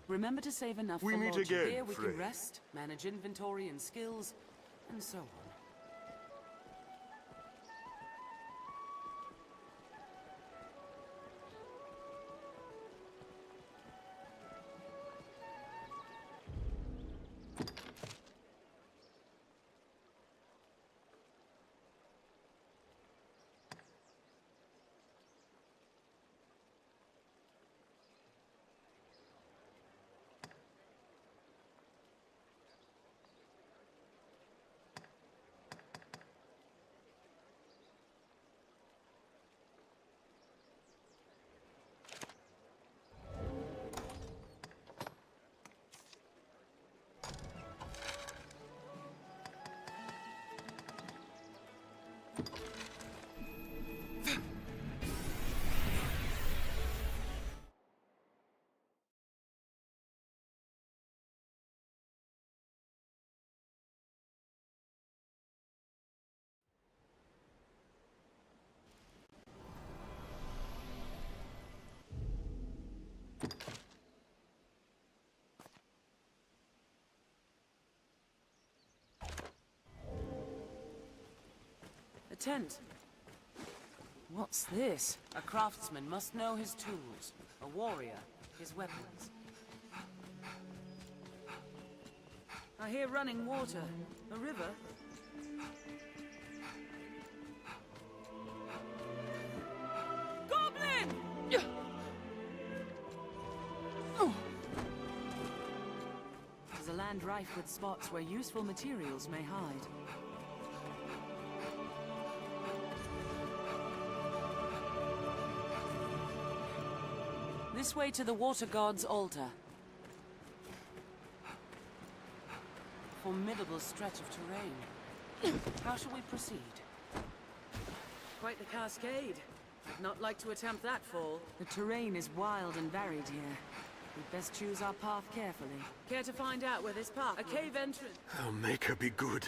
Remember to save enough We for meet lodging. again, Here we Frey. can rest, manage inventory and skills, and so on. A tent. What's this? A craftsman must know his tools. A warrior, his weapons. I hear running water. A river? Goblin! There's a land rife with spots where useful materials may hide. This way to the water god's altar. Formidable stretch of terrain. How shall we proceed? Quite the cascade. I'd not like to attempt that fall. The terrain is wild and varied here. We'd best choose our path carefully. Care to find out where this path... A cave entrance... Oh, make her be good.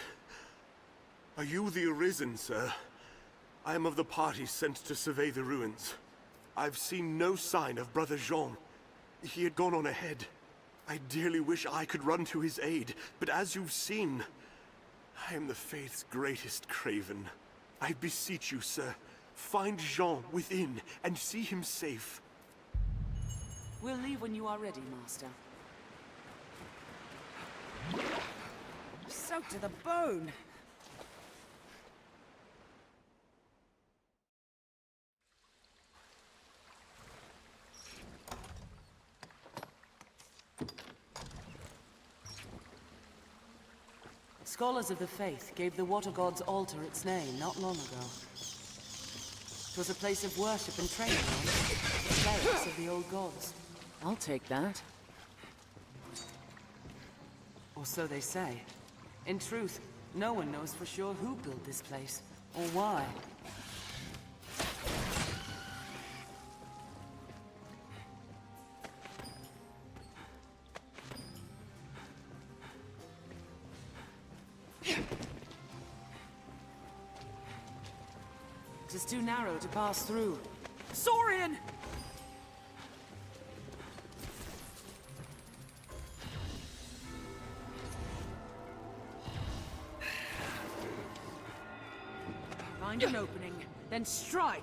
Are you the Arisen, sir? I am of the party sent to survey the ruins. I've seen no sign of Brother Jean. He had gone on ahead. I dearly wish I could run to his aid, but as you've seen, I am the Faith's greatest craven. I beseech you, sir, find Jean within and see him safe. We'll leave when you are ready, Master. Soaked to the bone! Scholars of the Faith gave the Water God's altar its name not long ago. It was a place of worship and training for the clerics of the old gods. I'll take that. Or so they say. In truth, no one knows for sure who built this place, or why. It is too narrow to pass through. Saurian! Find an opening, then strike!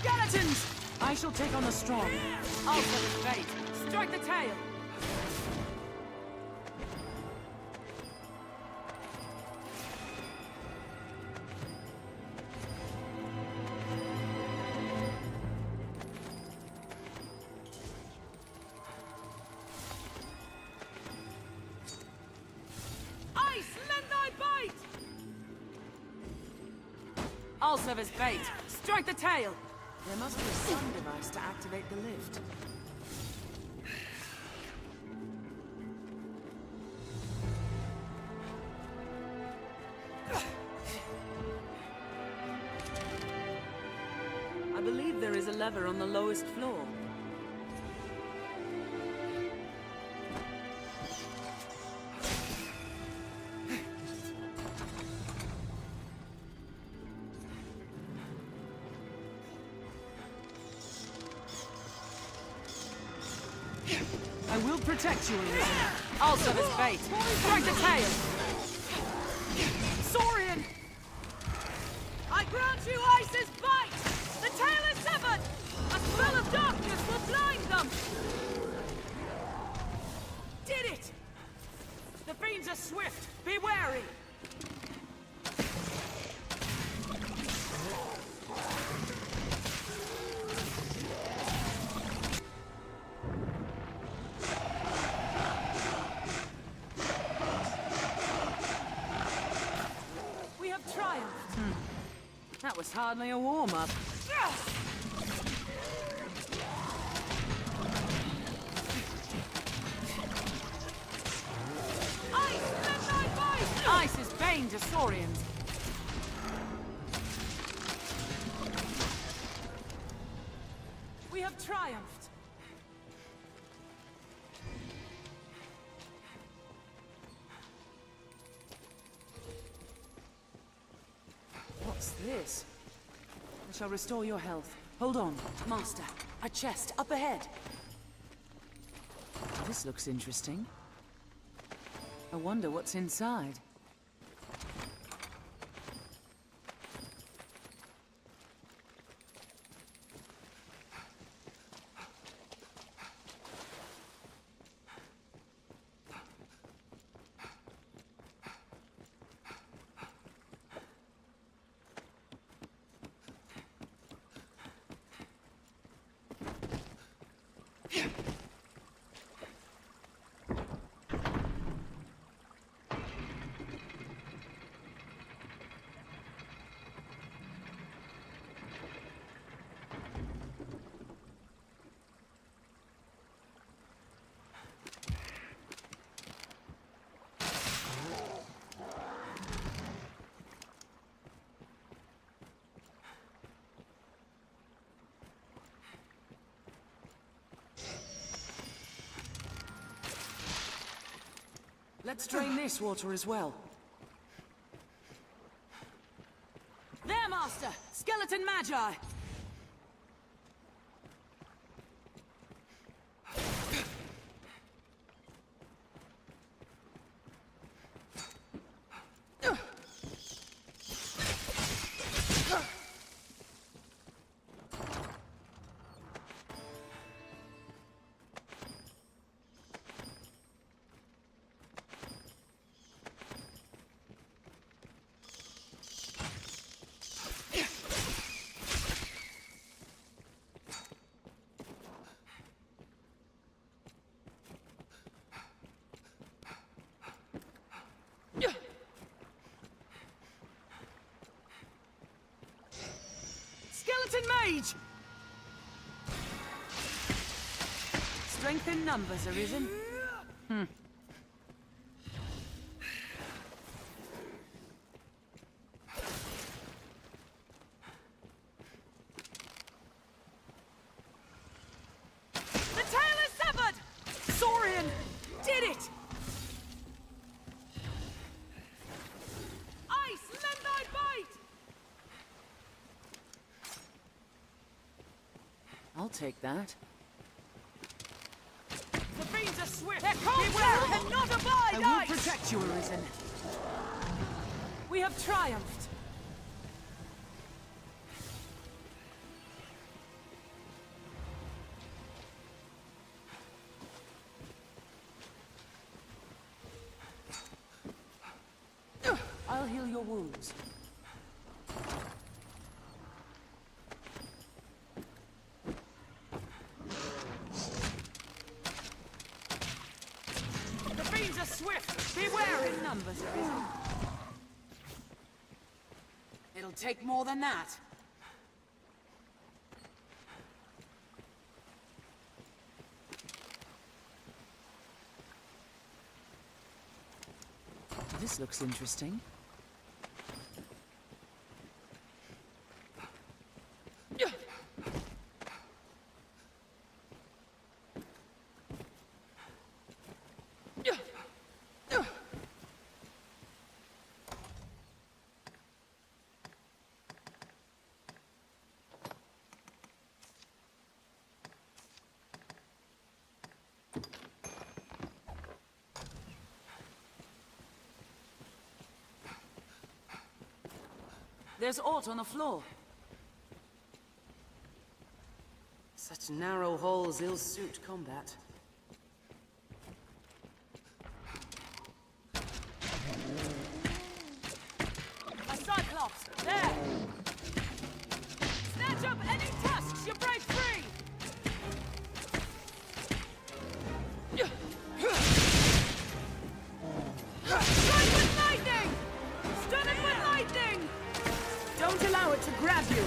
Skeletons! I shall take on the strong. I'll set his fate. Strike the tail! Ice, lend thy bite! I'll serve as bait. Strike the tail! There must be some device to activate the lift. I believe there is a lever on the lowest floor. I will protect you, Arisen. I'll serve as bait. Strike the tail! Saurian! I grant you Ice's bite! The tail is severed! A spell of darkness will blind them! Did it! The fiends are swift! Be wary! That was hardly a warm-up. Ice is bane to Saurians. We have triumphed. What's this? I shall restore your health. Hold on, Master. A chest up ahead. This looks interesting. I wonder what's inside. Let's drain this water as well. There, Master! Skeleton Magi! Skeleton Mage! Strength in numbers, Arisen. The tail is severed! Saurian! Did it! Ice, lend thy bite! I'll take that. The fiends are swift! Their cold cannot abide! I will protect you, Arisen. We have triumphed. I'll heal your wounds. The fiends are swift! Beware in numbers, Arisen. It'll take more than that. This looks interesting. There's aught on the floor. Such narrow holes ill-suit combat. A Cyclops! There! Snatch up any tusks you break free! Strike with lightning! Stun it with lightning! Don't allow it to grab you!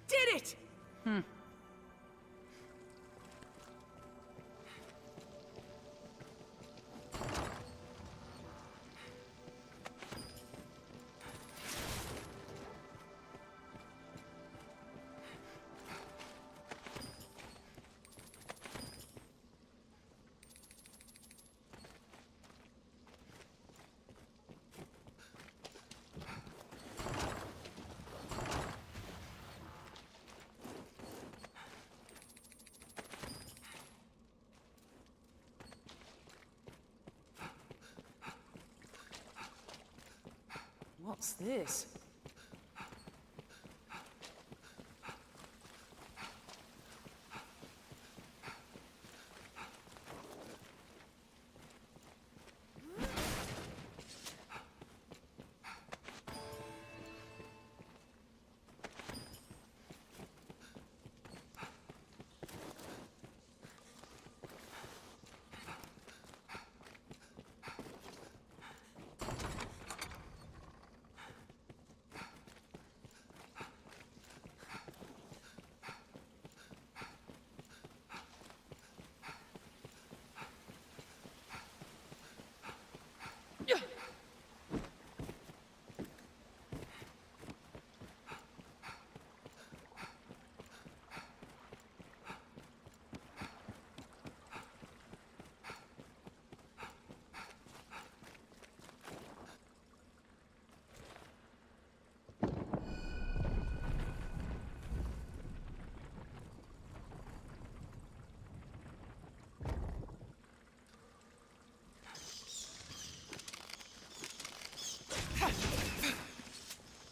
Did it! What's this?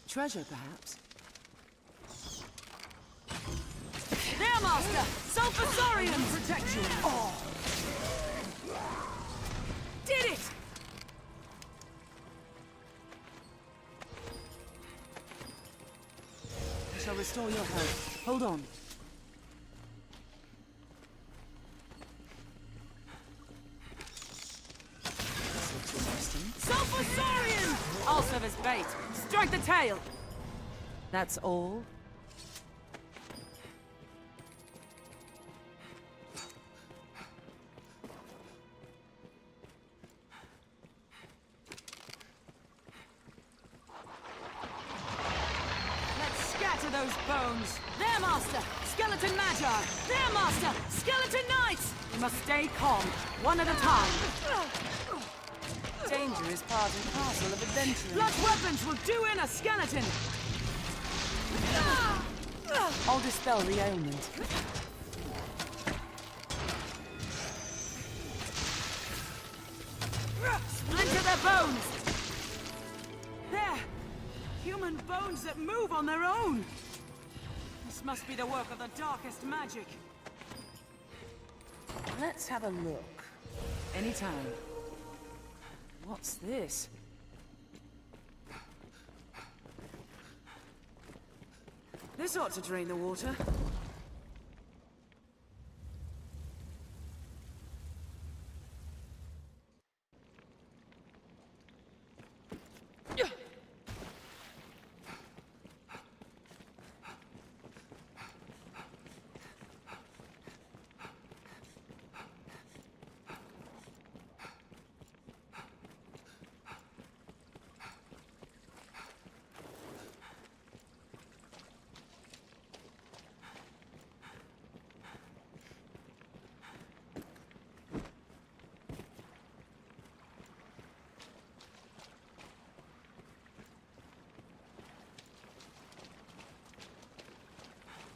Treasure, perhaps? There, Master! Sulfursaurian protect you! Oh. Did it! I shall restore your health. Hold on. This looks interesting. Sulfursaurian! I'll serve as bait. Strike the tail! That's all? Let's scatter those bones! There, Master! Skeleton Magi! There, Master! Skeleton Knights! We must stay calm, one at a time. Danger is part and parcel of adventuring. Blunt weapons will do in a skeleton! I'll dispel the ailment. Splinter their bones! There! Human bones that move on their own! This must be the work of the darkest magic. Let's have a look. Anytime. What's this? This ought to drain the water.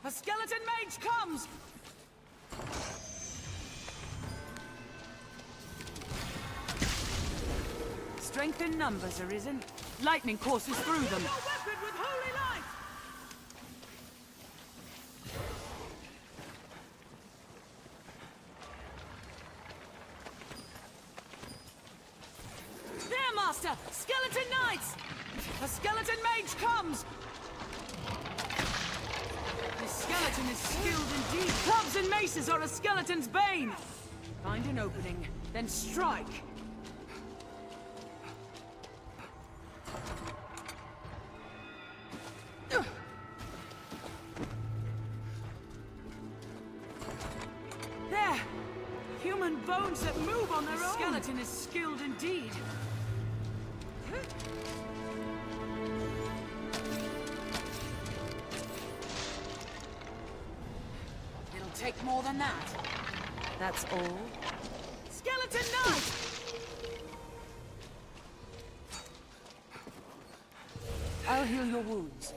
A skeleton mage comes! Strength in numbers, Arisen. Lightning courses through them. Your weapon with holy light! There, Master! Skeleton Knights! A skeleton mage comes! This skeleton is skilled indeed. Clubs and maces are a skeleton's bane! Find an opening, then strike! There! Human bones that move on their own! The skeleton is skilled indeed. It'll take more than that. That's all. Skeleton Knight! I'll heal your wounds.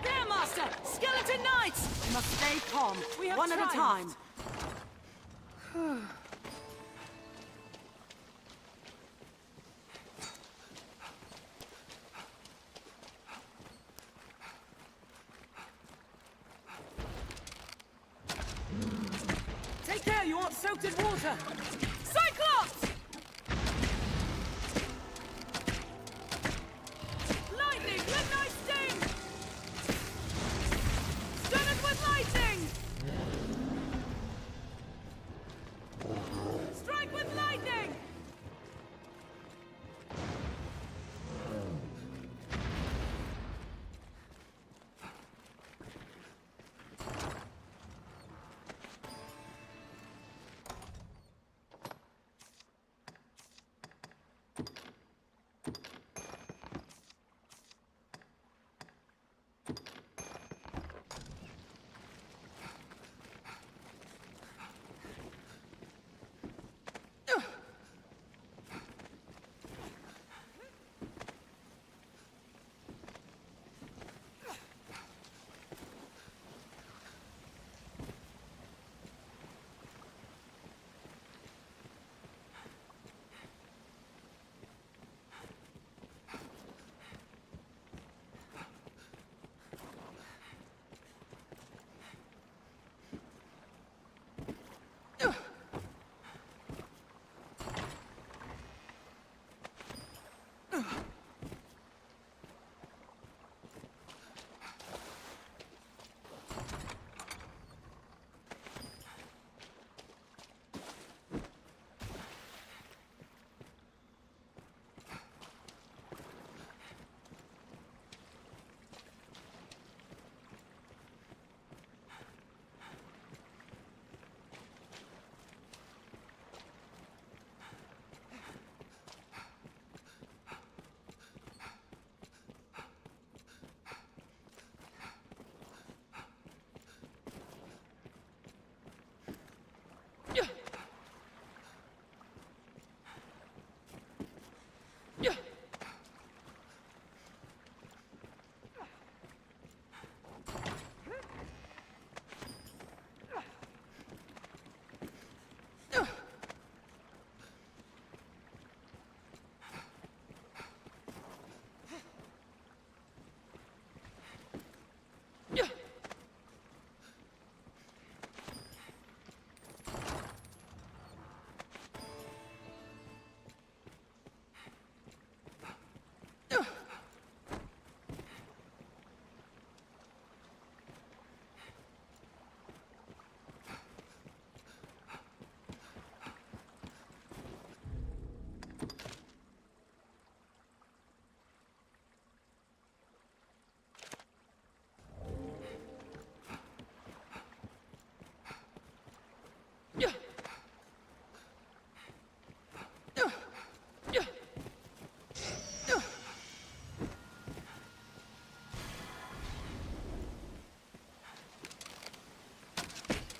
There, Master! Skeleton Knights! We must stay calm. We have one at a time. Take care, you aren't soaked in water! Cyclops! Lightning, midnight sting! Stun it with lightning! Strike with lightning!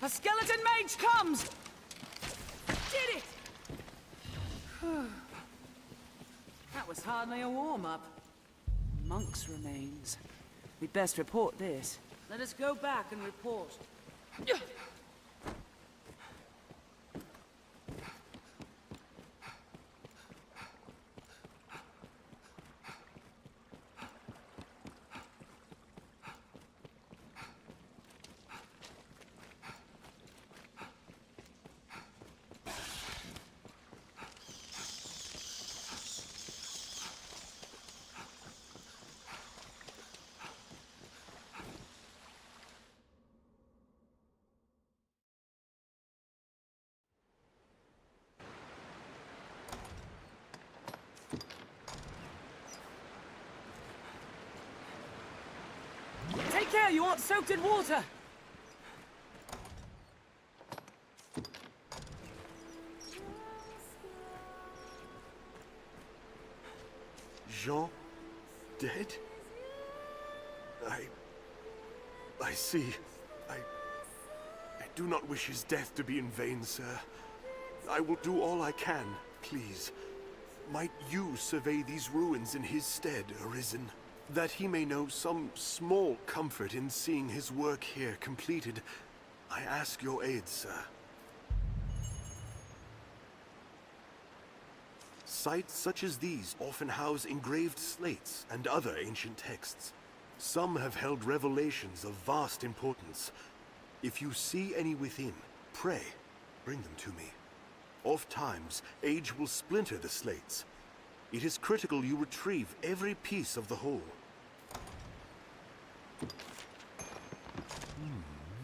A skeleton mage comes! Did it! That was hardly a warm-up. Monk's remains. We'd best report this. Let us go back and report. Take care, you aren't soaked in water! Jean? Dead? I see. I do not wish his death to be in vain, sir. I will do all I can, please. Might you survey these ruins in his stead, Arisen? That he may know some small comfort in seeing his work here completed, I ask your aid, sir. Sites such as these often house engraved slates and other ancient texts. Some have held revelations of vast importance. If you see any within, pray, bring them to me. Oft-times, age will splinter the slates. It is critical you retrieve every piece of the whole.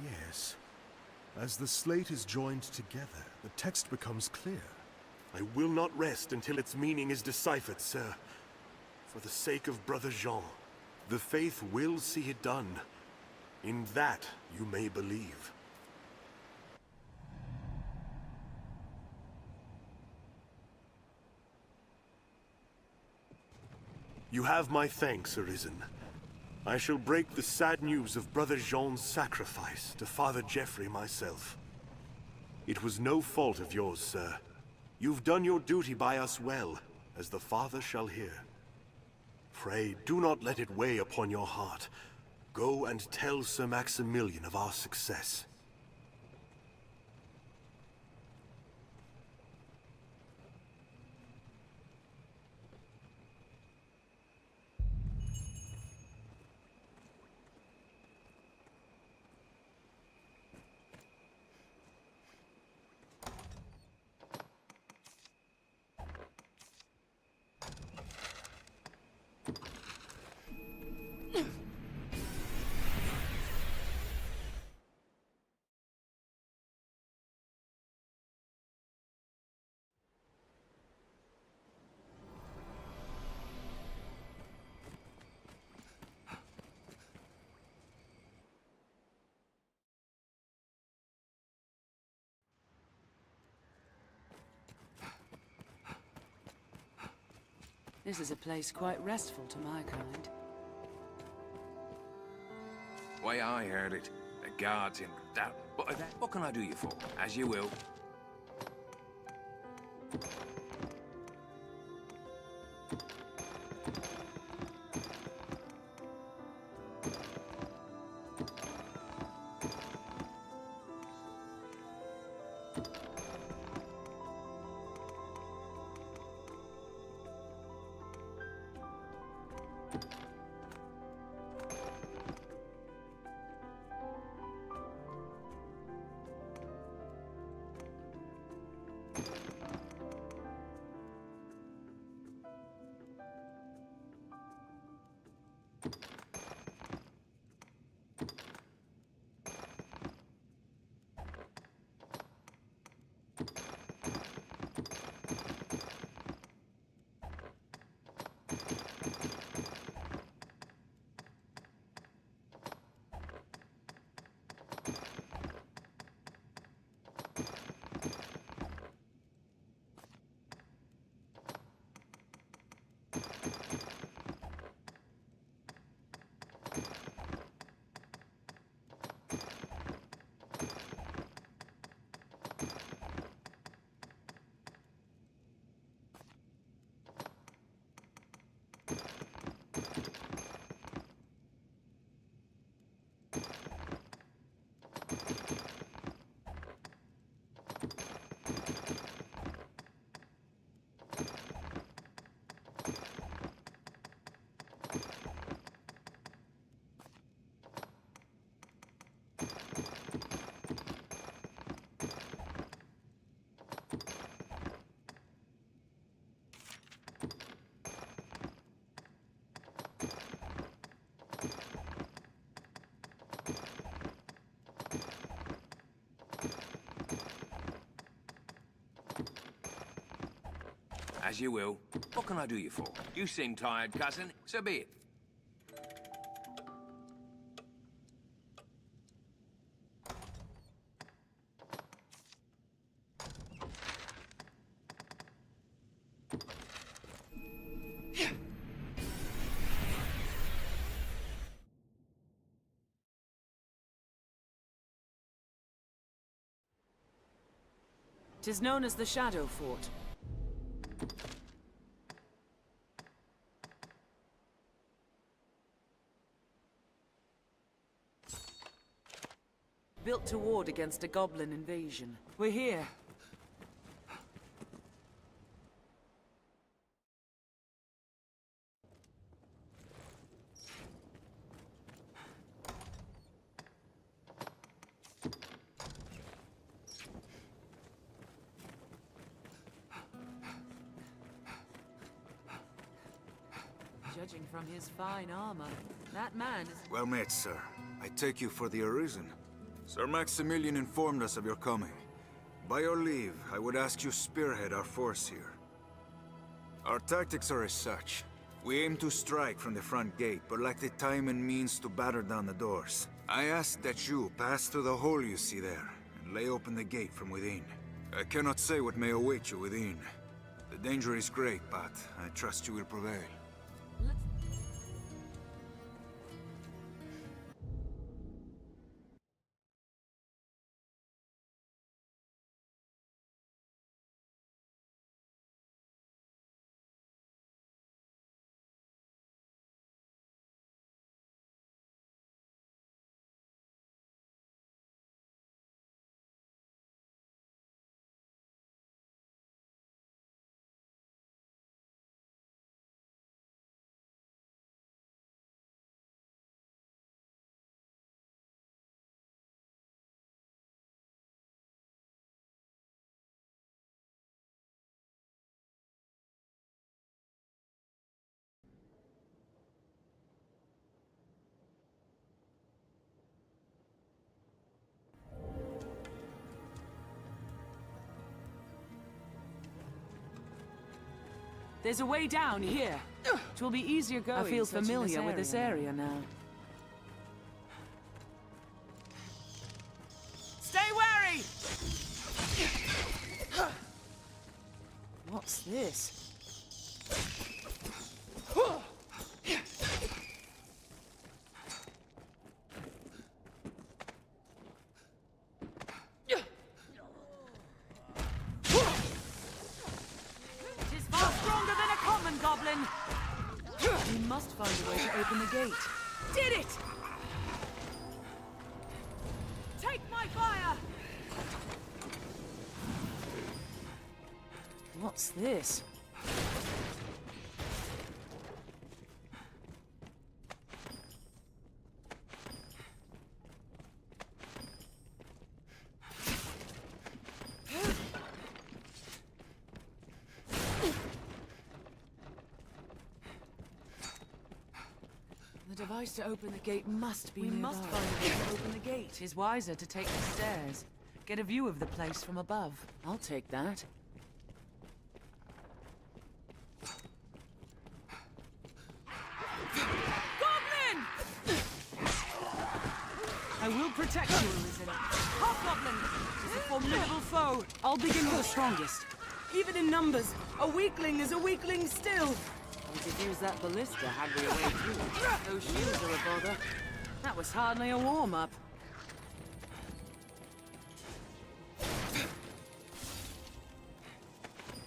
Yes. As the slate is joined together, the text becomes clear. I will not rest until its meaning is deciphered, sir. For the sake of Brother Jean, the faith will see it done. In that you may believe. You have my thanks, Arisen. I shall break the sad news of Brother Jean's sacrifice to Father Geoffrey myself. It was no fault of yours, sir. You've done your duty by us well, as the Father shall hear. Pray, do not let it weigh upon your heart. Go and tell Sir Maximilian of our success. This is a place quite restful to my kind. Way I heard it, the guards in that. But what can I do you for? As you will. As you will. What can I do you for? You seem tired, cousin. So be it. It is known as the Shadow Fort. Built to ward against a goblin invasion. We're here. Judging from his fine armor, that man is... Well met, sir. I take you for the Arisen. Sir Maximilian informed us of your coming. By your leave, I would ask you spearhead our force here. Our tactics are as such. We aim to strike from the front gate, but lack the time and means to batter down the doors. I ask that you pass through the hole you see there, and lay open the gate from within. I cannot say what may await you within. The danger is great, but I trust you will prevail. There's a way down here. It will be easier going. I feel familiar with this area now. Stay wary! What's this? Goblin! We must find a way to open the gate. Did it! Take my fire! What's this? The device to open the gate must be nearby. We must find a way to open the gate. It is wiser to take the stairs. Get a view of the place from above. I'll take that. Goblin! I will protect you, Arisen. Hobgoblin is a formidable foe. I'll begin with the strongest. Even in numbers, a weakling is a weakling still. We could use that ballista had we a way through. Those shields are a bother. That was hardly a warm-up.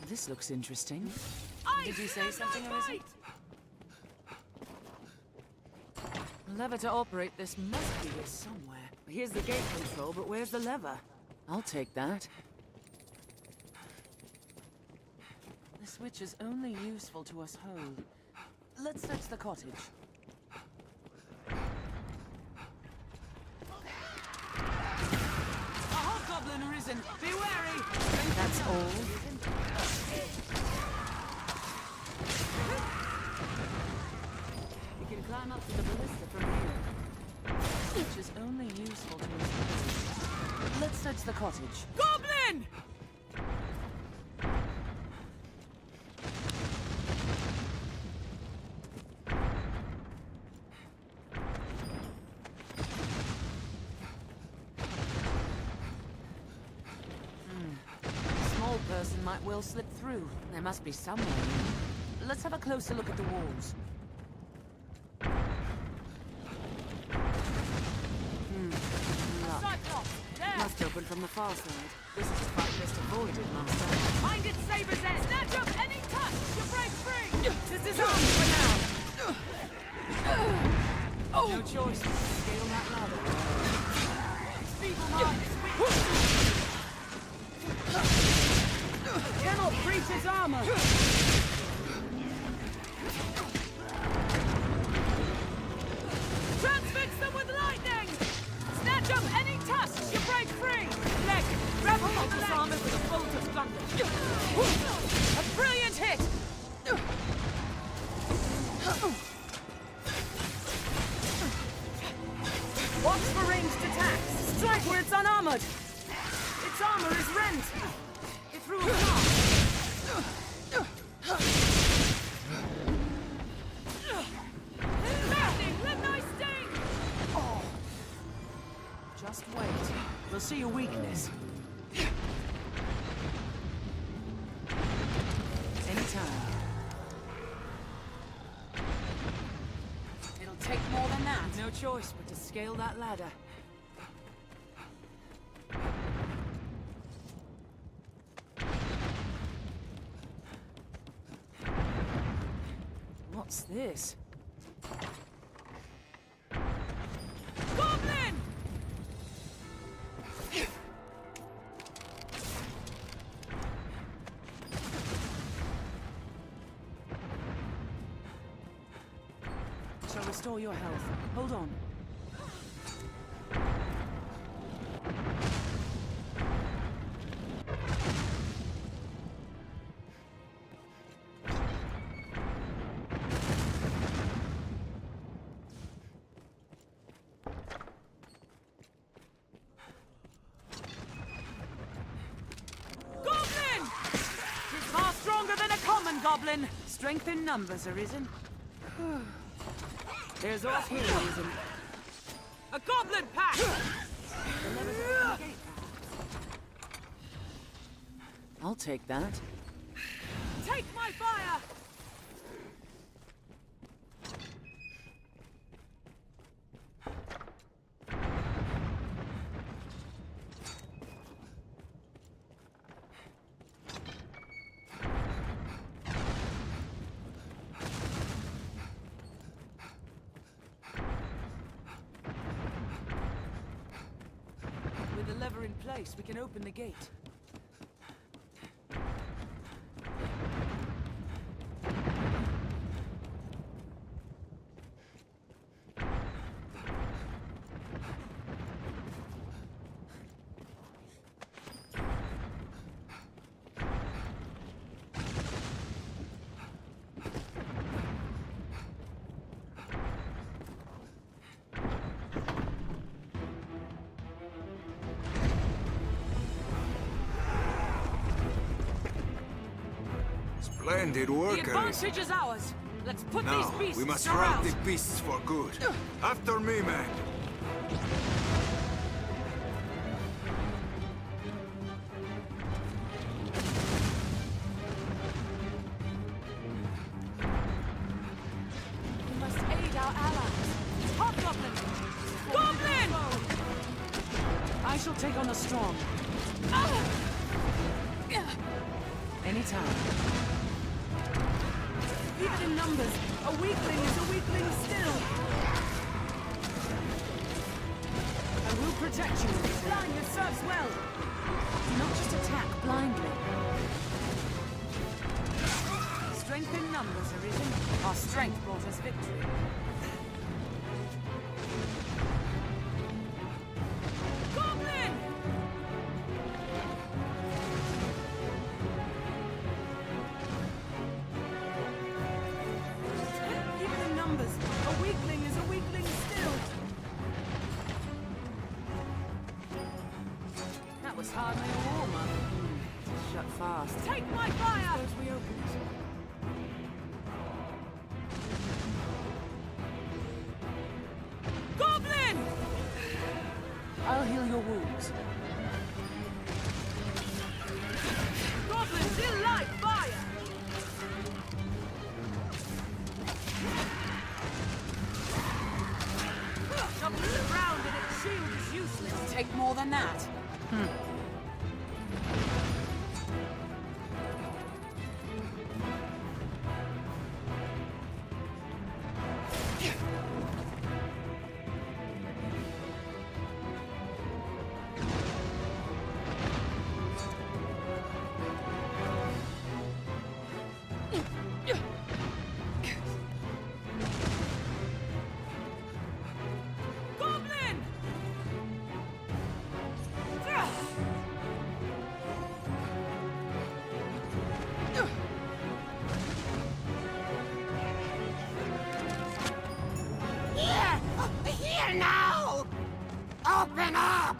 This looks interesting. Did you say something, Arisen? The lever to operate this must be here somewhere. Here's the gate control, but where's the lever? I'll take that. The switch is only useful to us whole. Let's search the cottage. A hobgoblin arisen! Be wary! That's all. We can climb up to the ballista from here. The switch is only useful to us whole. Let's search the cottage. Goblin! person might well slip through. There must be some way. Let's have a closer look at the walls. Must open from the far side. This is a fight best avoided, Master. Find its saber's end! Snatch up any touch! You break free! This is on for now! No choice. Scale that ladder. Its feeble mark is weak. Cannot breach his armor! Transfix them with lightning! Snatch up any tusks! You break free! Leg! Grab hold of his armor with a bolt of thunder! A brilliant hit! Watch for ranged attacks! Strike where it's unarmored! Its armor is rent! It threw a blast! Just wait. We'll see your weakness. Anytime. It'll take more than that. No choice but to scale that ladder. What's this? Goblin! Shall restore your health. Hold on. Goblin! He's far stronger than a common goblin. Strength in numbers, Arisen. There's off here, Arisen. A goblin pack! I'll take that. Take my fire! With the lever in place, we can open the gate. Splendid work, The Arisen. advantage is ours. Let's put Now, these beasts we must to rout rout. the beasts for good. After me, man. We must aid our allies. Hobgoblin! Goblin! I shall take on the strong. Anytime. Even in numbers, a weakling is a weakling still. I will protect you. Blindness serves well. Do not just attack blindly. Strength in numbers, Arisen. Our strength brought us victory. Goblin! Even in numbers, a weakling is a weakling still. That was hardly a warm-up. Shut fast. Take my fire! Suppose we open it. Goblin! I'll heal your wounds. Goblin! that. Goblin! Here now! Open up!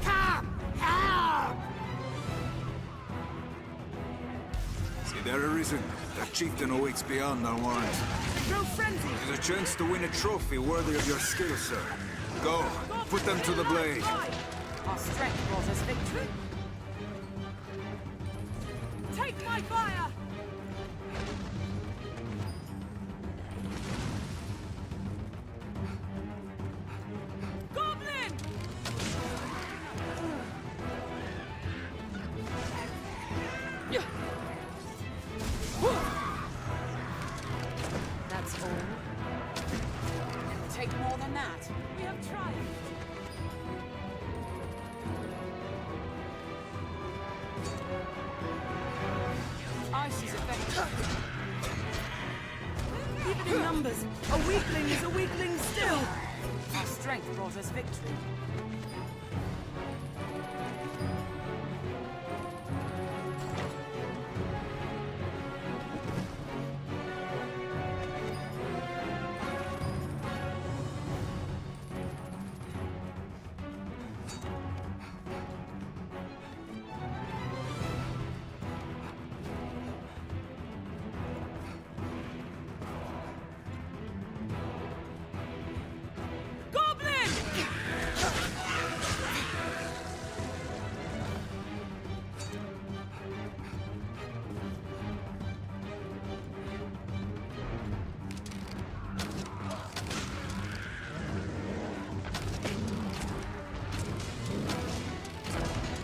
Come, help! See there, Arisen? That chieftain awaits beyond our warrant. Throw frenzy! There's a chance to win a trophy worthy of your skill, sir. Go, put them to the blade. Our strength brought us victory. Take my fire! Goblin! That's all. It'll take more than that. We have triumphed. Ice is effective. Even in numbers, a weakling is a weakling still. Our strength brought us victory. Goblin!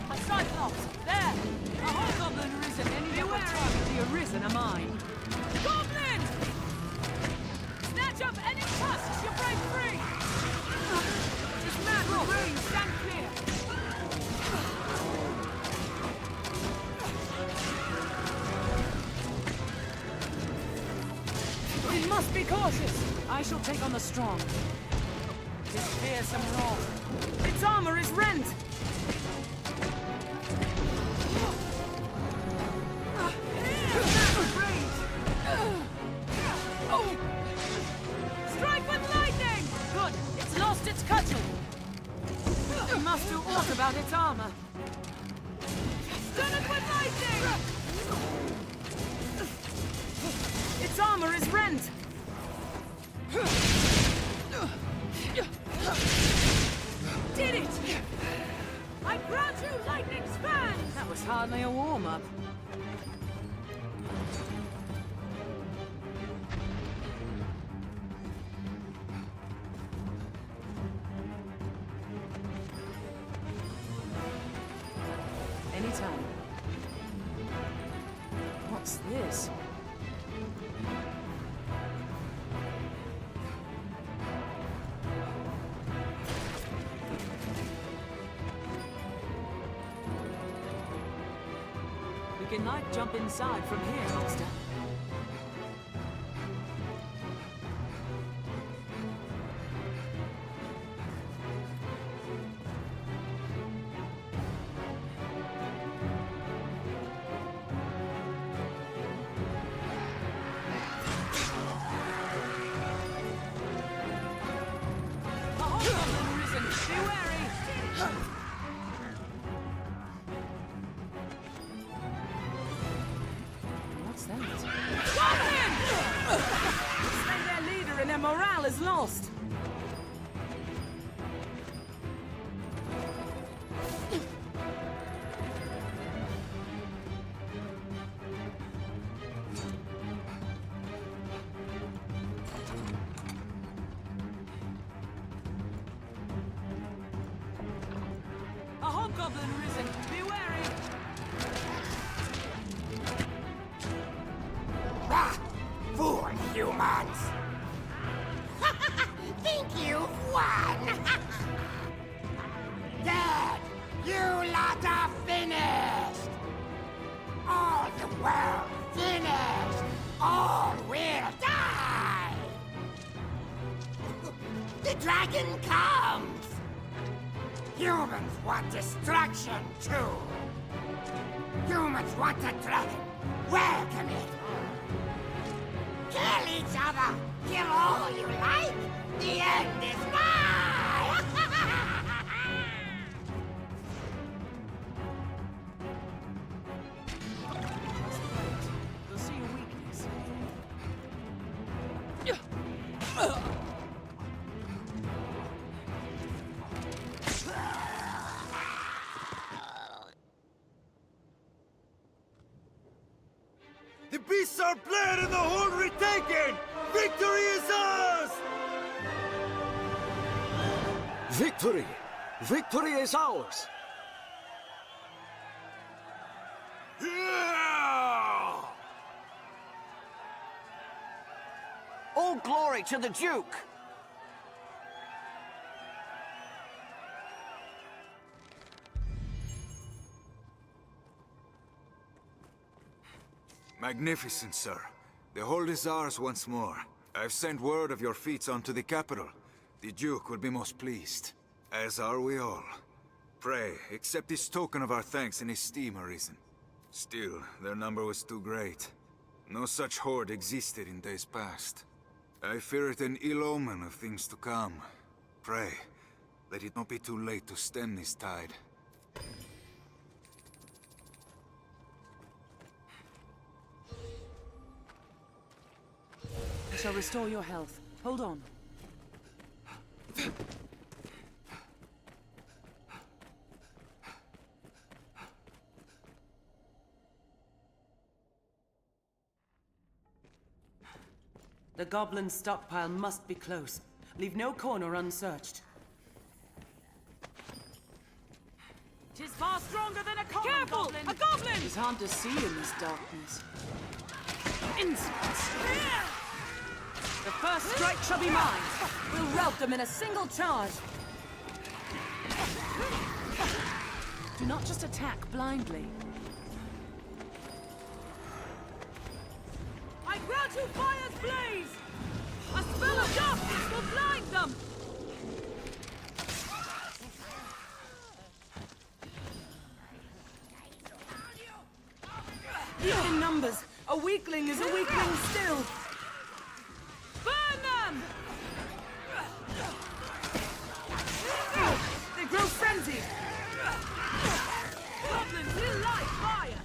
A Cyclops! There! A hobgoblin arisen! Beware! The arisen are mine! Goblin! Snatch up any tusks you break free! This mad rain, stand clear! We must be cautious! I shall take on the strong. This fearsome wrath. Its armor is rent! Strike with lightning! Good. It's lost its cudgel. We must do aught about its armor. Stun it with lightning! Its armor is rent. Did it! I grant you lightning span! That was hardly a warm-up. Anytime. What's this? We can like jump inside from here, monster. What's that? Goblin! Slay their leader and their morale is lost. the dragon comes! Humans want destruction, too! Humans want a dragon! Welcome it! Kill each other! Kill all you like! The end is nigh! You'll see your weakness. The beasts are bled and the horde retaken! Victory is ours! Victory! Victory is ours! All glory to the Duke! Magnificent, sir. The hold is ours once more. I've sent word of your feats onto the capital. The Duke will be most pleased. As are we all. Pray, accept this token of our thanks and esteem, Arisen. Still, their number was too great. No such horde existed in days past. I fear it an ill omen of things to come. Pray, let it not be too late to stem this tide. I shall restore your health. Hold on. The goblin stockpile must be close. Leave no corner unsearched. 'Tis far stronger than a common goblin! A goblin! It's hard to see in this darkness. Insolence! The first strike shall be mine! We'll rout them in a single charge! Do not just attack blindly. I grant you fire's blaze! A spell of darkness will blind them! Even in numbers, a weakling is a weakling still! Burn them! They grow frenzied! Goblins will light fire!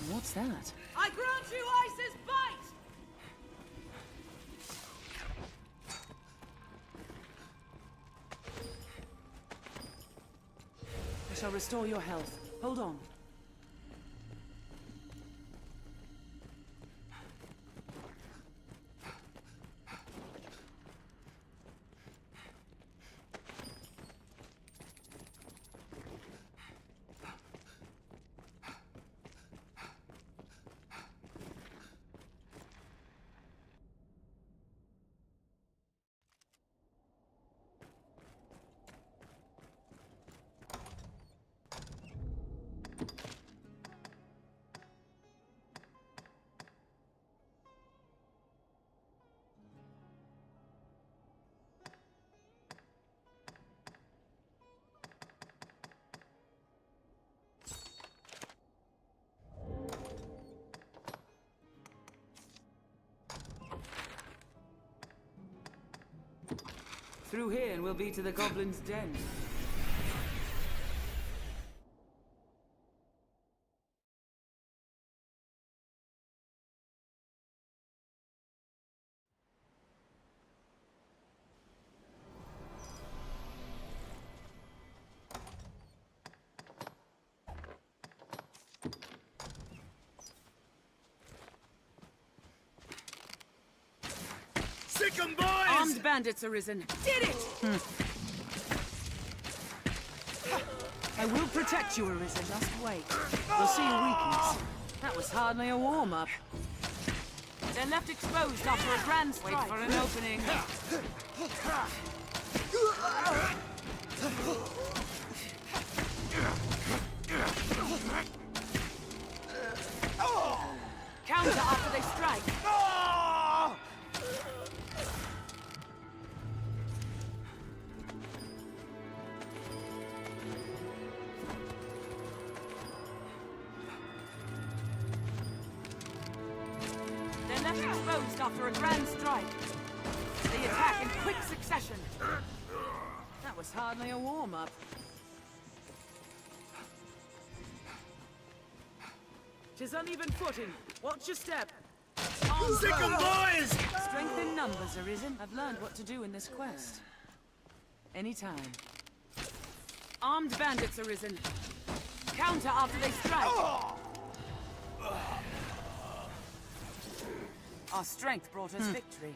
What's that? I grant you Ice's bite! I shall restore your health. Hold on. Through here and we'll be to the goblin's den. Sick 'em, boys! Armed bandits arisen. Did it! I will protect you, Arisen. Just wait. We'll see your weakness. That was hardly a warm-up. They're left exposed after a grand strike. Wait for an opening. Counter after left exposed after a grand strike. They attack in quick succession. That was hardly a warm-up. Tis uneven footing. Watch your step. Sick 'em, boys! Strength in numbers, Arisen. I've learned what to do in this quest. Anytime. Armed bandits, Arisen. Counter after they strike. Our strength brought us victory.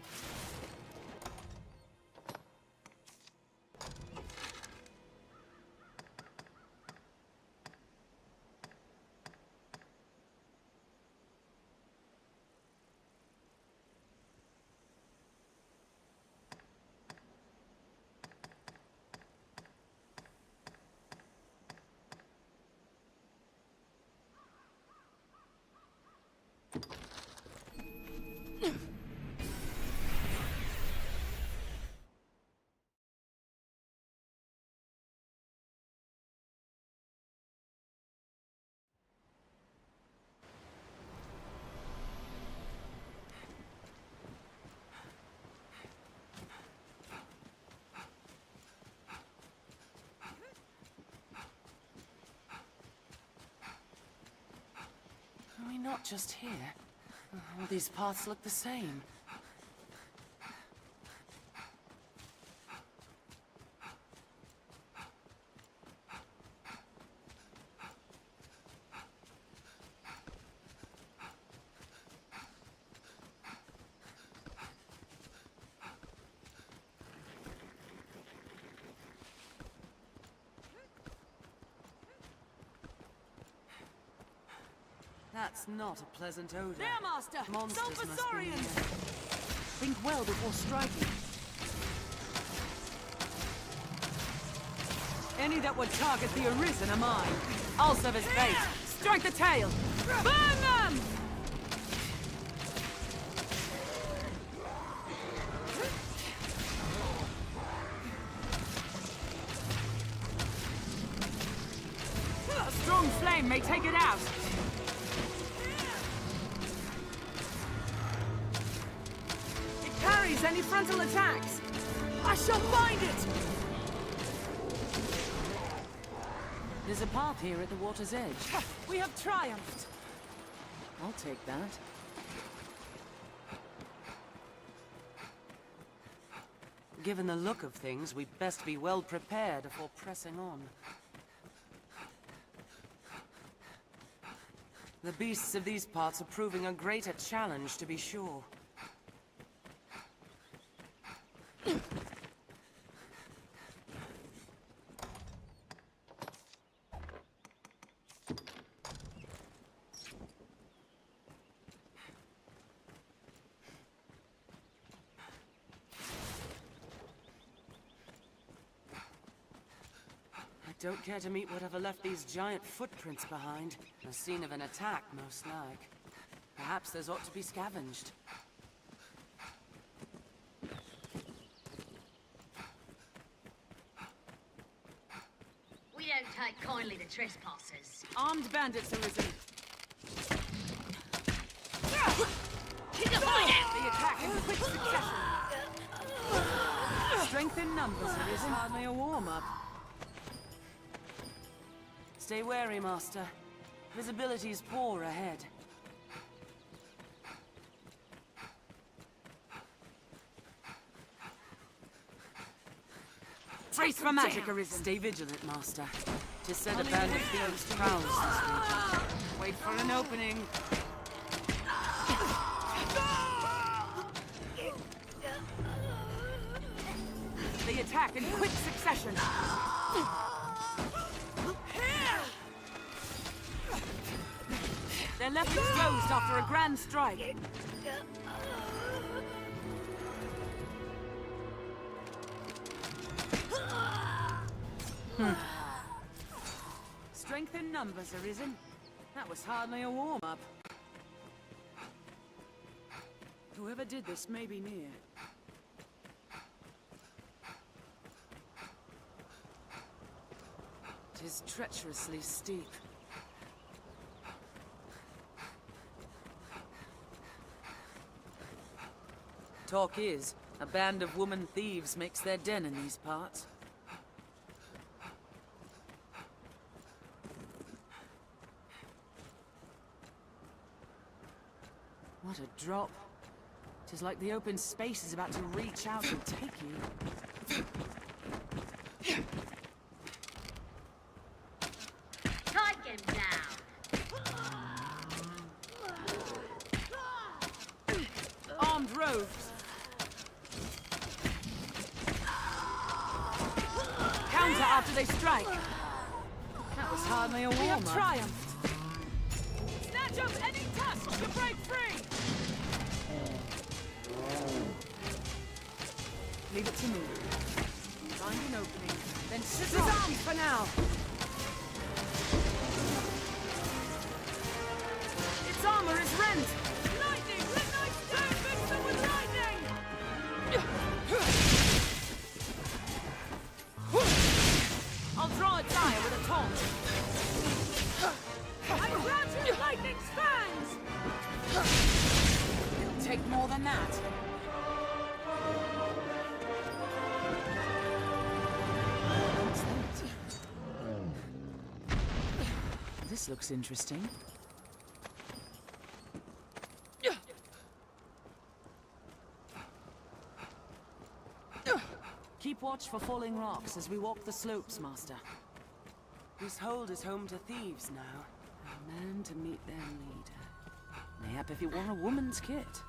Are we not just here? All these paths look the same. That's not a pleasant odor. There, Master! Monsters must be here. Think well before striking. Any that would target the Arisen are mine. I'll serve as bait. Strike the tail! Burn them! A strong flame may take it out. Any frontal attacks! I shall find it! There's a path here at the water's edge. We have triumphed! I'll take that. Given the look of things, we'd best be well prepared before pressing on. The beasts of these parts are proving a greater challenge, to be sure. I don't care to meet whatever left these giant footprints behind. A scene of an attack, most like. Perhaps those ought to be scavenged. We don't take kindly to trespassers. Armed bandits Arisen. Keep your mind out! The attack in quick succession. Strength in numbers Arisen. Hardly a warm-up. Stay wary, Master. Visibility's poor ahead. Trace for magic Arisen. Stay vigilant, Master. 'Tis said a band of thieves prowls this region. Wait for an opening. They attack in quick succession. They're left exposed after a grand strike. Strength in numbers, Arisen. That was hardly a warm-up. Whoever did this may be near. It is treacherously steep. Talk is, a band of woman thieves makes their den in these parts. What a drop. It is like the open space is about to reach out and take you. Take him down. Armed rogues! Counter after they strike! That was hardly a warm-up. We have triumphed! Snatch up any tusk to break free! Leave it to me. Find an opening, then disarm for now! Its armor is rent! Lightning! Midnight stone mixed with lightning! I'll draw its eye with a taunt. I grant you lightning's fangs! It'll take more than that. What's that? This looks interesting. Keep watch for falling rocks as we walk the slopes, Master. This hold is home to thieves now. A man to meet their leader. Mayhap if he wore a woman's kit.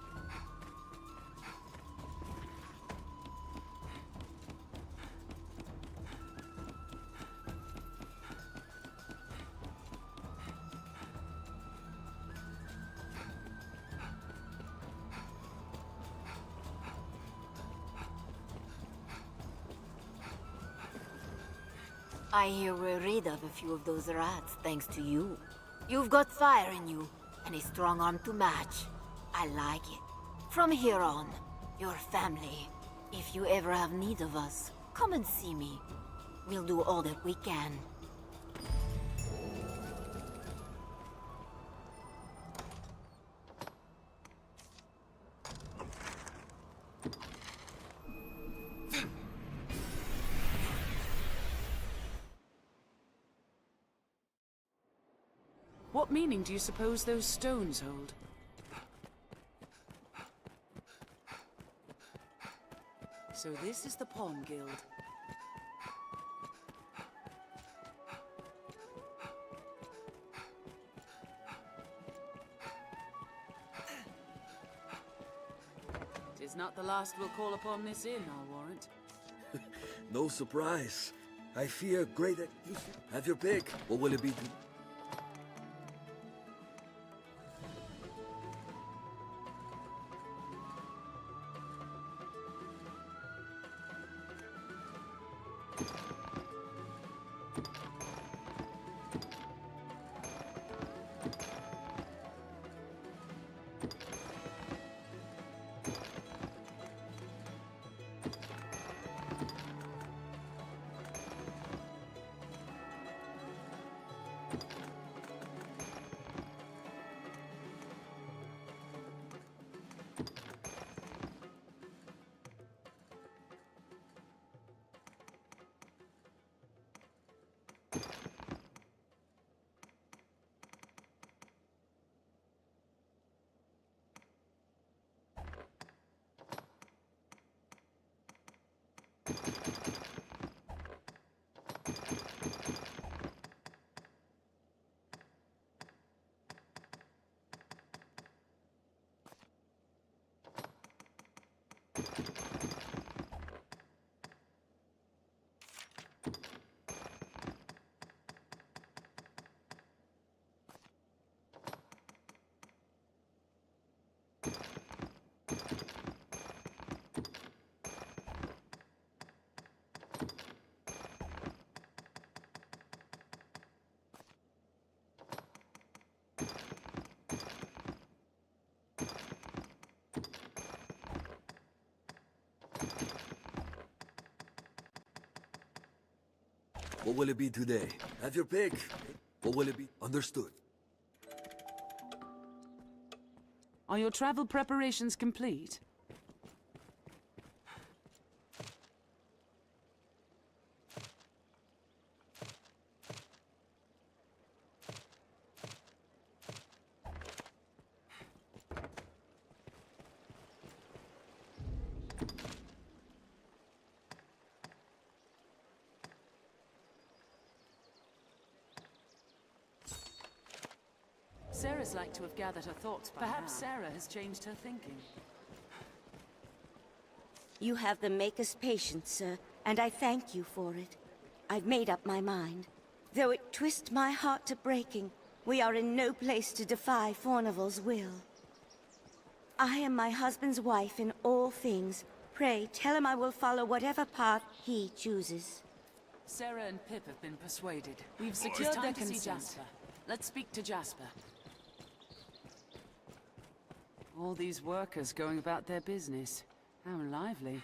I hear we're rid of a few of those rats, thanks to you. You've got fire in you, and a strong arm to match. I like it. From here on, your family. If you ever have need of us, come and see me. We'll do all that we can. What meaning do you suppose those stones hold? So this is the Pawn Guild. Tis not the last we'll call upon this inn, I'll warrant. No surprise. I fear great... Have your pick. What will it be? What will it be today? Have your pick. What will it be? Understood. Are your travel preparations complete? Sarah's like to have gathered her thoughts by Perhaps now. Sarah has changed her thinking. You have the Maker's patience, sir, and I thank you for it. I've made up my mind. Though it twists my heart to breaking, we are in no place to defy Fornival's will. I am my husband's wife in all things. Pray, tell him I will follow whatever path he chooses. Sarah and Pip have been persuaded. We've secured their consent. Jasper. Let's speak to Jasper. All these workers going about their business. How lively.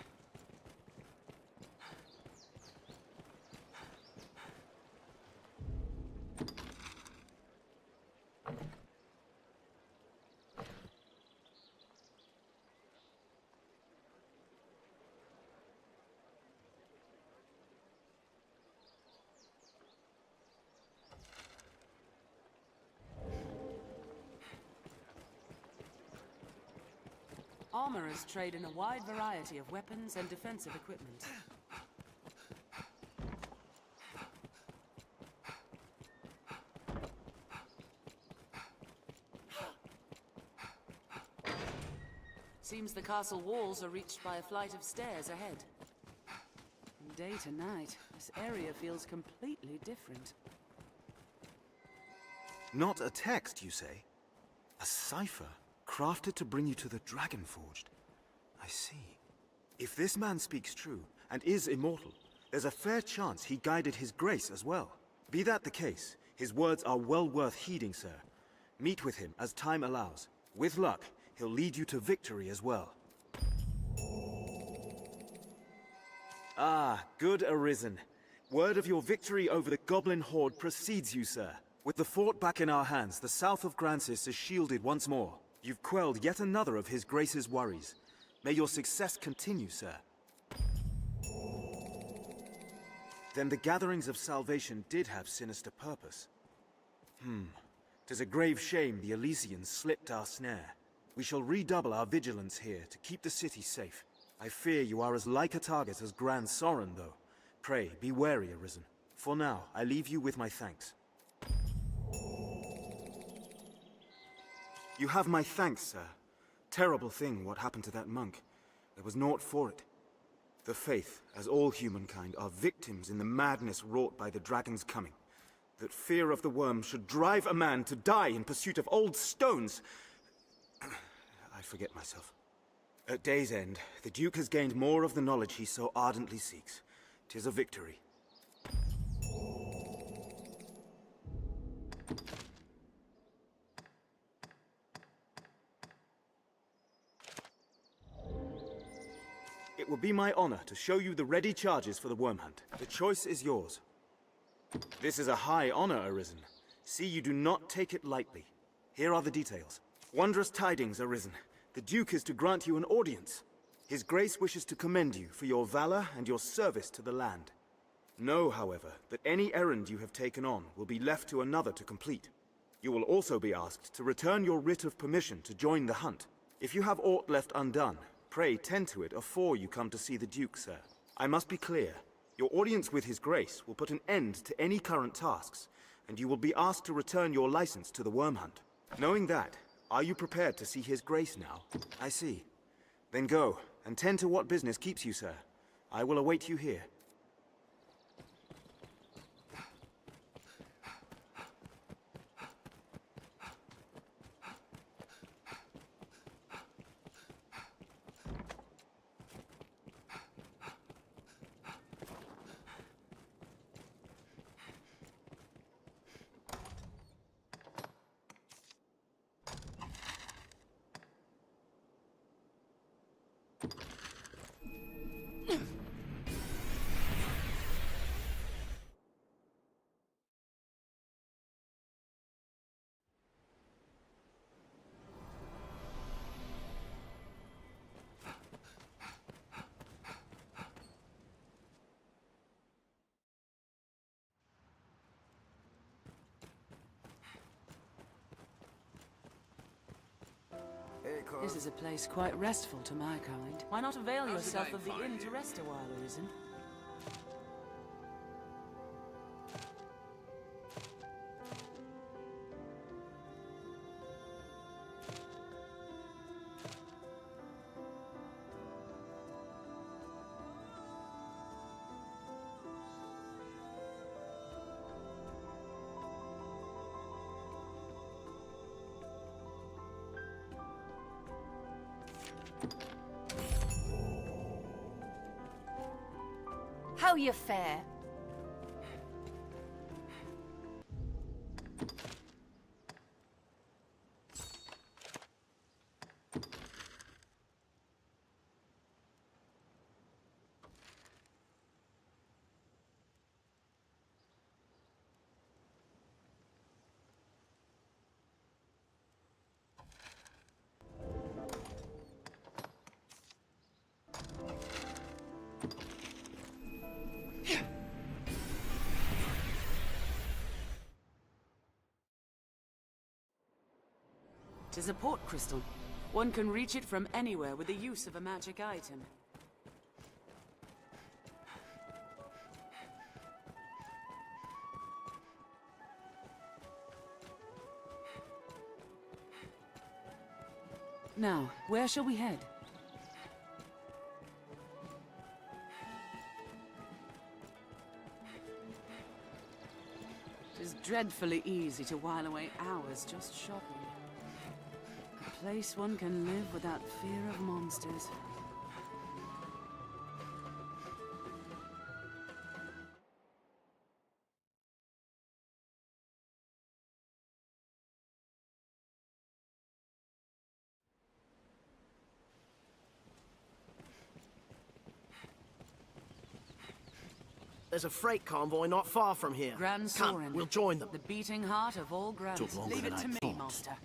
Armorers trade in a wide variety of weapons and defensive equipment. Seems the castle walls are reached by a flight of stairs ahead. From day to night, this area feels completely different. Not a text, you say? A cipher? Crafted to bring you to the Dragonforged. I see. If this man speaks true, and is immortal, there's a fair chance he guided his grace as well. Be that the case, his words are well worth heeding, sir. Meet with him as time allows. With luck, he'll lead you to victory as well. Ah, good Arisen. Word of your victory over the Goblin Horde precedes you, sir. With the fort back in our hands, the south of Grancis is shielded once more. You've quelled yet another of His Grace's worries. May your success continue, sir. Then the gatherings of salvation did have sinister purpose. 'Tis a grave shame the Elysians slipped our snare. We shall redouble our vigilance here to keep the city safe. I fear you are as like a target as Grand Sorin, though. Pray, be wary, Arisen. For now, I leave you with my thanks. You have my thanks, sir. Terrible thing what happened to that monk. There was naught for it. The Faith, as all humankind, are victims in the madness wrought by the dragon's coming. That fear of the worm should drive a man to die in pursuit of old stones. I forget myself. At day's end, the Duke has gained more of the knowledge he so ardently seeks. 'Tis a victory. It will be my honor to show you the ready charges for the worm hunt. The choice is yours. This is a high honor, Arisen. See you do not take it lightly. Here are the details. Wondrous tidings, Arisen. The Duke is to grant you an audience. His Grace wishes to commend you for your valor and your service to the land. Know, however, that any errand you have taken on will be left to another to complete. You will also be asked to return your writ of permission to join the hunt. If you have aught left undone, pray tend to it afore you come to see the Duke, sir. I must be clear. Your audience with His Grace will put an end to any current tasks, and you will be asked to return your license to the worm hunt. Knowing that, are you prepared to see His Grace now? I see. Then go, and tend to what business keeps you, sir. I will await you here. This is a place quite restful to my kind. Why not avail yourself of the inn to rest a while, Arisen? how you fare. It is a port crystal. One can reach it from anywhere with the use of a magic item. Now, where shall we head? It is dreadfully easy to while away hours just shopping. A place one can live without fear of monsters. There's a freight convoy not far from here. Grand Come, Soren. we'll join them. The beating heart of all grants. Took longer Leave it than to I me, thought. master.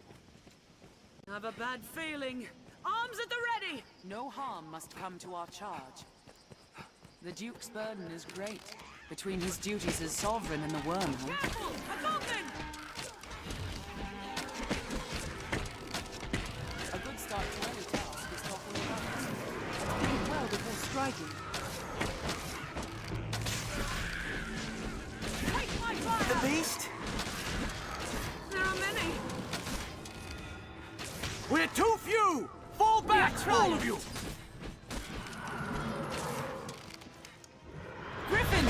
I have a bad feeling. Arms at the ready! No harm must come to our charge. The Duke's burden is great, between his duties as sovereign and the wormhole. Careful! A goblin! A good start to any task is talking about it. Think well before striking. Take my fire! The beast? There are many! We're too few! Fall back, all of you! Griffin!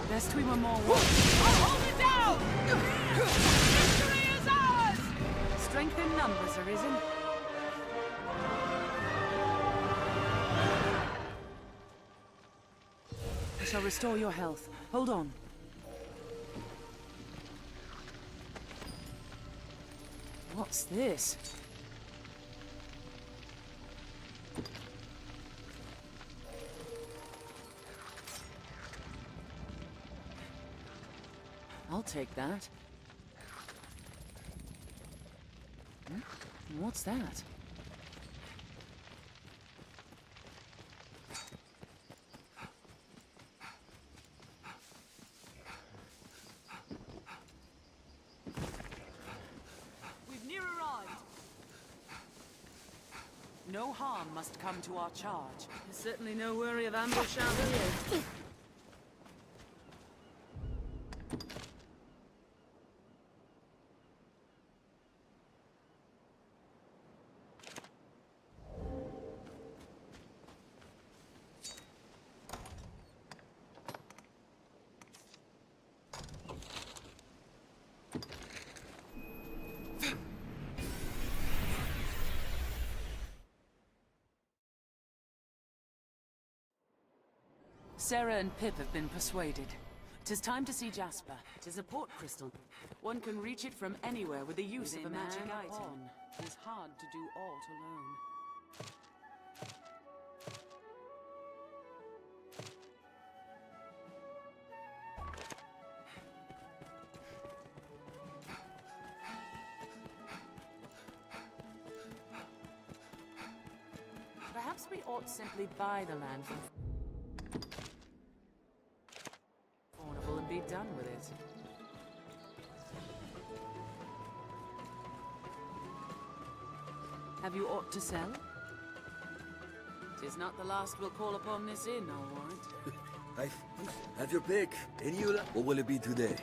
Best we were more one. I'll hold it down! Victory is ours! Strength in numbers, Arisen. I shall restore your health. Hold on. What's this? I'll take that. What's that? We've near arrived. No harm must come to our charge. There's certainly no worry of ambush out here. Sarah and Pip have been persuaded. 'Tis time to see Jasper. 'Tis a port crystal. One can reach it from anywhere with the use of a magic item. It is hard to do aught alone. Perhaps we ought simply buy the land from and be done with it. Have you aught to sell? 'Tis not the last we'll call upon this inn, I'll warrant. Have your pick. Any you What will it be today?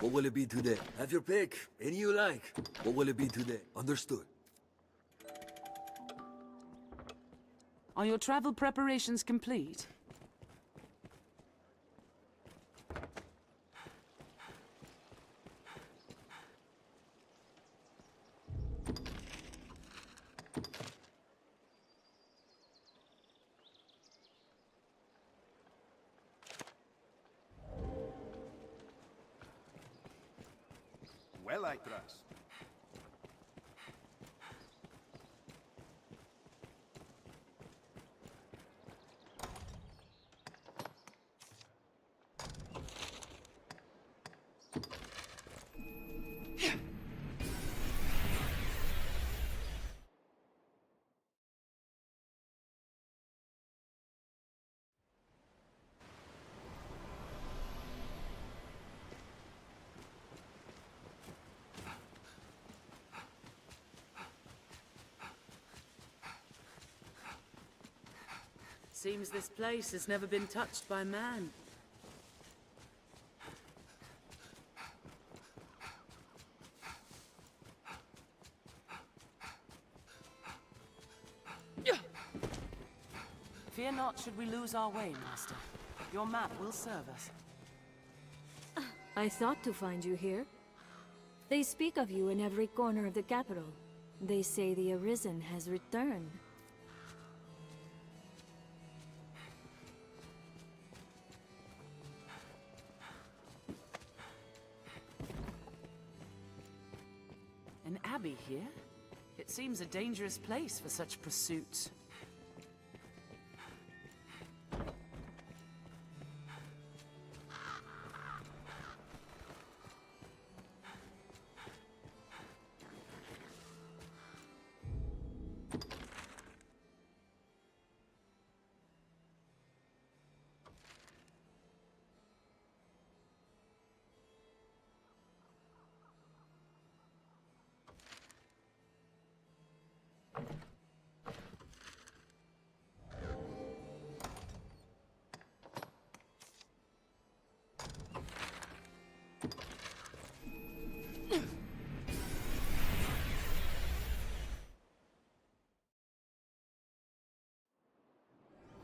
What will it be today? Have your pick. Any you like. What will it be today? Understood. Are your travel preparations complete? Well, I trust. Seems this place has never been touched by man. Fear not should we lose our way, Master. Your map will serve us. I thought to find you here. They speak of you in every corner of the capital. They say the Arisen has returned. An abbey here? It seems a dangerous place for such pursuits.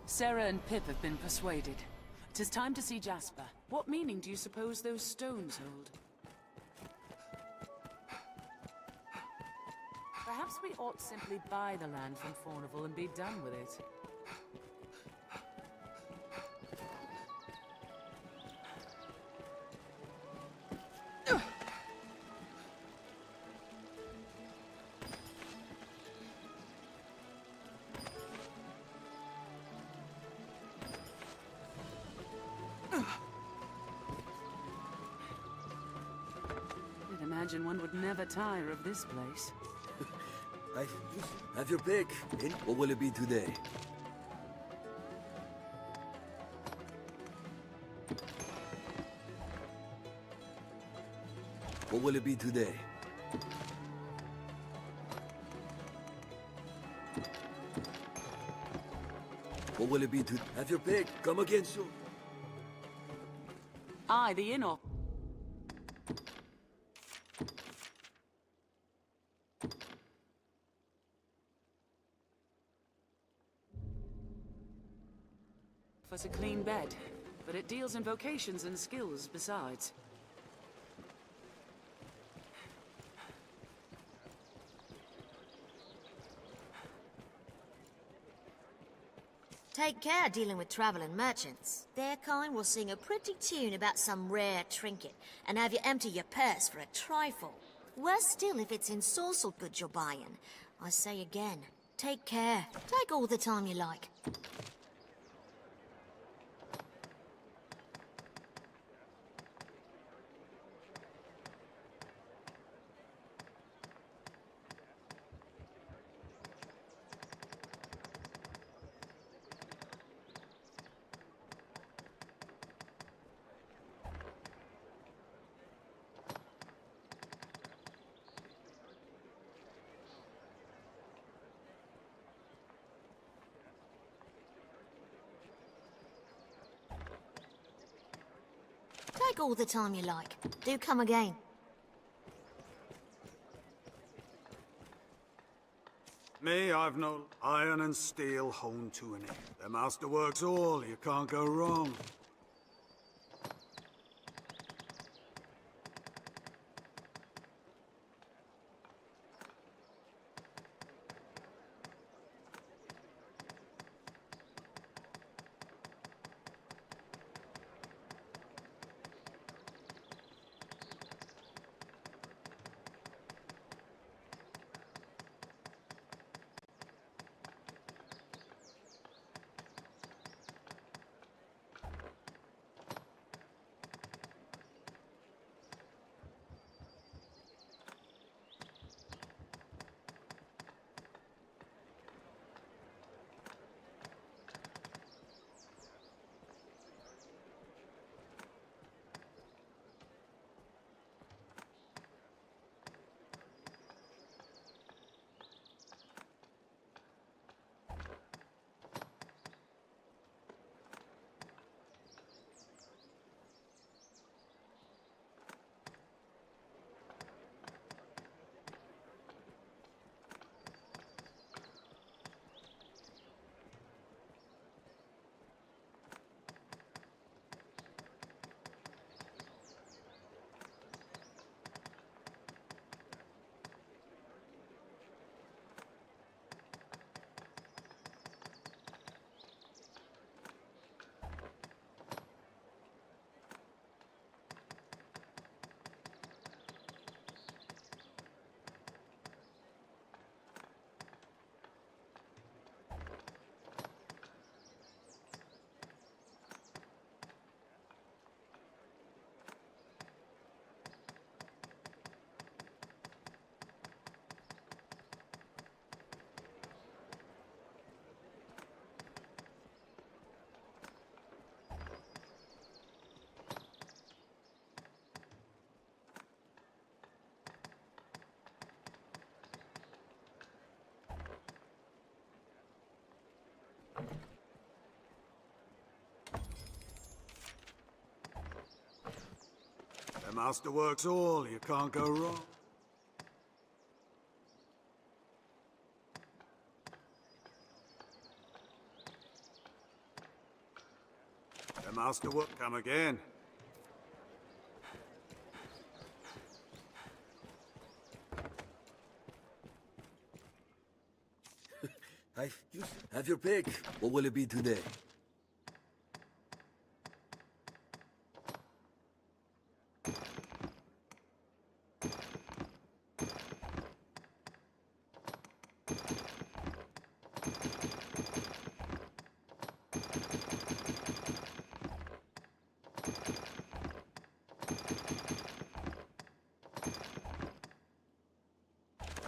Sarah and Pip have been persuaded. 'Tis time to see Jasper. What meaning do you suppose those stones hold? Perhaps we ought simply buy the land from Faunival and be done with it. Imagine one would never tire of this place. Have your pick. What will it be today? What will it be today? What will it be to... Have your pick. Come again soon. Aye, the inn. Offers a clean bed, but it deals in vocations and skills besides. Take care dealing with traveling merchants. Their kind will sing a pretty tune about some rare trinket and have you empty your purse for a trifle. Worse still if it's ensorcelled goods you're buying. I say again, take care. Take all the time you like. take all the time you like. Do come again. Me, I've no iron and steel honed to an end. The masterwork's all, you can't go wrong. The masterwork's all, you can't go wrong. The masterwork, come again. Have your pick. What will it be today?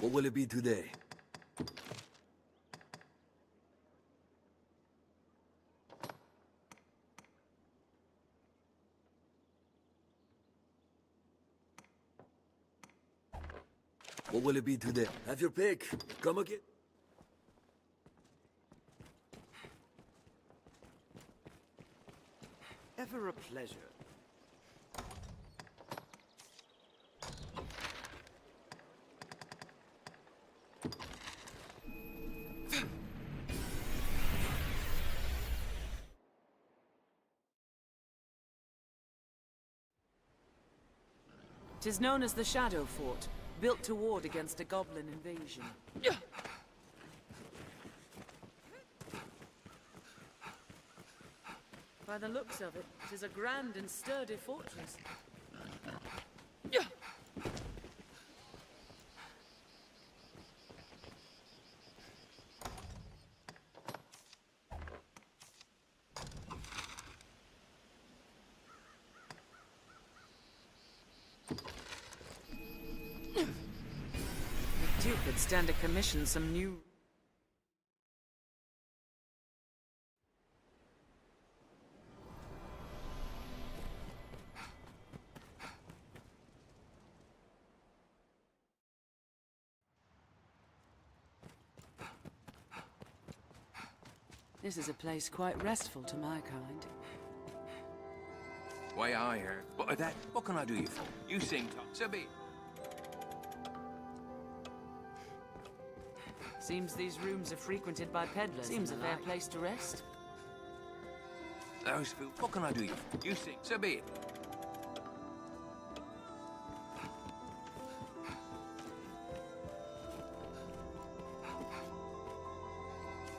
What will it be today? What will it be today? Have your pick. Come again. Ever a pleasure. It is known as the Shadow Fort, built to ward against a goblin invasion. By the looks of it, it is a grand and sturdy fortress. The Duke could stand to commission some new... This is a place quite restful to my kind. Way I heard. But that, what can I do you for? You sing, Tom. So be it. Seems these rooms are frequented by peddlers. Seems a fair place to rest. Those fools. What can I do you for? You sing. So be it.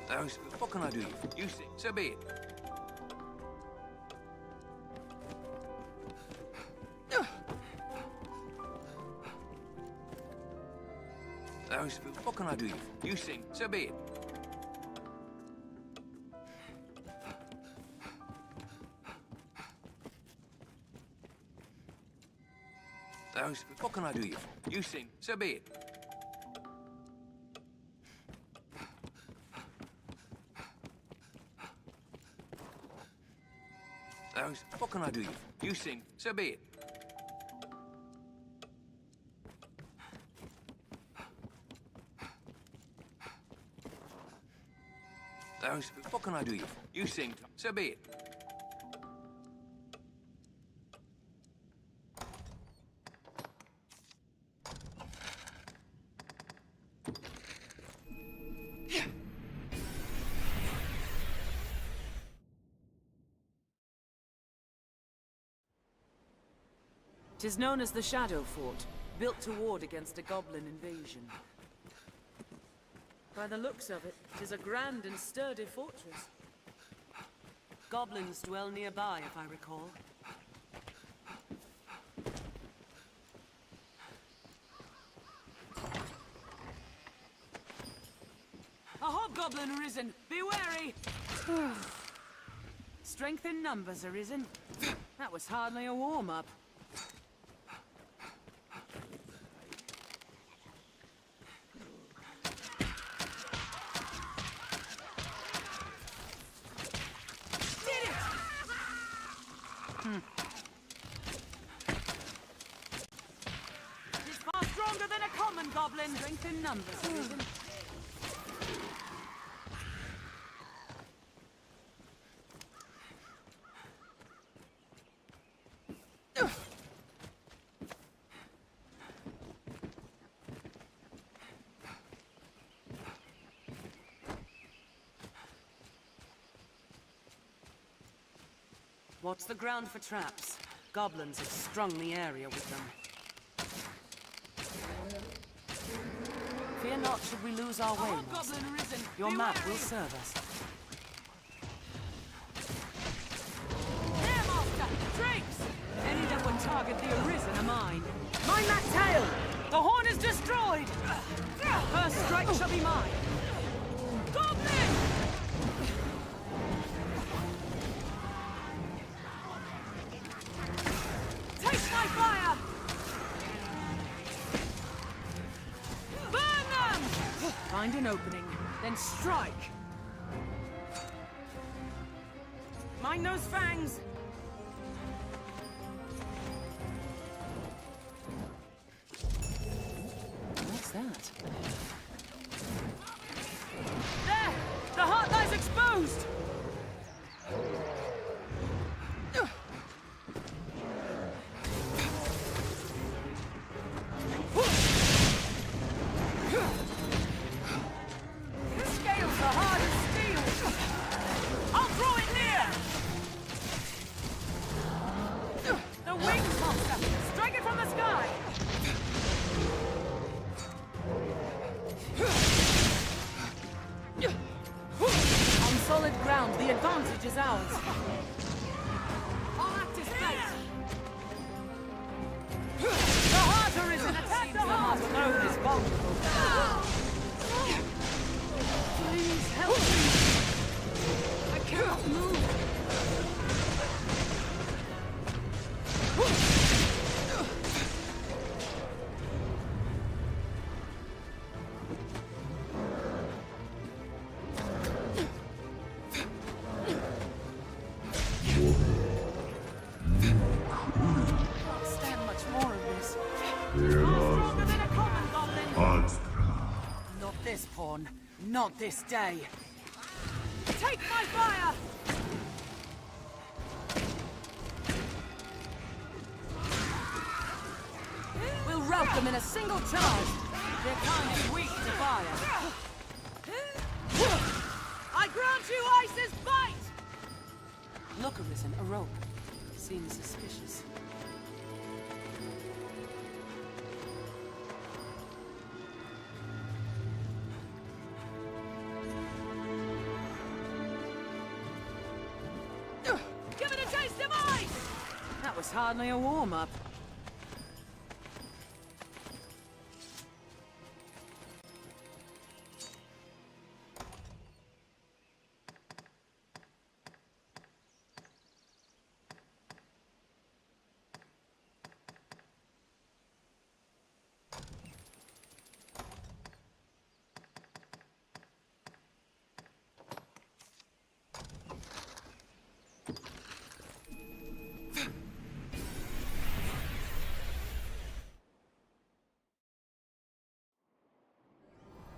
Those fools. What can I do you for? You sing. So be it. Those fools. What can I do you for? You sing. So be it. Those fools. What can I do you for? You sing. So be it. Those. What can I do you for? You sing. So be it. Those. What can I do you for? You sing. So be it. Tis known as the Shadow Fort, built to ward against a goblin invasion. By the looks of it, tis a grand and sturdy fortress. Goblins dwell nearby, if I recall. A hobgoblin arisen! Be wary! Strength in numbers arisen. That was hardly a warm-up. He's far stronger than a common goblin. Strength in numbers arisen. What's the ground for traps? Goblins have strung the area with them. Fear not should we lose our way, Master. Your map will serve us. There, Master! Drakes! Any that would target the Arisen are mine. Mind that tail! The horn is destroyed! First strike shall be mine. Goblin! Fire! Burn them! Find an opening, then strike. Mind those fangs! What's that? There! The heart lies exposed! The advantage is ours. Our act is fate. The heart Arisen! Attack the heart! Alone is vulnerable. Please help me. I cannot move. Not this day. Take my fire! Soak them in a single charge. They're kind of weak to fire. I grant you Ice's bite! Look, Arisen, a rope. Seems suspicious. Give it a taste of ice! That was hardly a warm-up.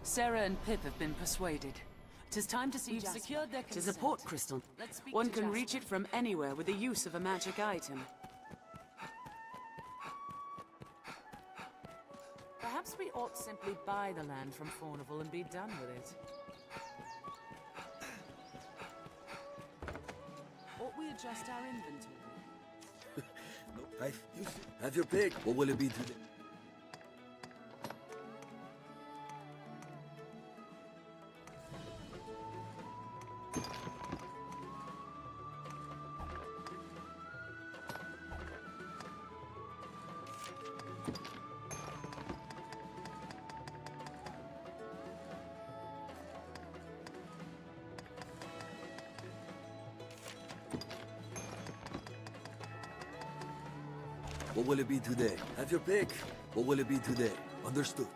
Sarah and Pip have been persuaded. Tis time to see We've secured their consent. Tis a port crystal. One can reach it from anywhere with the use of a magic item. Perhaps we ought simply buy the land from Faunival and be done with it. Ought we adjust our inventory? Have your pick. What will it be today? What will it be today? Have your pick. What will it be today? Understood.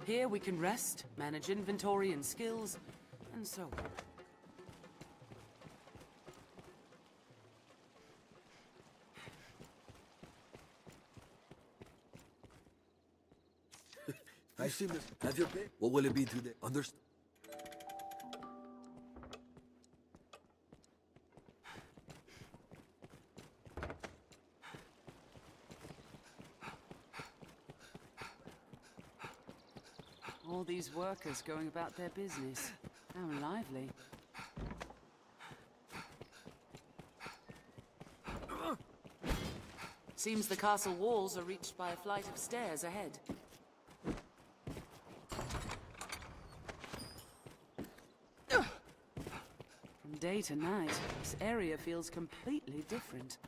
Here we can rest, manage inventory and skills, and so on. I see, miss. Have your pick. What will it be today? Understood. All these workers going about their business. How lively. Seems the castle walls are reached by a flight of stairs ahead. From day to night, this area feels completely different.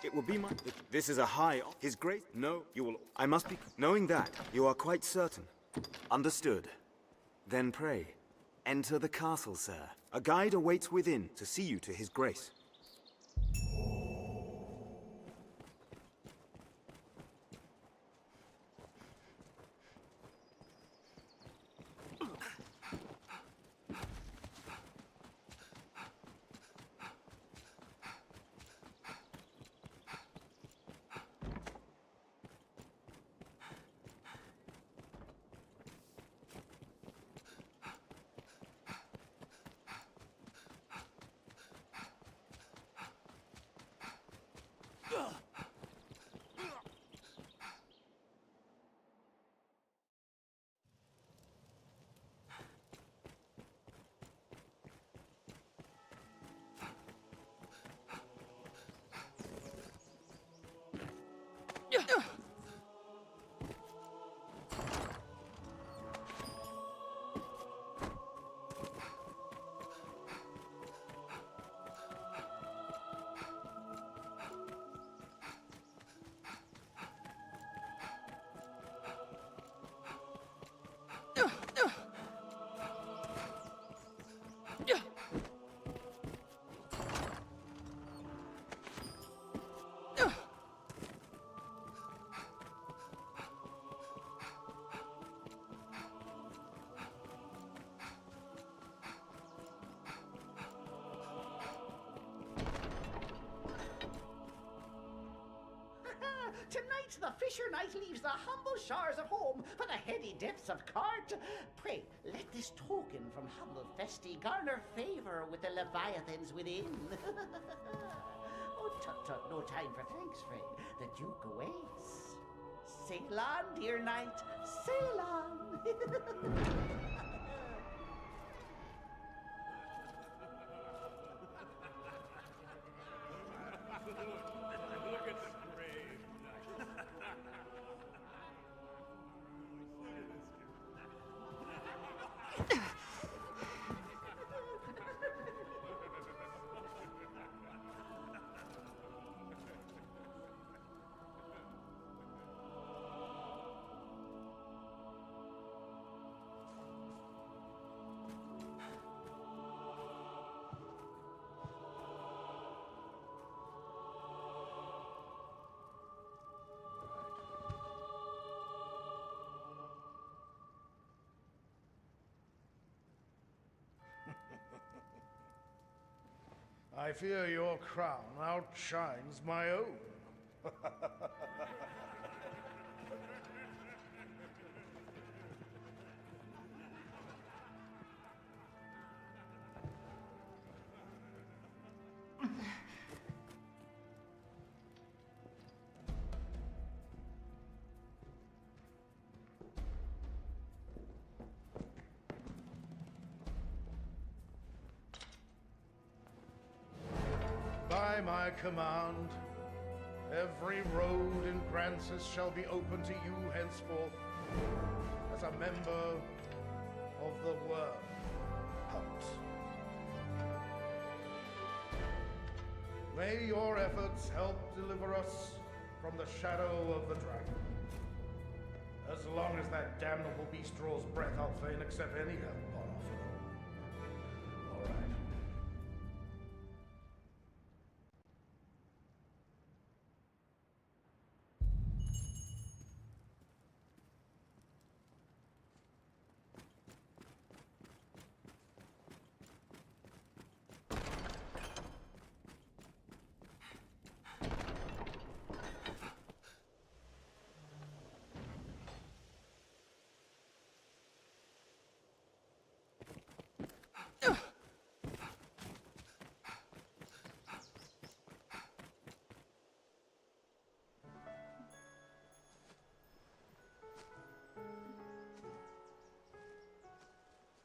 It will be my... This is a high... His Grace... No, you will... I must be... Knowing that, you are quite certain. Understood. Then pray, enter the castle, sir. A guide awaits within to see you to His Grace. Tonight the fisher knight leaves the humble shores of home for the heady depths of court. Pray, let this token from humble Festi garner favor with the leviathans within. Oh, tut tut, no time for thanks, friend. The Duke awaits. Sail on, dear knight, sail on. I fear your crown outshines my own. By my command, every road in Grancis shall be open to you henceforth as a member of the Worm Hunt. May your efforts help deliver us from the shadow of the dragon. As long as that damnable beast draws breath, I'll fain accept any help on offer. All right.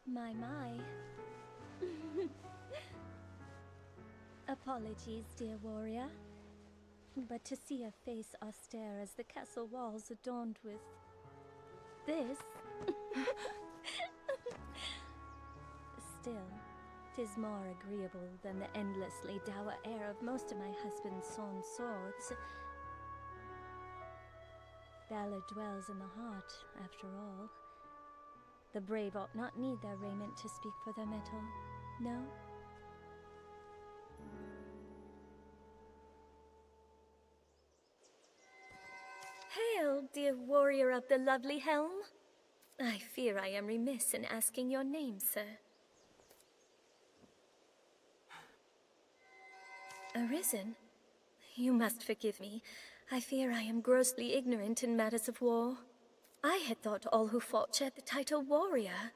My. Apologies, dear warrior. But to see a face austere as the castle walls adorned with this... Still, 'tis more agreeable than the endlessly dour air of most of my husband's sawn swords. Valor dwells in the heart, after all. The brave ought not need their raiment to speak for their mettle, no? Hail, dear warrior of the lovely helm. I fear I am remiss in asking your name, sir. Arisen? You must forgive me. I fear I am grossly ignorant in matters of war. I had thought all who fought shared the title warrior.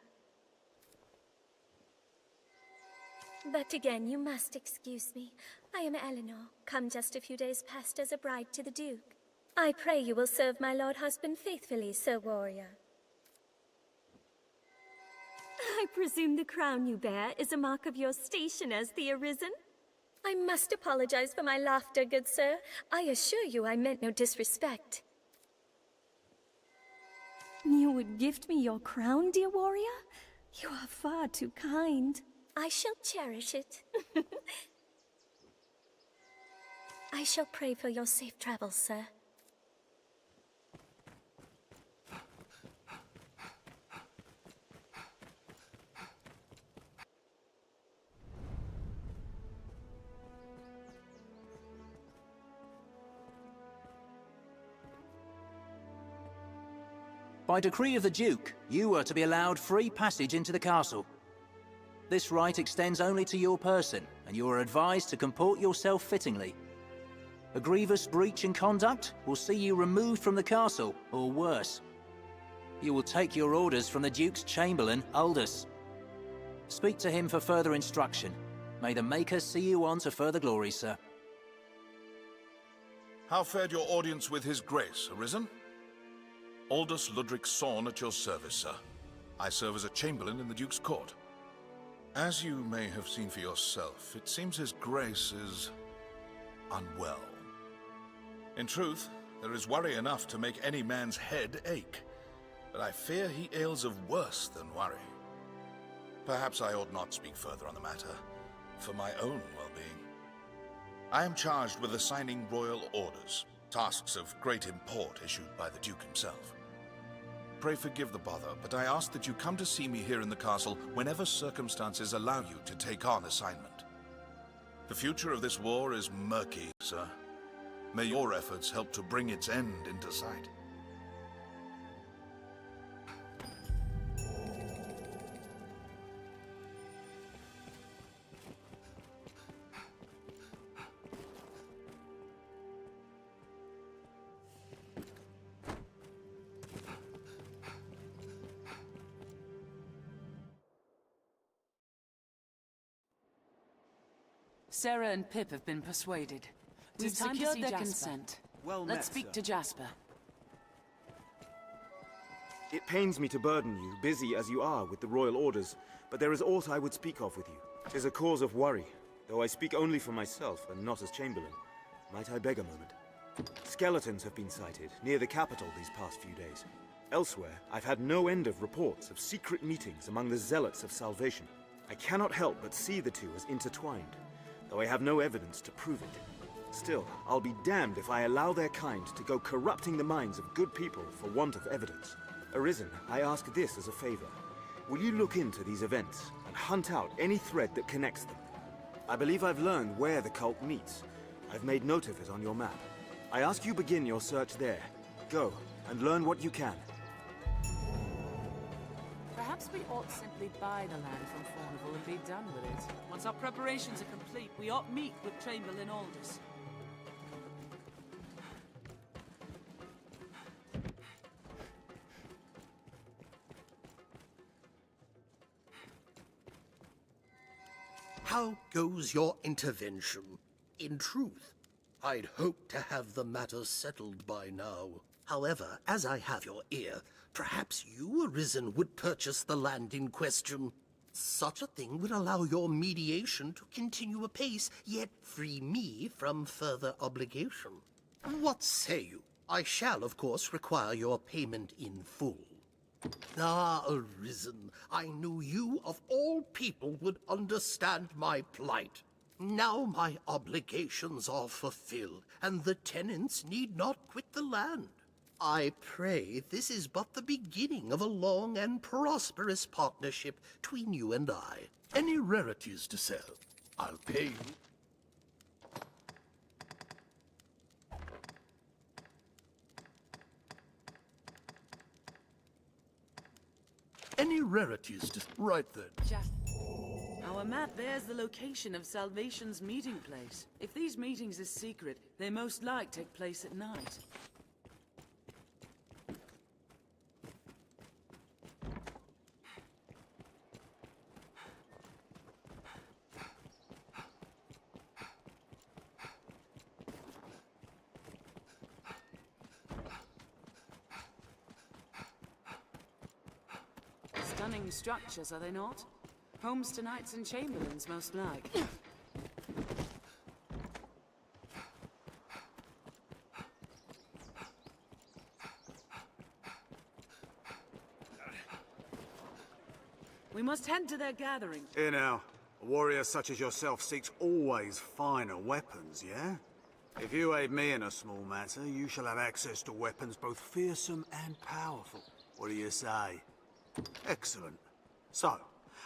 But again, you must excuse me. I am Eleanor, come just a few days past as a bride to the Duke. I pray you will serve my lord husband faithfully, Sir Warrior. I presume the crown you bear is a mark of your station as the Arisen? I must apologize for my laughter, good sir. I assure you I meant no disrespect. You would gift me your crown, dear warrior? You are far too kind. I shall cherish it. I shall pray for your safe travels, sir. By decree of the Duke, you are to be allowed free passage into the castle. This right extends only to your person, and you are advised to comport yourself fittingly. A grievous breach in conduct will see you removed from the castle, or worse. You will take your orders from the Duke's Chamberlain, Aldous. Speak to him for further instruction. May the Maker see you on to further glory, sir. How fared your audience with His Grace, Arisen? Aldous Ludric Sorn at your service, sir. I serve as a Chamberlain in the Duke's court. As you may have seen for yourself, it seems His Grace is unwell. In truth, there is worry enough to make any man's head ache, but I fear he ails of worse than worry. Perhaps I ought not speak further on the matter, for my own well-being. I am charged with assigning royal orders, tasks of great import issued by the Duke himself. Pray forgive the bother, but I ask that you come to see me here in the castle whenever circumstances allow you to take on assignment. The future of this war is murky, sir. May your efforts help to bring its end into sight. Sarah and Pip have been persuaded. We've secured their consent. Well Let's met, speak sir. to Jasper. It pains me to burden you, busy as you are with the royal orders, but there is aught I would speak of with you. 'Tis a cause of worry, though I speak only for myself and not as Chamberlain. Might I beg a moment? Skeletons have been sighted near the capital these past few days. Elsewhere, I've had no end of reports of secret meetings among the Zealots of Salvation. I cannot help but see the two as intertwined, though I have no evidence to prove it. Still, I'll be damned if I allow their kind to go corrupting the minds of good people for want of evidence. Arisen, I ask this as a favor. Will you look into these events and hunt out any thread that connects them? I believe I've learned where the cult meets. I've made note of it on your map. I ask you begin your search there. Go, and learn what you can. Perhaps we ought simply buy the land from Fawneville and be done with it. Once our preparations are complete, we ought meet with Chamberlain Aldous. How goes your intervention? In truth, I'd hoped to have the matter settled by now. However, as I have your ear, perhaps you, Arisen, would purchase the land in question. Such a thing would allow your mediation to continue apace, yet free me from further obligation. What say you? I shall, of course, require your payment in full. Ah, Arisen, I knew you, of all people, would understand my plight. Now my obligations are fulfilled, and the tenants need not quit the land. I pray this is but the beginning of a long and prosperous partnership between you and I. Any rarities to sell, I'll pay you. Any rarities to... Right then. Our map bears the location of Salvation's meeting place. If these meetings are secret, they most like take place at night. Stunning structures, are they not? Homes to knights and chamberlains, most like. We must head to their gathering. Here now, a warrior such as yourself seeks always finer weapons, yeah? If you aid me in a small matter, you shall have access to weapons both fearsome and powerful. What do you say? Excellent. So,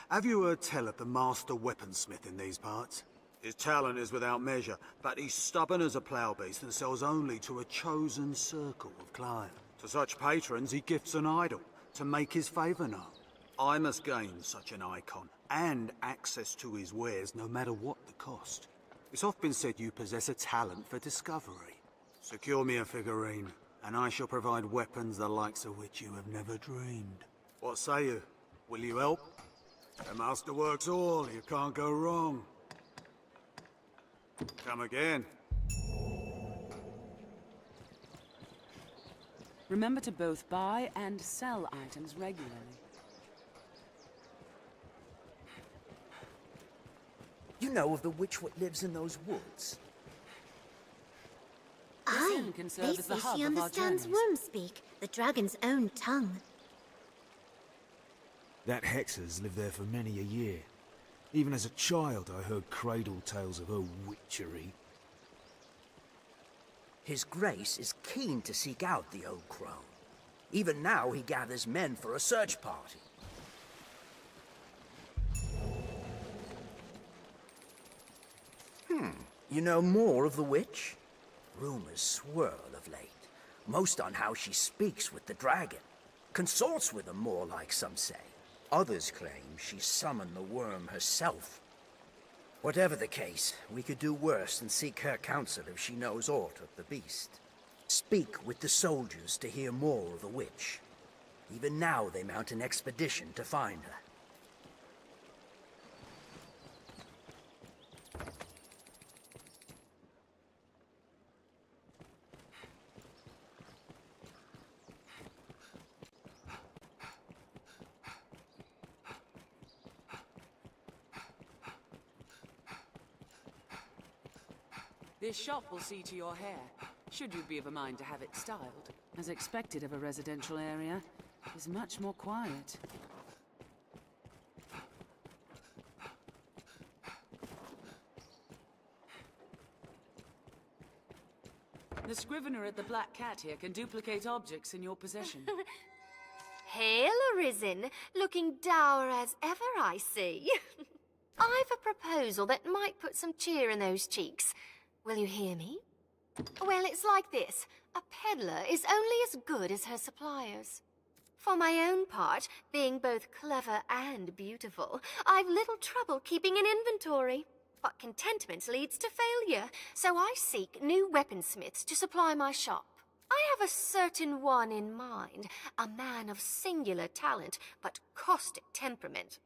have you heard tell of the master weaponsmith in these parts? His talent is without measure, but he's stubborn as a plough beast and sells only to a chosen circle of clients. To such patrons he gifts an idol to make his favour known. I must gain such an icon, and access to his wares no matter what the cost. It's often been said you possess a talent for discovery. Secure me a figurine, and I shall provide weapons the likes of which you have never dreamed. What say you? Will you help? The master works all, you can't go wrong. Come again. Remember to both buy and sell items regularly. You know of the witch what lives in those woods? This inn can serve as the hub she of our understands journeys. worm speak, the dragon's own tongue. That hexer's lived there for many a year. Even as a child, I heard cradle tales of her witchery. His Grace is keen to seek out the old crone. Even now, he gathers men for a search party. You know more of the witch? Rumors swirl of late, most on how she speaks with the dragon. Consorts with him more, like some say. Others claim she summoned the worm herself. Whatever the case, we could do worse than seek her counsel if she knows aught of the beast. Speak with the soldiers to hear more of the witch. Even now they mount an expedition to find her. This shop will see to your hair, should you be of a mind to have it styled. As expected of a residential area, it is much more quiet. The scrivener at the Black Cat here can duplicate objects in your possession. Hail, Arisen, looking dour as ever, I see. I've a proposal that might put some cheer in those cheeks. Will you hear me? Well, it's like this. A peddler is only as good as her suppliers. For my own part, being both clever and beautiful, I've little trouble keeping an inventory. But contentment leads to failure, so I seek new weaponsmiths to supply my shop. I have a certain one in mind, a man of singular talent, but caustic temperament.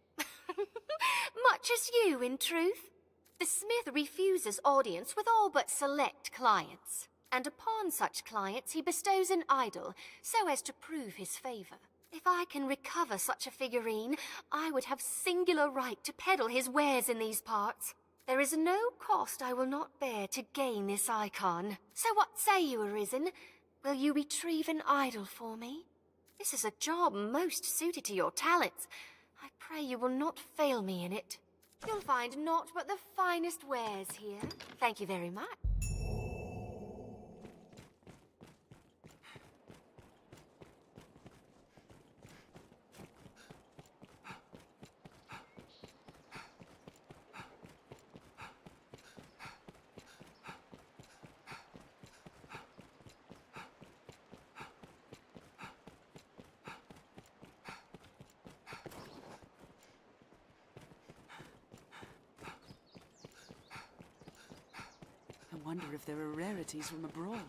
Much as you, in truth. The smith refuses audience with all but select clients, and upon such clients he bestows an idol, so as to prove his favor. If I can recover such a figurine, I would have singular right to peddle his wares in these parts. There is no cost I will not bear to gain this icon. So what say you, Arisen? Will you retrieve an idol for me? This is a job most suited to your talents. I pray you will not fail me in it. You'll find naught but the finest wares here. Thank you very much. I wonder if there are rarities from abroad.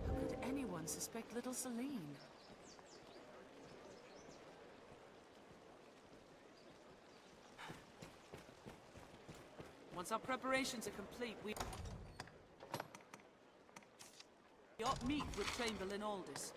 How could anyone suspect little Celine? Once our preparations are complete, we ought meet with Chamberlain Aldous.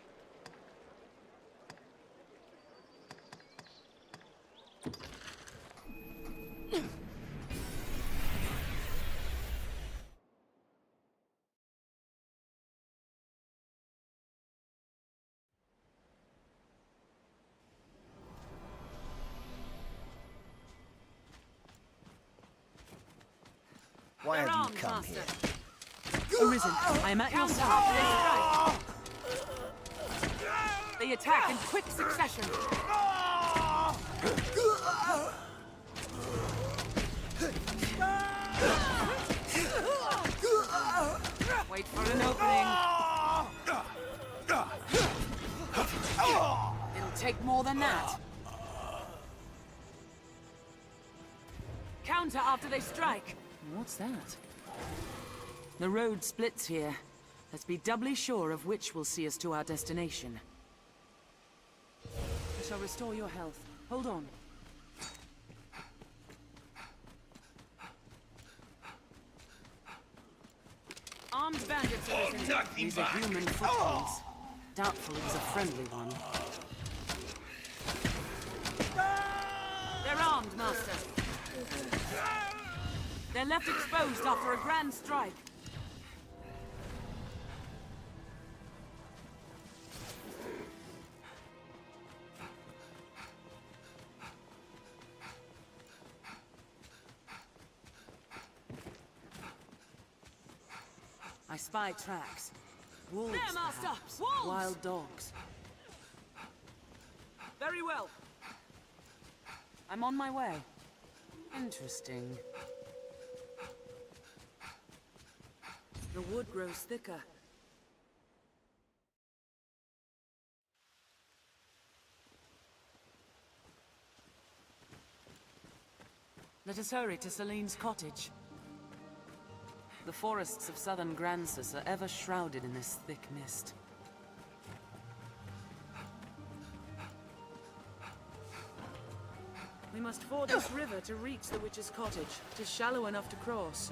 Why have you come here? Arisen, I am at your side. They attack in quick succession. Wait for an opening. take more than that. Counter after they strike. What's that? The road splits here. Let's be doubly sure of which will see us to our destination. I shall restore your health. Hold on. Armed bandits are listening. These are human footprints. Doubtful it was a friendly one. They're armed, Master. They're left exposed after a grand strike. I spy tracks. Wolves, there, Master! Perhaps. Wolves! Wild dogs. Very well. I'm on my way. Interesting. The wood grows thicker. Let us hurry to Celine's cottage. The forests of southern Grancis are ever shrouded in this thick mist. We must ford this river to reach the witch's cottage. It is shallow enough to cross.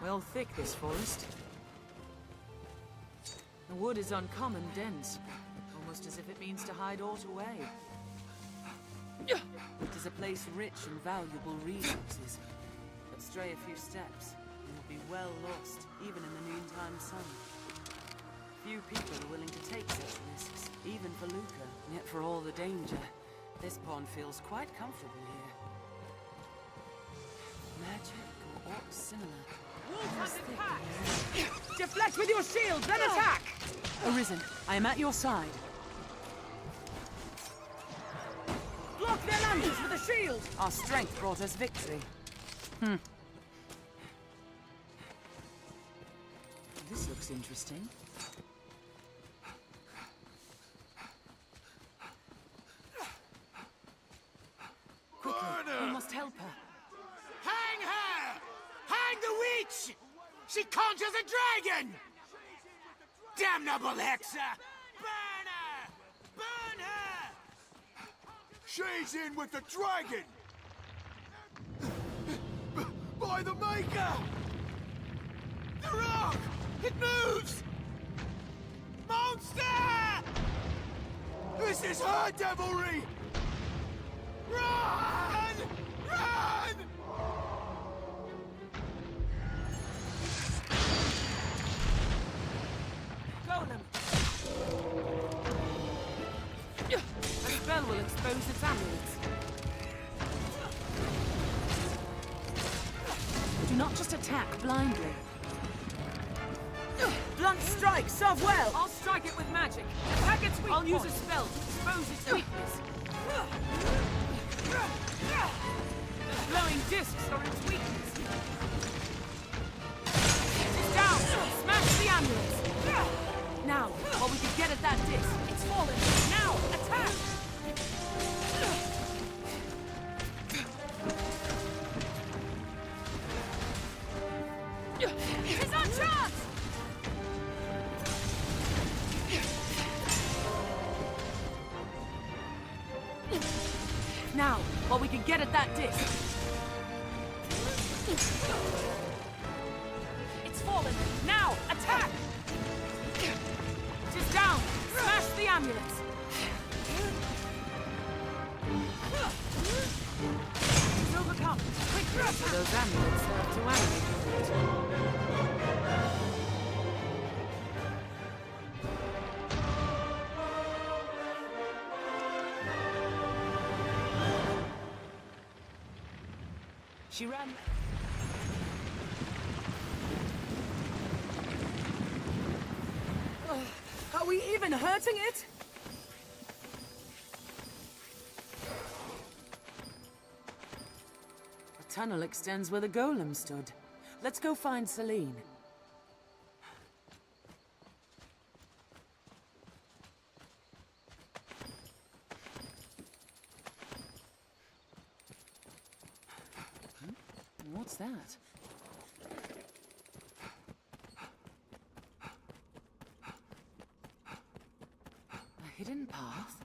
Well thick, this forest. The wood is uncommon dense, almost as if it means to hide aught away. It is a place rich in valuable resources, but stray a few steps, and you'll be well lost, even in the noontime sun. Few people are willing to take such risks, even for lucre. Yet for all the danger, this pond feels quite comfortable here. Magic or aught similar. Deflect with your shield, then attack! Arisen, I am at your side. Block their landings with a shield! Our strength brought us victory. This looks interesting. Quickly, we must help her. Hang her! Hang the witch! She conjures a dragon! Damnable hexer! Burn her! Burn her! She's in with the dragon! By the Maker! The rock! It moves! Monster! This is her devilry! Run! Run! Golem! A spell will expose its amulets. Do not just attack blindly. Blunt strike, serve well! I'll strike it with magic. Attack its weak point. I'll use a spell to expose its weakness. Glowing discs are its weakness. It's down! Smash the amulets! Now, while we can get at that disc, it's fallen. Now, attack! It's our chance! Now, while we can get at that disc. It's fallen. Now, attack! It is down. Smash the amulets. It's overcome. Quickly, so those amulets serve to animate it. She ran. Are we even hurting it? A tunnel extends where the golem stood. Let's go find Celine. What's that? A hidden path?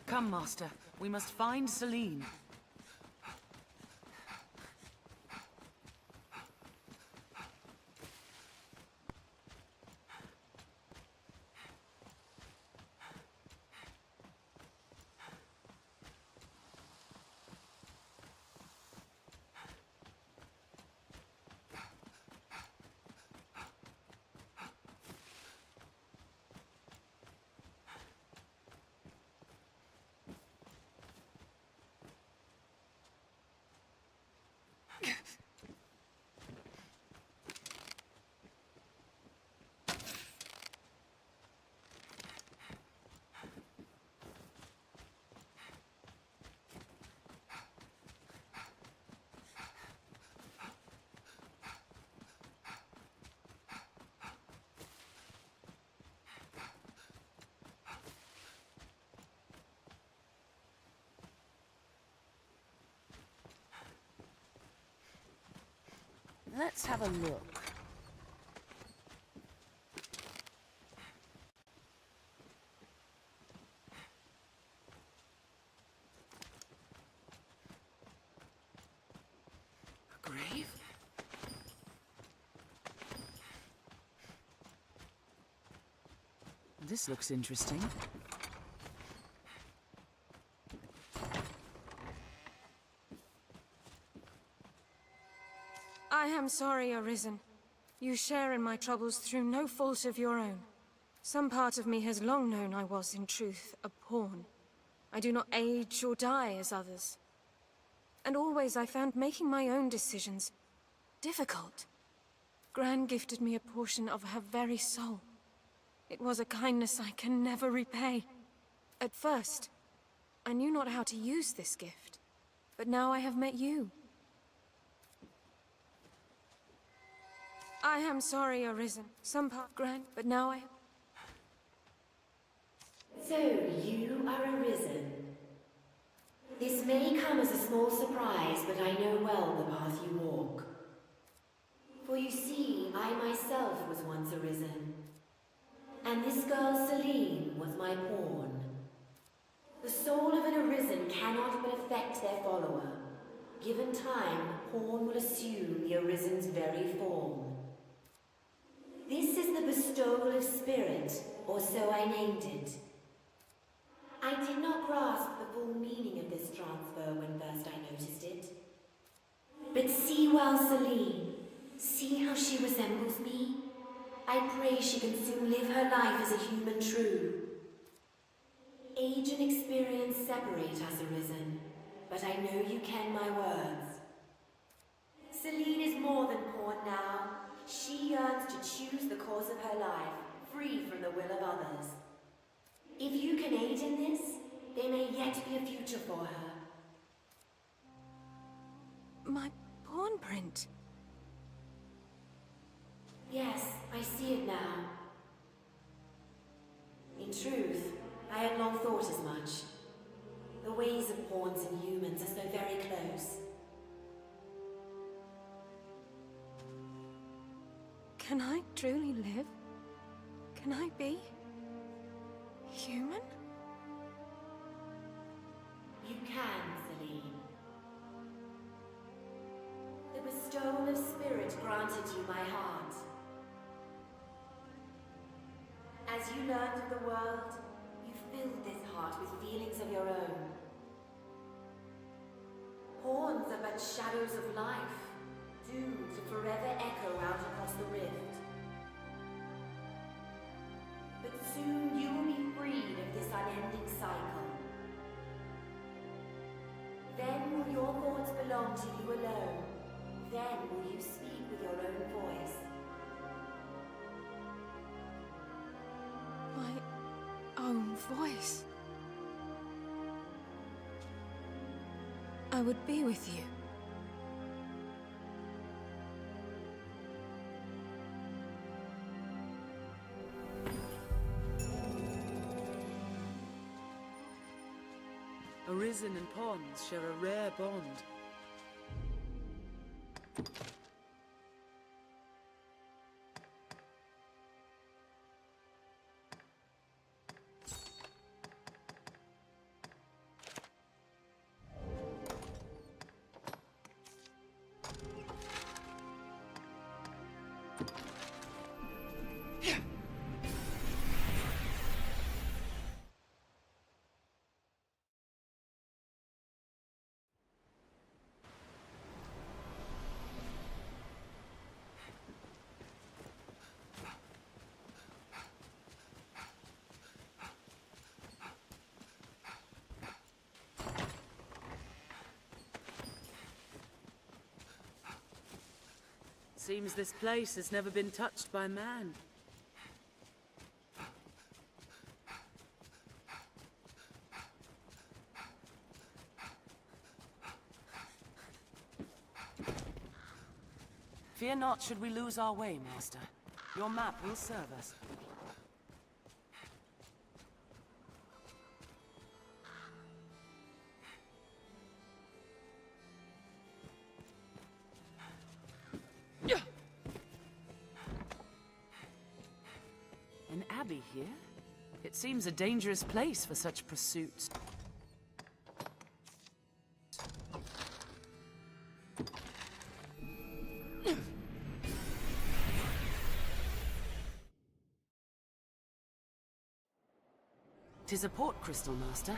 Come, Master. We must find Celine. Let's have a look. A grave? This looks interesting. I am sorry, Arisen. You share in my troubles through no fault of your own. Some part of me has long known I was, in truth, a pawn. I do not age or die as others. And always I found making my own decisions difficult. Gran gifted me a portion of her very soul. It was a kindness I can never repay. At first, I knew not how to use this gift. But now I have met you. I am sorry, Arisen. Some part Gran, but now I... So, you are Arisen. This may come as a small surprise, but I know well the path you walk. For you see, I myself was once Arisen. And this girl, Celine, was my pawn. The soul of an Arisen cannot but affect their follower. Given time, the pawn will assume the Arisen's very form. This is the bestowal of spirit, or so I named it. I did not grasp the full meaning of this transfer when first I noticed it. But see well Celine. See how she resembles me? I pray she can soon live her life as a human true. Age and experience separate us, Arisen, but I know you ken my words. Celine is more than pawn now. She yearns to choose the course of her life, free from the will of others. If you can aid in this, there may yet be a future for her. My pawn print? Yes, I see it now. In truth, I had long thought as much. The ways of pawns and humans are so very close. Can I truly live? Can I be human? You can, Celine. The bestowal of spirit granted you my heart. As you learned of the world, you filled this heart with feelings of your own. Pawns are but shadows of life, doomed to forever echo out across the rift. But soon you will be freed of this unending cycle. Then will your thoughts belong to you alone. Then will you voice. I would be with you. Arisen and Pons share a rare bond. Seems this place has never been touched by man. Fear not should we lose our way, Master. Your map will serve us. An abbey here? It seems a dangerous place for such pursuits. Tis a port crystal, Master.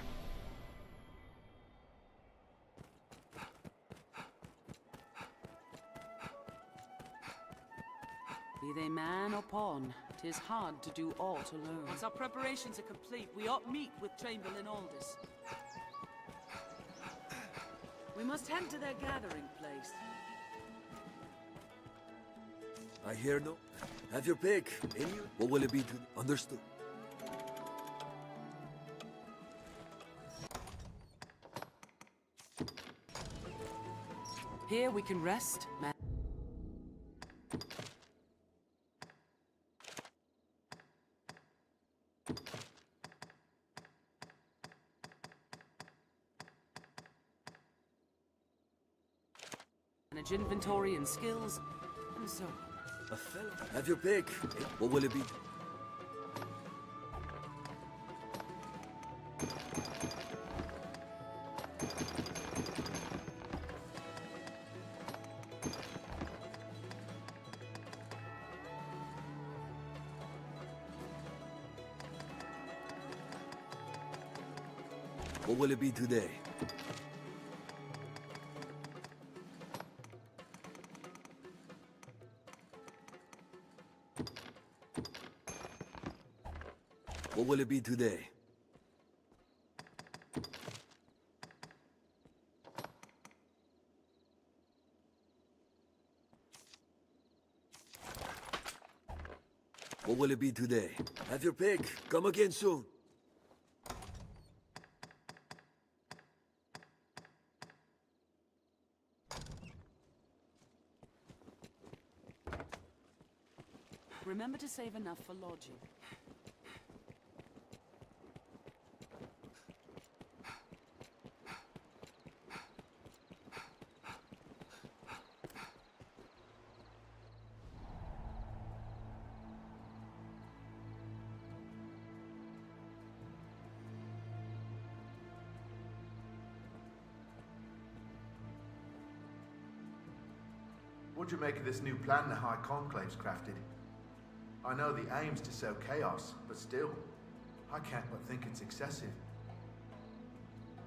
Be they man or pawn, 'tis hard to do aught alone. Once our preparations are complete, we ought meet with Chamberlain Aldous. We must head to their gathering place. I hear no. Have your pick. In you? What will it be to... Understood. Here we can rest, man. Manage inventory and skills, and so on. A fellow. Have your pick. What will it be? What will it be today? What will it be today? What will it be today? Have your pick. Come again soon. Remember to save enough for lodging. What do you make of this new plan the High Conclave's crafted? I know the aim's to sow chaos, but still, I can't but think it's excessive.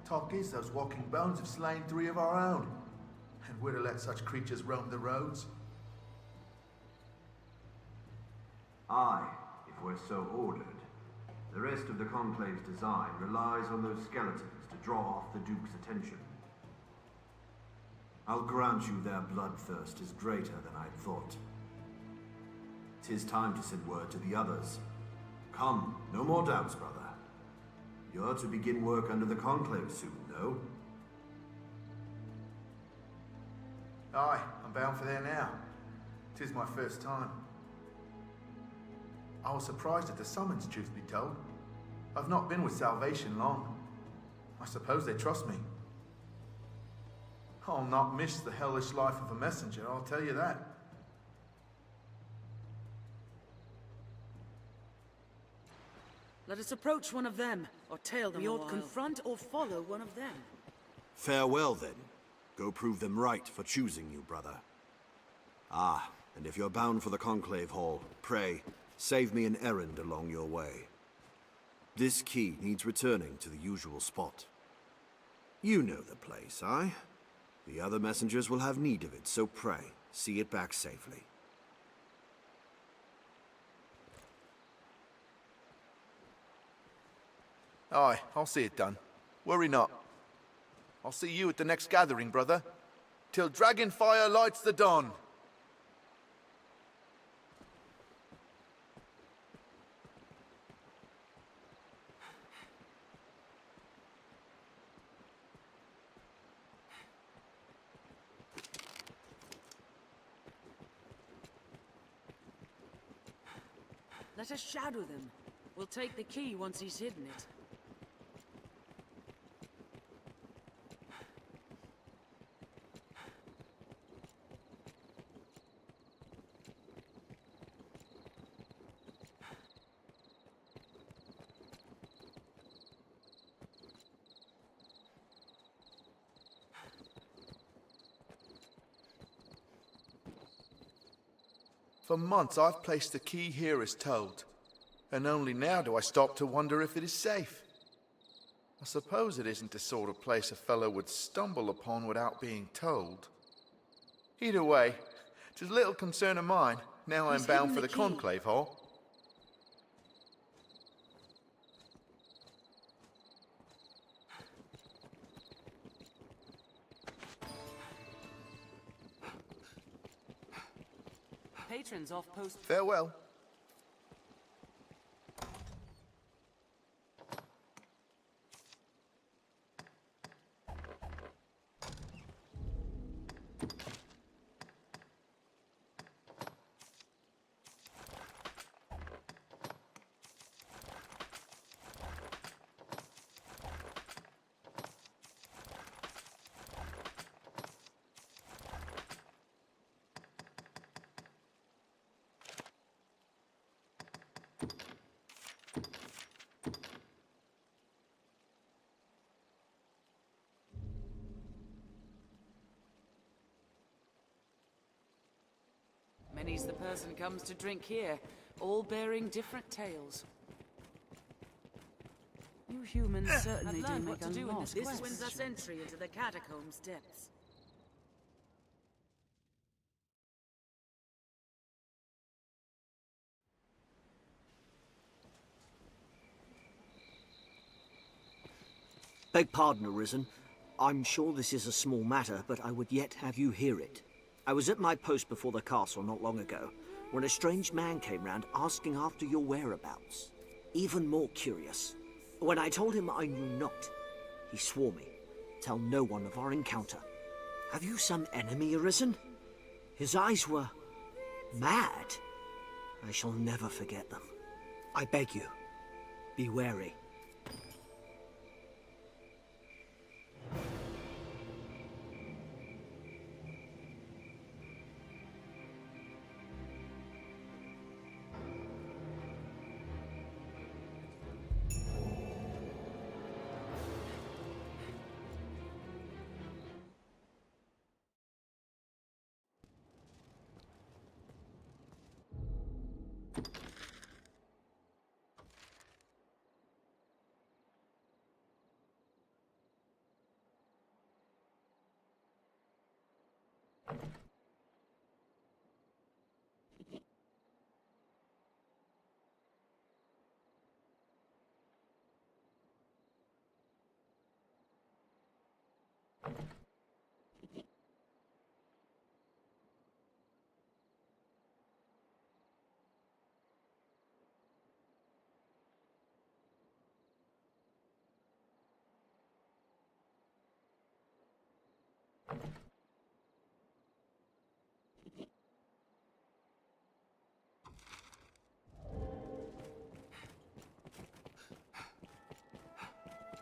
Talk is those walking bones have slain 3 of our own, and we're to let such creatures roam the roads. Aye, if we're so ordered. The rest of the Conclave's design relies on those skeletons to draw off the Duke's attention. I'll grant you their bloodthirst is greater than I'd thought. 'Tis time to send word to the others. Come, no more doubts, brother. You're to begin work under the Conclave soon, no? Aye, I'm bound for there now. 'Tis my first time. I was surprised at the summons, truth be told. I've not been with Salvation long. I suppose they trust me. I'll not miss the hellish life of a messenger, I'll tell you that. Let us approach one of them, or tail them. We ought confront or follow one of them. Farewell, then. Go prove them right for choosing you, brother. Ah, and if you're bound for the Conclave Hall, pray, save me an errand along your way. This key needs returning to the usual spot. You know the place, aye? The other messengers will have need of it, so pray, see it back safely. Aye, I'll see it done. Worry not. I'll see you at the next gathering, brother. Till Dragonfire lights the dawn. Let us shadow them. We'll take the key once he's hidden it. For months I've placed the key here as told, and only now do I stop to wonder if it is safe. I suppose it isn't the sort of place a fellow would stumble upon without being told. Either way, 'tis little concern of mine, now I'm bound for the Conclave Hall. Patrons off post. Farewell. Many's the person comes to drink here, all bearing different tales. You humans certainly do make a lot. This wins us entry into the catacombs' depths. Beg pardon, Arisen. I'm sure this is a small matter, but I would yet have you hear it. I was at my post before the castle not long ago, when a strange man came round asking after your whereabouts. Even more curious, when I told him I knew not, he swore me, tell no one of our encounter. Have you some enemy, Arisen? His eyes were mad. I shall never forget them. I beg you, be wary.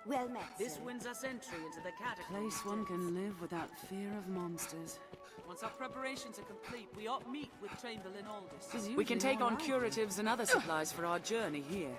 Well met, This sir. wins us entry into the catacombs. Place one can live without fear of monsters. Once our preparations are complete, we ought meet with Chamberlain Aldous. We can take on curatives and other supplies for our journey here.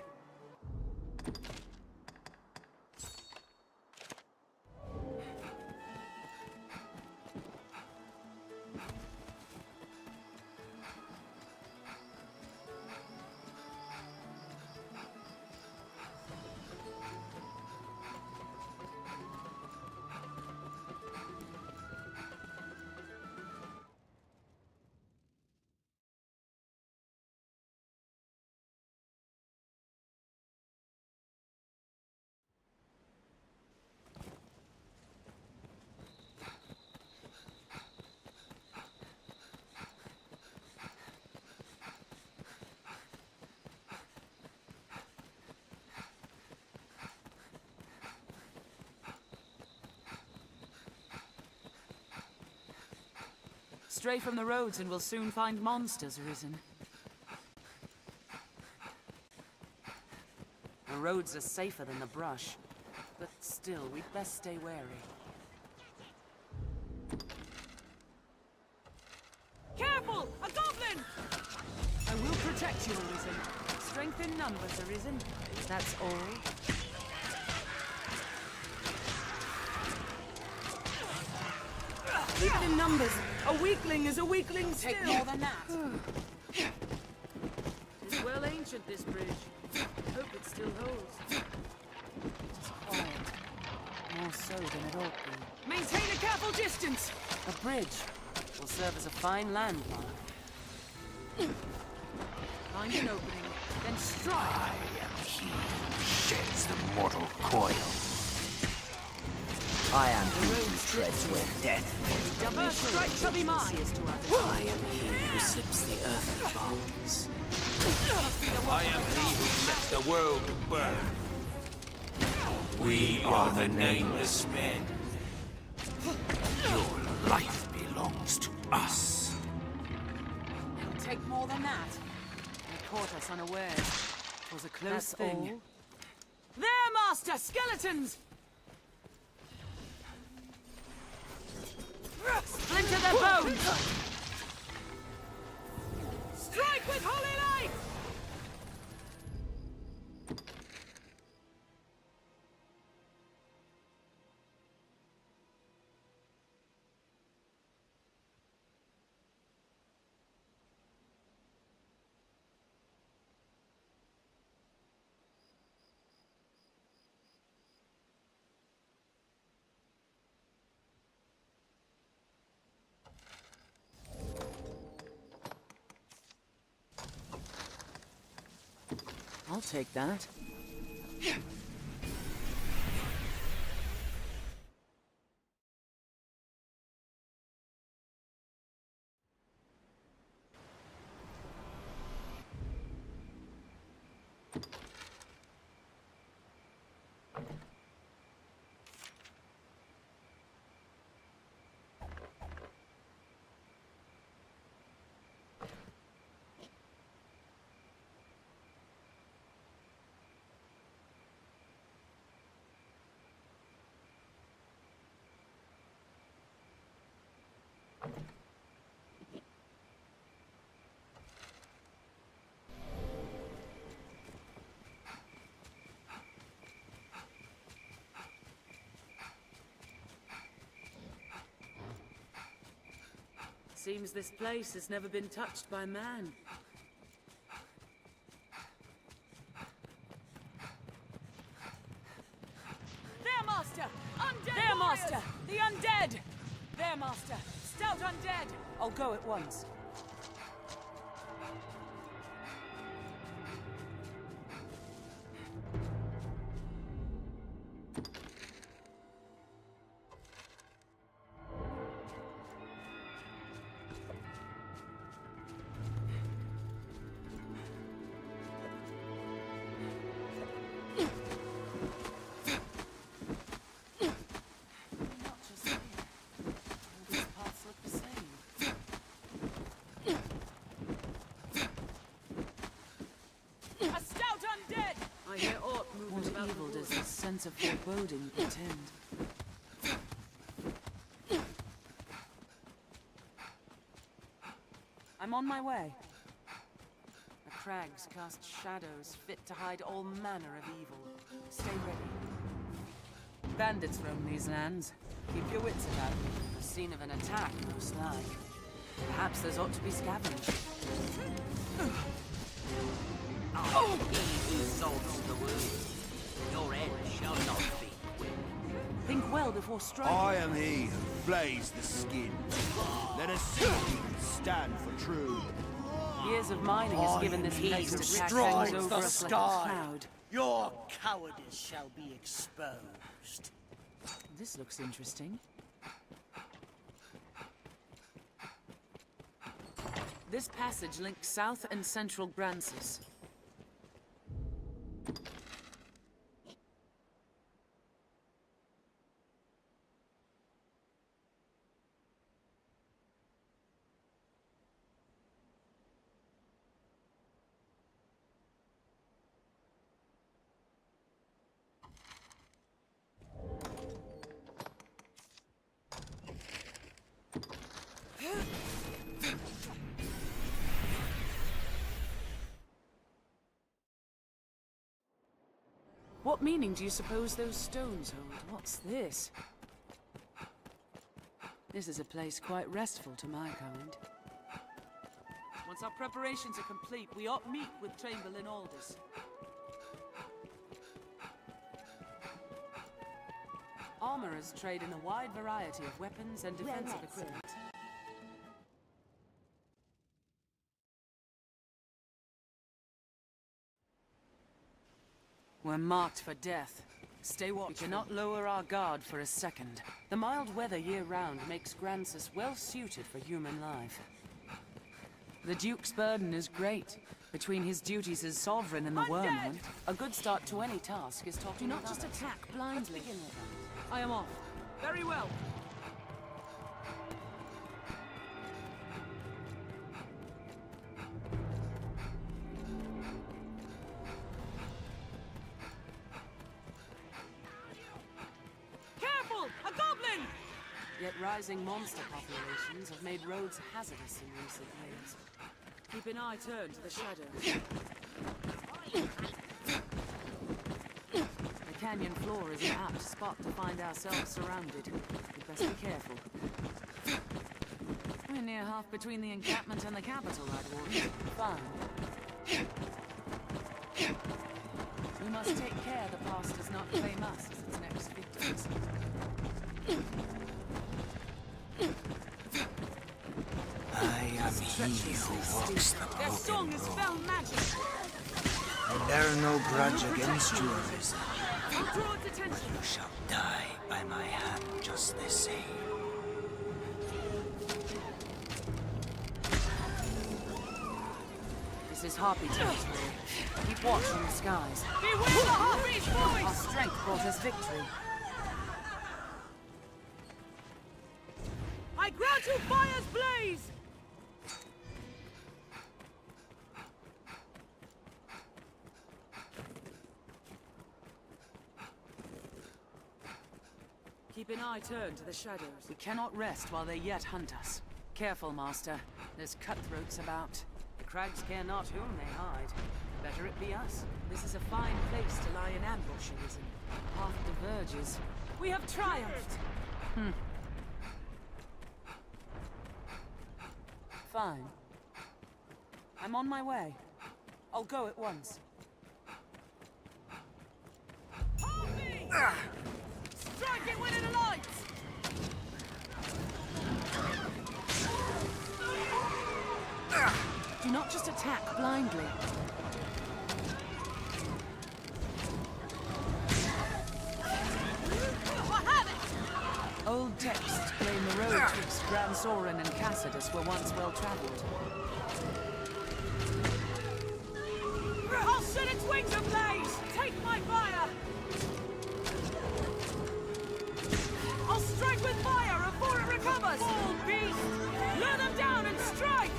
Stray from the roads and we'll soon find monsters, Arisen. The roads are safer than the brush, but still, we'd best stay wary. Careful! A goblin! I will protect you, Arisen. Strength in numbers, Arisen. That's all. Even in numbers, a weakling is a weakling still. Take more than that. It's well ancient, this bridge. Hope it still holds. It's quiet. More so than it ought to be. Maintain a careful distance! A bridge will serve as a fine landmark. Find an opening, then strike! I am he who sheds the mortal coil. I am he who treads where death falls. Diverse strike shall be mine. I am he who slips the earth bonds. I am he who sets the world to burn. We are the nameless men. Your life belongs to us. It'll take more than that. They caught us unawares. It was a close thing. All? There, Master! Skeletons! Splinter their bones! Strike with holy light! I'll take that. Seems this place has never been touched by man. There, Master! Undead There, warriors! Master! The undead! There, Master! Stout undead! I'll go at once. sense of foreboding pretend. I'm on my way. The crags cast shadows fit to hide all manner of evil. Stay ready. Bandits roam these lands. Keep your wits about you. The scene of an attack, most like. Perhaps those ought to be scavenged. Oh, he who solves the wound. Your end shall not be quick. Think well before striking. I am he who flays the skin. Let us see who can stand for truth. Years of mining has given this place who to strides over the us like a sky. cloud. Your cowardice shall be exposed. This looks interesting. This passage links south and central Grancis. What meaning do you suppose those stones hold? What's this? This is a place quite restful to my kind. Once our preparations are complete, we ought meet with Chamberlain Aldous. Armorers trade in a wide variety of weapons and defensive equipment. We're marked for death. Stay watchful. We cannot lower our guard for a second. The mild weather year-round makes Grancis well-suited for human life. The Duke's burden is great. Between his duties as sovereign and the worm hunt, a good start to any task is talking. Do not just attack blindly. I am off. Very well. Yet rising monster populations have made roads hazardous in recent years. Keep an eye turned to the shadows. The canyon floor is an apt spot to find ourselves surrounded. We'd best be careful. We're near half between the encampment and the capital, I'd warn you. Fine. We must take care the past does not claim us as its next victims. I am he who walks the Their song is fell magic. I bear no grudge against you, Arisen. Don't draw its attention. But you shall die by my hand just the same. This is Harpy territory. Keep watch on the skies. Beware the Harpy's voice! Our strength brought us victory. I grant you fire's blaze! Keep an eye turned to the shadows. We cannot rest while they yet hunt us. Careful, Master. There's cutthroats about. The crags care not whom they hide. Better it be us. This is a fine place to lie in ambush, Arisen. Path diverges. We have triumphed! Fine. I'm on my way. I'll go at once. Hold me! Strike it when it alights! Do not just attack blindly. I have it! Old texts claim the road twixt Gran Soren and Cassidus were once well-traveled. I'll set its wings ablaze! Take my fire! I'll strike with fire before it recovers! Fall, beast! Lure them down and strike!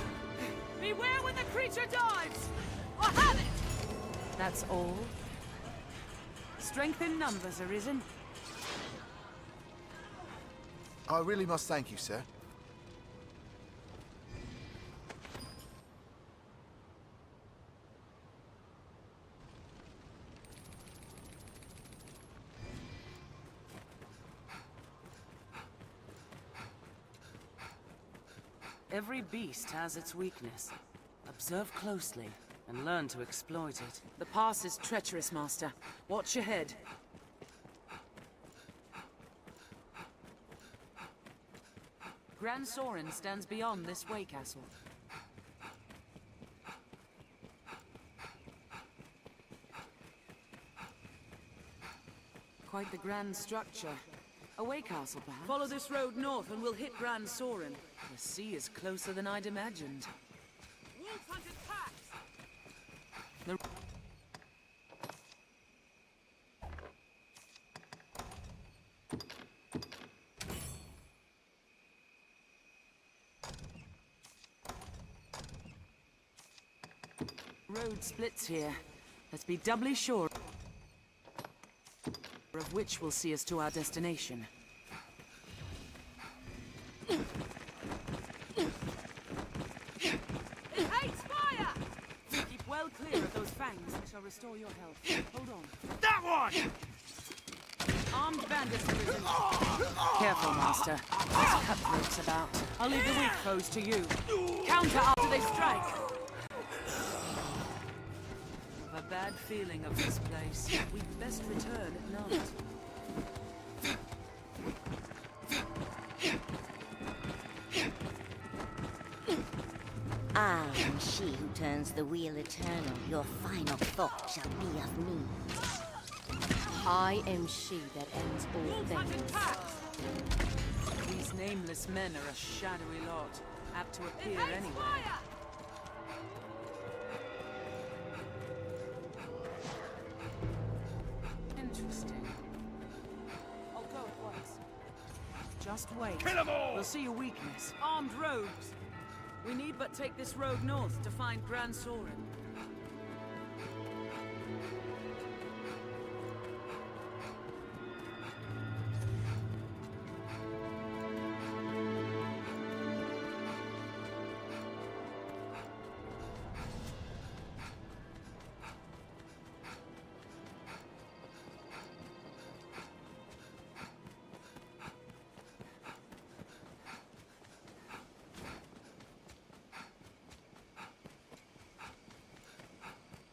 Beware when the creature dives! I have it! That's all? Strength in numbers, Arisen. I really must thank you, sir. Every beast has its weakness. Observe closely and learn to exploit it. The pass is treacherous, Master. Watch your head. Grand Sorin stands beyond this way castle. Quite the grand structure. A way castle, perhaps? Follow this road north and we'll hit Grand Sorin. The sea is closer than I'd imagined. Wolf-hunted packs! The road splits here. Let's be doubly sure of which will see us to our destination. Well clear of those fangs. I shall restore your health. Hold on. That one! Armed bandits Arisen. Careful, Master. There's cutthroats about. I'll leave the weak foes to you. Counter after they strike. I've a bad feeling of this place. We'd best return at night. I am she who turns the wheel eternal. Your final thought shall be of me. I am she that ends all things. These nameless men are a shadowy lot, apt to appear anywhere. Interesting. I'll go at once. Just wait. Kill 'em all! We'll see your weakness. Armed rogues! We need but take this road north to find Grand Sorin.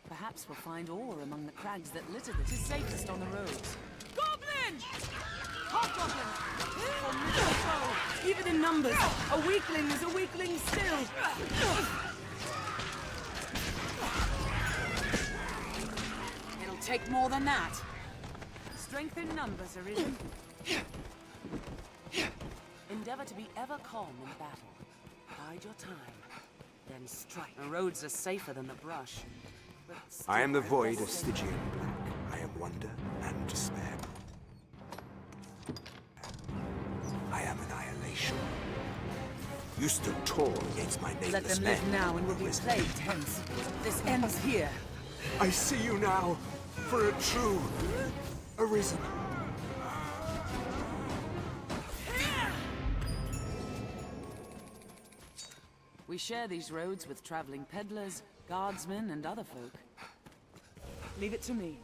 Perhaps we'll find ore among the crags that litter this. It is safest on the roads. Goblin! Hobgoblin! Formidable foe! Even in numbers, a weakling is a weakling still! It'll take more than that. Strength in numbers, Arisen. Endeavor to be ever calm in battle. Bide your time, then strike. The roads are safer than the brush. I am the void of Stygian black. I am wonder and despair. I am annihilation. You stood tall against my nameless men. Let them live now and we'll be plagued hence. This ends here. I see you now, for a true Arisen. We share these roads with traveling peddlers, guardsmen, and other folk. Leave it to me.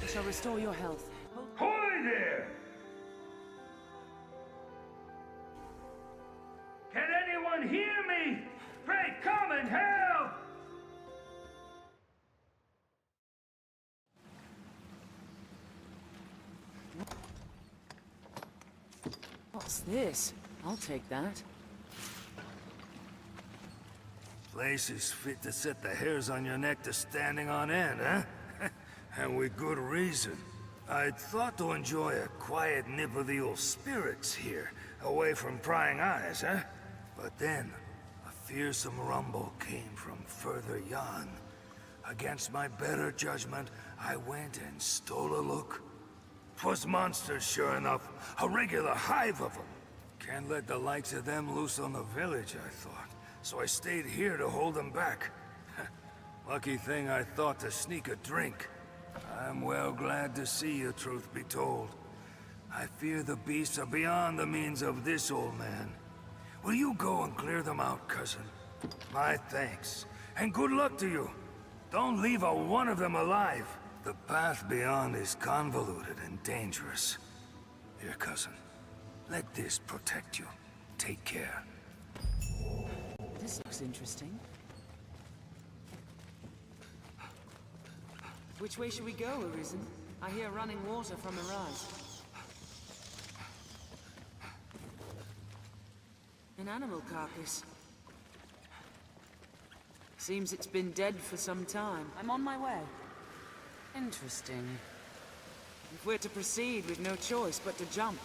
I shall restore your health. Hoy there! Can anyone hear me? Pray come and help! What's this? I'll take that. Place is fit to set the hairs on your neck to standing on end, huh? And with good reason. I'd thought to enjoy a quiet nip of the old spirits here, away from prying eyes, huh? But then, a fearsome rumble came from further yon. Against my better judgment, I went and stole a look. 'Twas monsters, sure enough. A regular hive of them. Can't let the likes of them loose on the village, I thought. So I stayed here to hold them back. Lucky thing I thought to sneak a drink. I'm well glad to see you, truth be told. I fear the beasts are beyond the means of this old man. Will you go and clear them out, cousin? My thanks. And good luck to you. Don't leave a one of them alive. The path beyond is convoluted and dangerous. Here, cousin. Let this protect you. Take care. This looks interesting. Which way should we go, Arisen? I hear running water from Arisen. An animal carcass. Seems it's been dead for some time. I'm on my way. Interesting. If we're to proceed, we've no choice but to jump.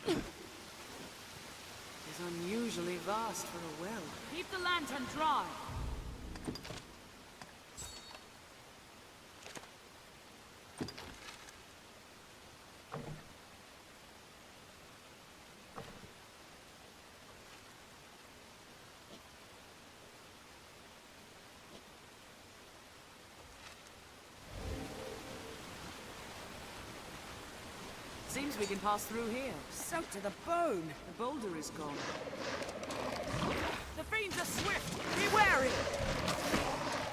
It's unusually vast for a well. Keep the lantern dry. Seems we can pass through here. Soaked to the bone. The boulder is gone. The fiends are swift. Be wary.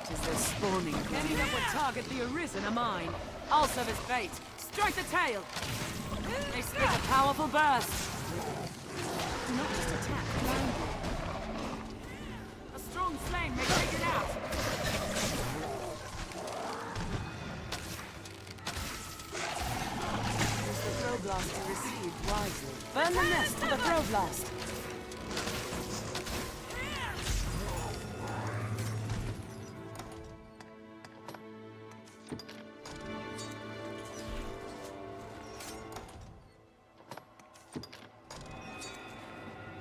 Tis their spawning ground. Any that would target the Arisen are mine. I'll serve as bait. Strike the tail. They spit a powerful burst. Do not just attack blindly. A strong flame may take it out. Blaster received wisely. Burn the nest with a throw blast.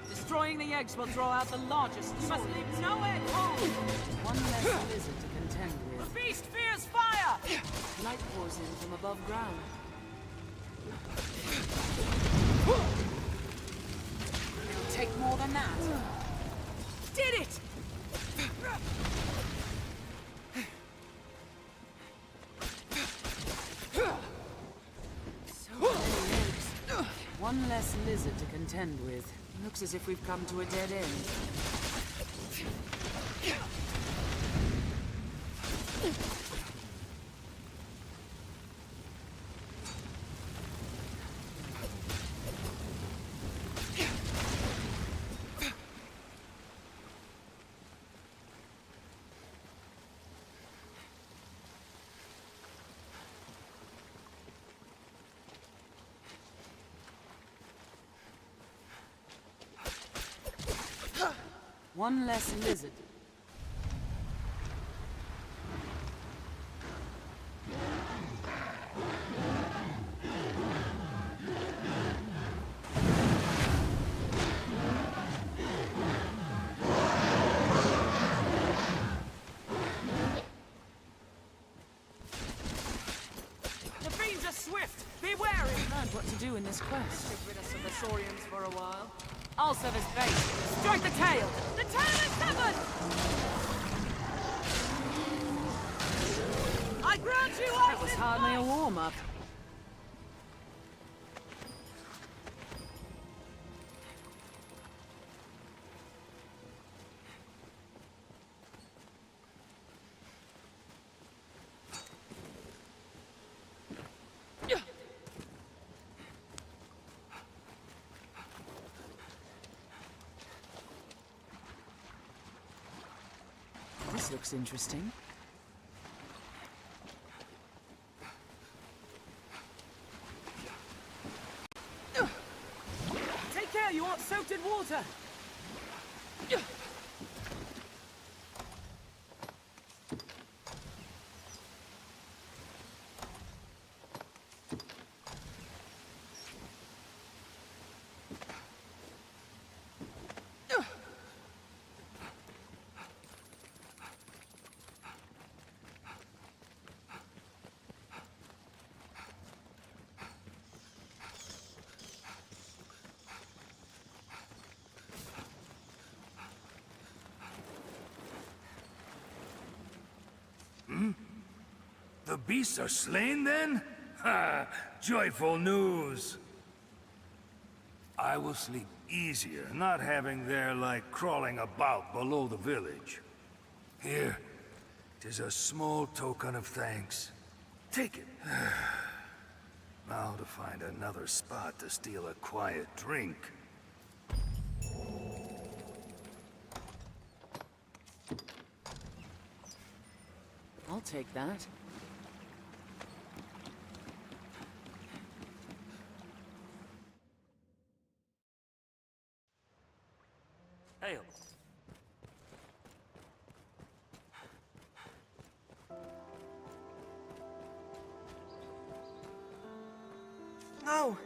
Destroying the eggs will throw out the largest. You must leave no egg home. One less lizard to contend with. The beast fears fire. Light pours in from above ground. It'll take more than that. Did it! So many eggs. One less lizard to contend with. Looks as if we've come to a dead end. One less lizard. The fiends are swift. Be wary. Learned what to do in this quest. Get rid of some of the Saurians for a while. I'll serve as bait. Strike the tail! The tail is severed! I grant you That was hardly a warm-up. This looks interesting. Take care, you aren't soaked in water! The beasts are slain then? Ha! Joyful news! I will sleep easier, not having their like crawling about below the village. Here, 'tis a small token of thanks. Take it. Now to find another spot to steal a quiet drink. I'll take that. Hail. No!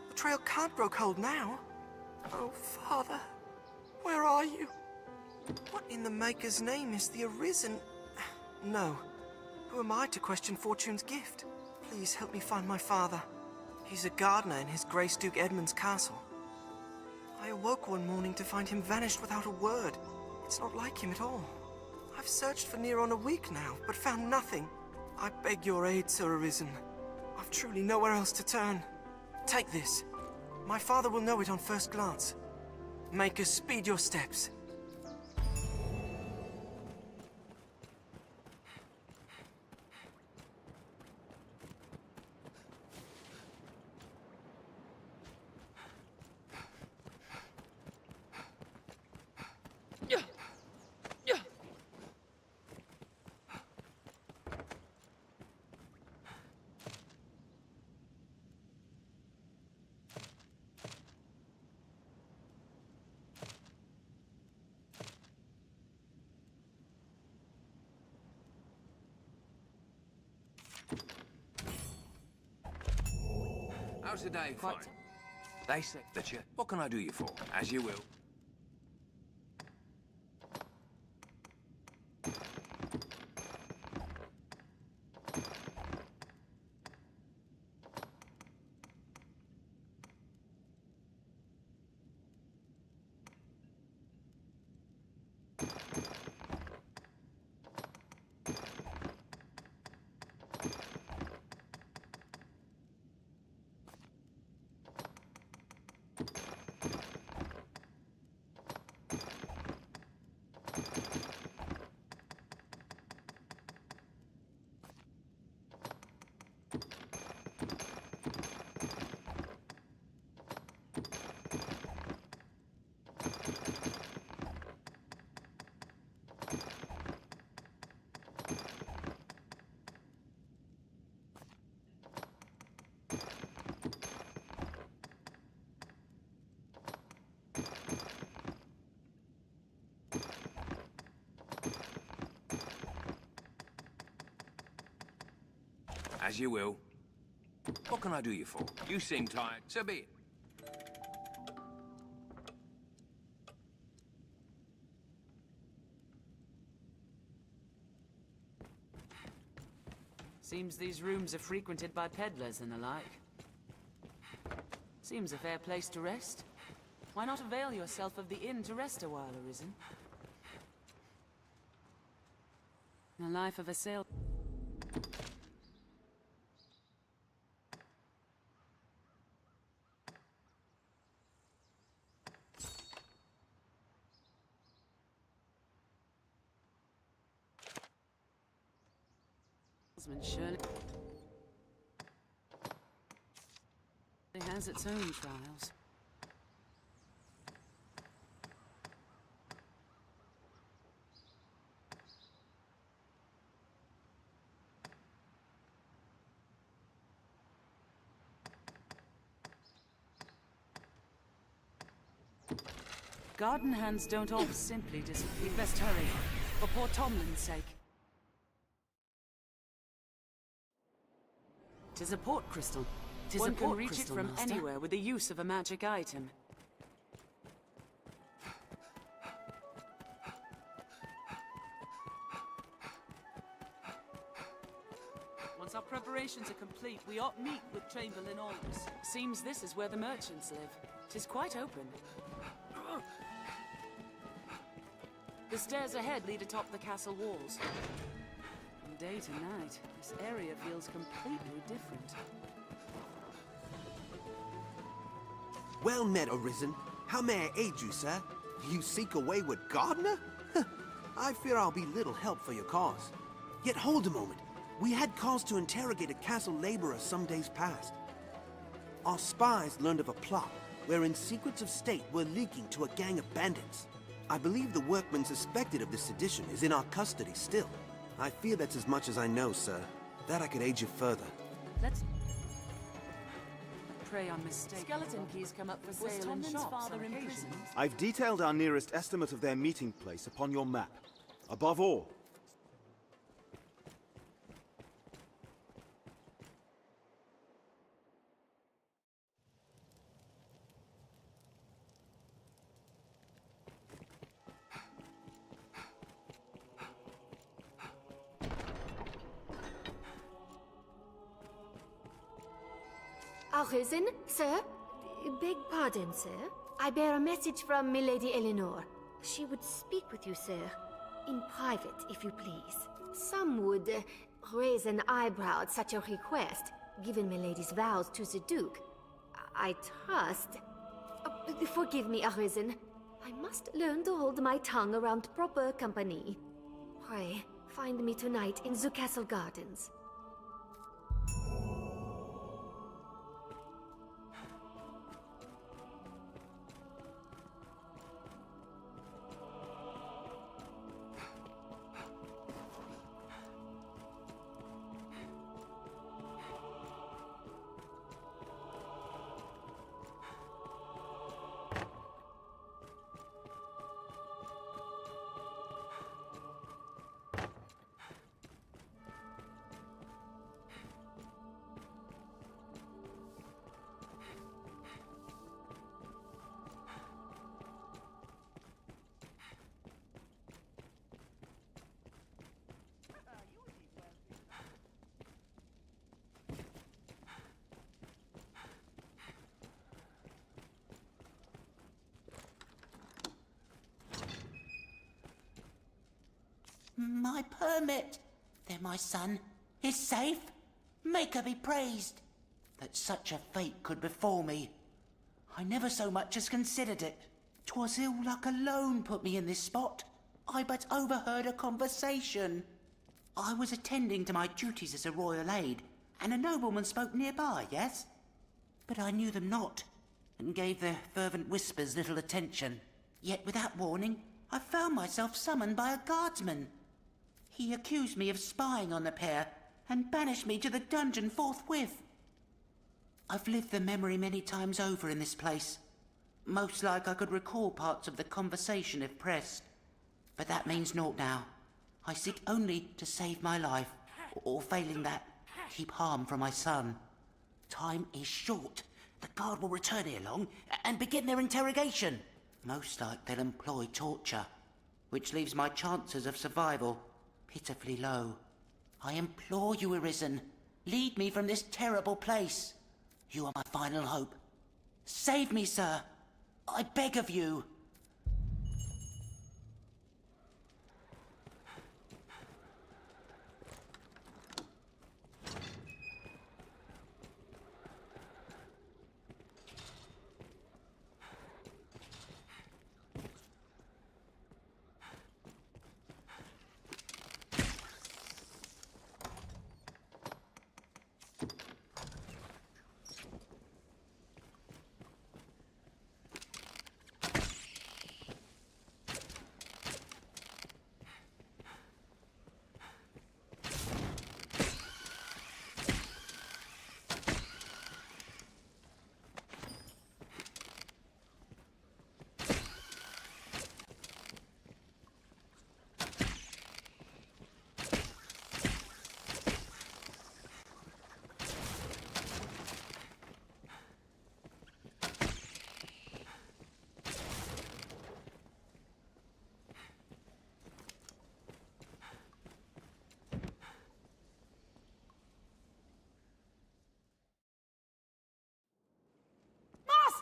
The trail can't grow cold now. Oh, Father. Where are you? What in the Maker's name is the Arisen? No. Who am I to question Fortune's gift? Please help me find my father. He's a gardener in His Grace Duke Edmund's castle. I awoke one morning to find him vanished without a word. It's not like him at all. I've searched for near on a week now, but found nothing. I beg your aid, Sir Arisen. I've truly nowhere else to turn. Take this. My father will know it on first glance. Maker, speed your steps. How's the day fine? They said that you... What can I do you for? As you will. As you will. What can I do you for? You seem tired, so be it. Seems these rooms are frequented by peddlers and the like. Seems a fair place to rest. Why not avail yourself of the inn to rest a while, Arisen? The life of a sail... Surely it has its own trials. Garden hands don't all simply disappear. We'd best hurry, for poor Tomlin's sake. 'Tis a port crystal. One can reach it from anywhere with the use of a magic item. Once our preparations are complete, we ought meet with Chamberlain Aldous. Seems this is where the merchants live. 'Tis quite open. The stairs ahead lead atop the castle walls. day to night. This area feels completely different. Well met, Arisen. How may I aid you, sir? You seek a wayward gardener? I fear I'll be little help for your cause. Yet hold a moment. We had cause to interrogate a castle laborer some days past. Our spies learned of a plot wherein secrets of state were leaking to a gang of bandits. I believe the workman suspected of this sedition is in our custody still. I fear that's as much as I know, sir. That I could aid you further. Let's prey on mistake. Skeleton keys come up for sale in shops on occasion. I've detailed our nearest estimate of their meeting place upon your map. Above all, Arisen, sir? Beg pardon, sir. I bear a message from Milady Eleanor. She would speak with you, sir. In private, if you please. Some would raise an eyebrow at such a request, given Milady's vows to the Duke. I trust... forgive me, Arisen. I must learn to hold my tongue around proper company. Pray, find me tonight in the castle gardens. My permit! There, my son, is safe. Maker be praised that such a fate could befall me. I never so much as considered it. 'Twas ill luck alone put me in this spot. I but overheard a conversation. I was attending to my duties as a royal aide, and a nobleman spoke nearby, yes? But I knew them not, and gave their fervent whispers little attention. Yet without warning, I found myself summoned by a guardsman. He accused me of spying on the pair, and banished me to the dungeon forthwith. I've lived the memory many times over in this place. Most like I could recall parts of the conversation if pressed. But that means naught now. I seek only to save my life, or failing that, keep harm from my son. Time is short. The guard will return ere long, and begin their interrogation. Most like they'll employ torture, which leaves my chances of survival pitifully low. I implore you, Arisen, lead me from this terrible place. You are my final hope. Save me, sir. I beg of you.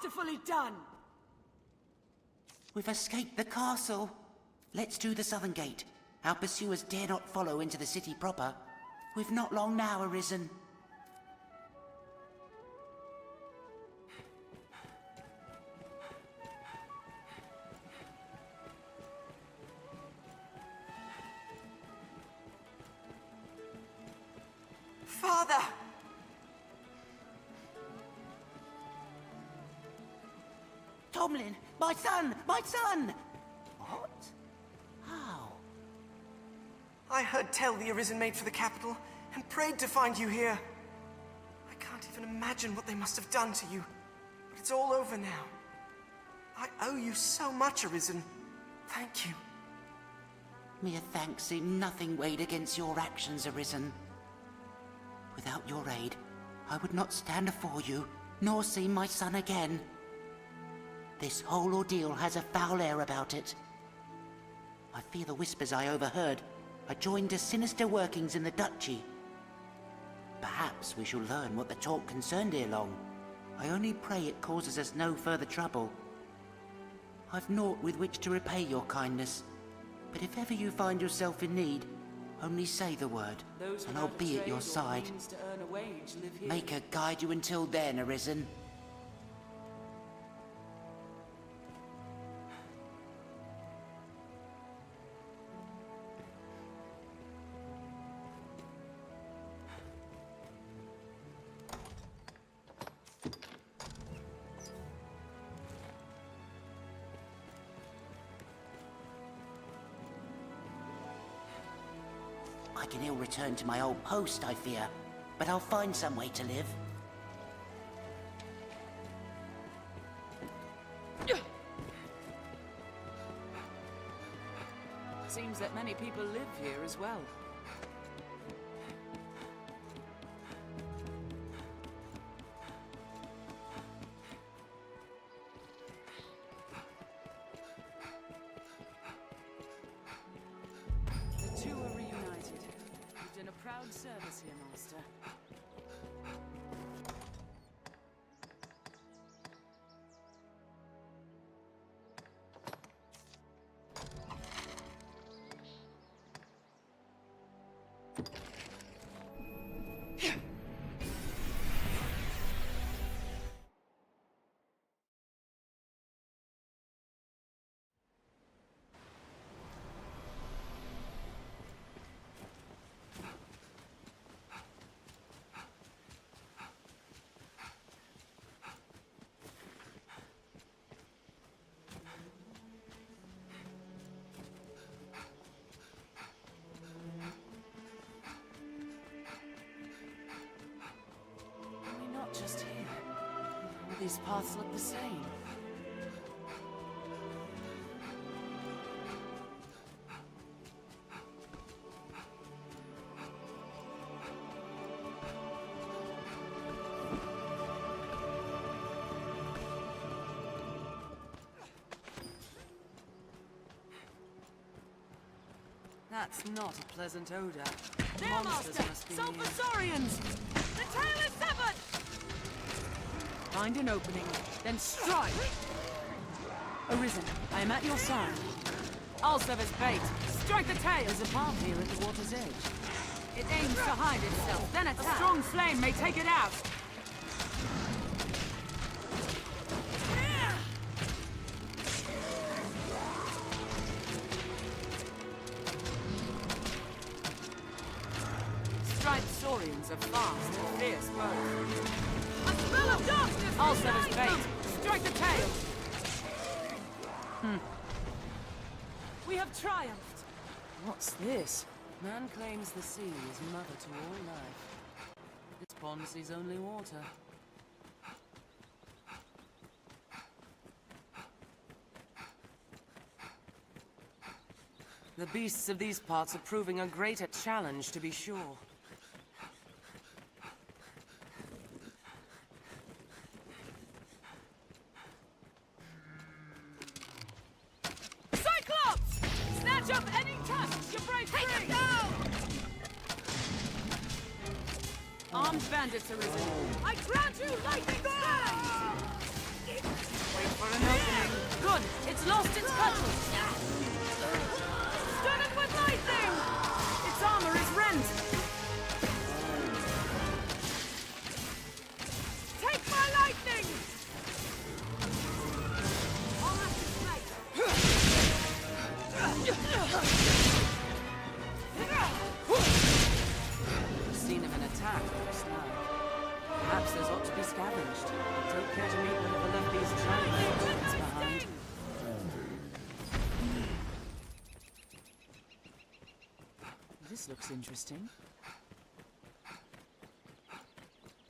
Masterfully done! We've escaped the castle. Let's do the southern gate. Our pursuers dare not follow into the city proper. We've not long now, Arisen. Father! Tomlin! My son! My son! What? How? I heard tell the Arisen made for the capital, and prayed to find you here. I can't even imagine what they must have done to you. But it's all over now. I owe you so much, Arisen. Thank you. Mere thanks seem nothing weighed against your actions, Arisen. Without your aid, I would not stand afore you, nor see my son again. This whole ordeal has a foul air about it. I fear the whispers I overheard are joined to sinister workings in the Duchy. Perhaps we shall learn what the talk concerned ere long. I only pray it causes us no further trouble. I've naught with which to repay your kindness, but if ever you find yourself in need, only say the word, and I'll be at your side. Maker guide you until then, Arisen. I can ill return to my old post, I fear, but I'll find some way to live. Seems that many people live here as well. The two are reunited. You've done a proud service here, Master. Just here. All these paths look the same. That's not a pleasant odor. There, Monsters Master! must be Sulfusaurians! The tail is severed! Find an opening, then strike! Arisen, I am at your side. I'll serve as bait. Strike the tail! There's a path here at the water's edge. It aims to hide itself, then attack. A strong flame may take it out. Striped saurians are fast and fierce both. A spell of darkness! I'll serve as bait. Strike the tail! We have triumphed. What's this? Man claims the sea is mother to all life. This pond sees only water. The beasts of these parts are proving a greater challenge, to be sure. Cyclops! Snatch up any tusk you break free! Take them down! Armed bandits are risen. I grant you lightning strike! Wait for an opening. Good! It's lost its cutlass! Stun it with lightning! Its armor is rent! This looks interesting.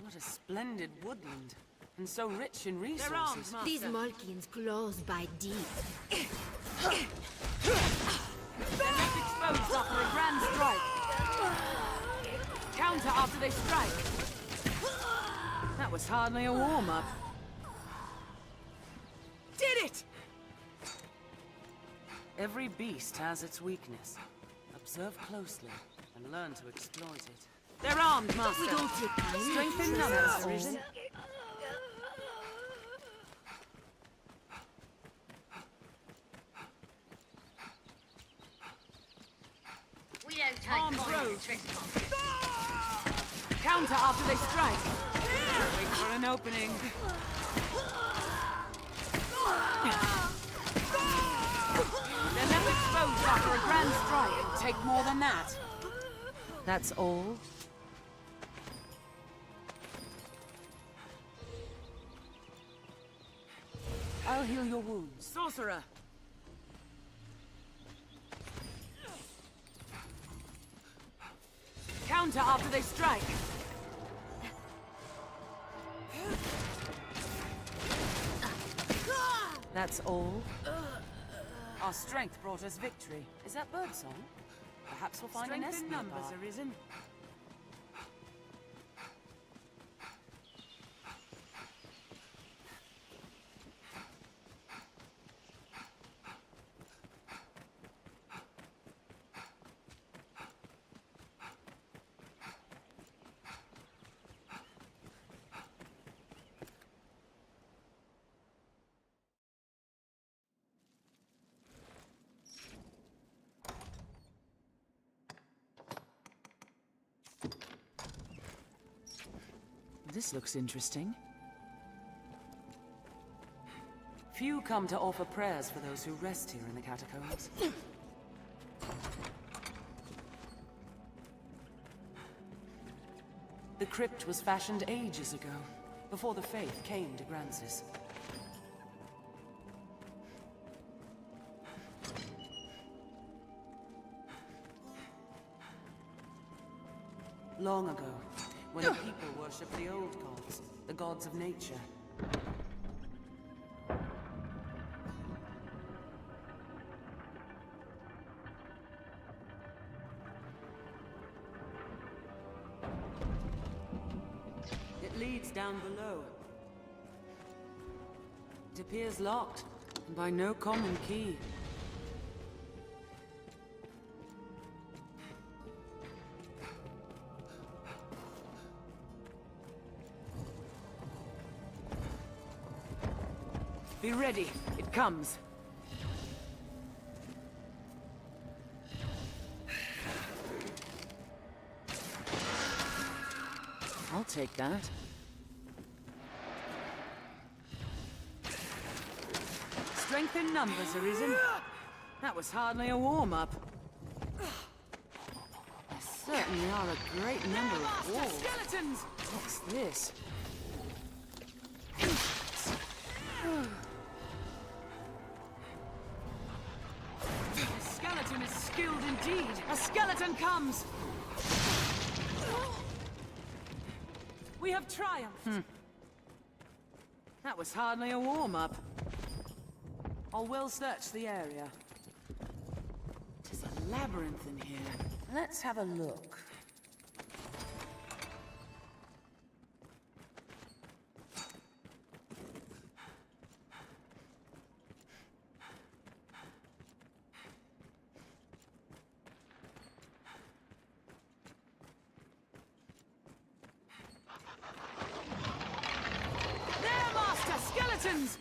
What a splendid woodland, and so rich in resources. These Malkians' claws bite deep. They're left exposed after a grand strike. Counter after they strike. That was hardly a warm-up. Did it! Every beast has its weakness. Observe closely and learn to exploit it. They're armed, Master. We don't take time. Strength in numbers, Arisen. We don't take Arms time. rose. Counter after they strike. Wait for an opening. They're left exposed after a grand strike. Take more than that. That's all. I'll heal your wounds. Sorcerer! Counter after they strike. That's all. Our strength brought us victory. Is that birdsong? Perhaps we'll find a nest in numbers, Arisen. This looks interesting. Few come to offer prayers for those who rest here in the catacombs. The crypt was fashioned ages ago, before the faith came to Grancis. Long ago, when the people worshipped the old gods, the gods of nature. It leads down below. It appears locked, and by no common key. Be ready. It comes. I'll take that. Strength in numbers, Arisen. That was hardly a warm-up. There certainly are a great number of walls. Skeletons! What's this? Skilled indeed! A skeleton comes! We have triumphed! That was hardly a warm-up. I'll well search the area. There's a labyrinth in here. Let's have a look. Skeletons!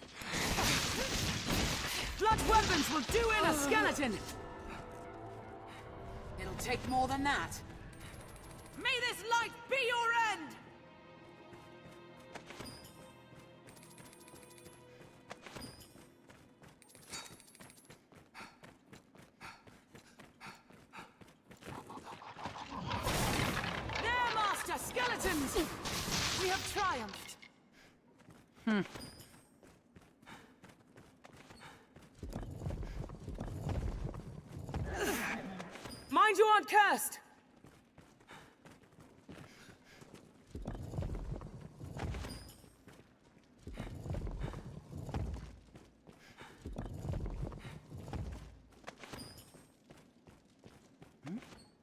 Blood weapons will do in a skeleton! It'll take more than that. May this light be your end! There, Master! Skeletons! We have triumphed! Mind you aren't cursed!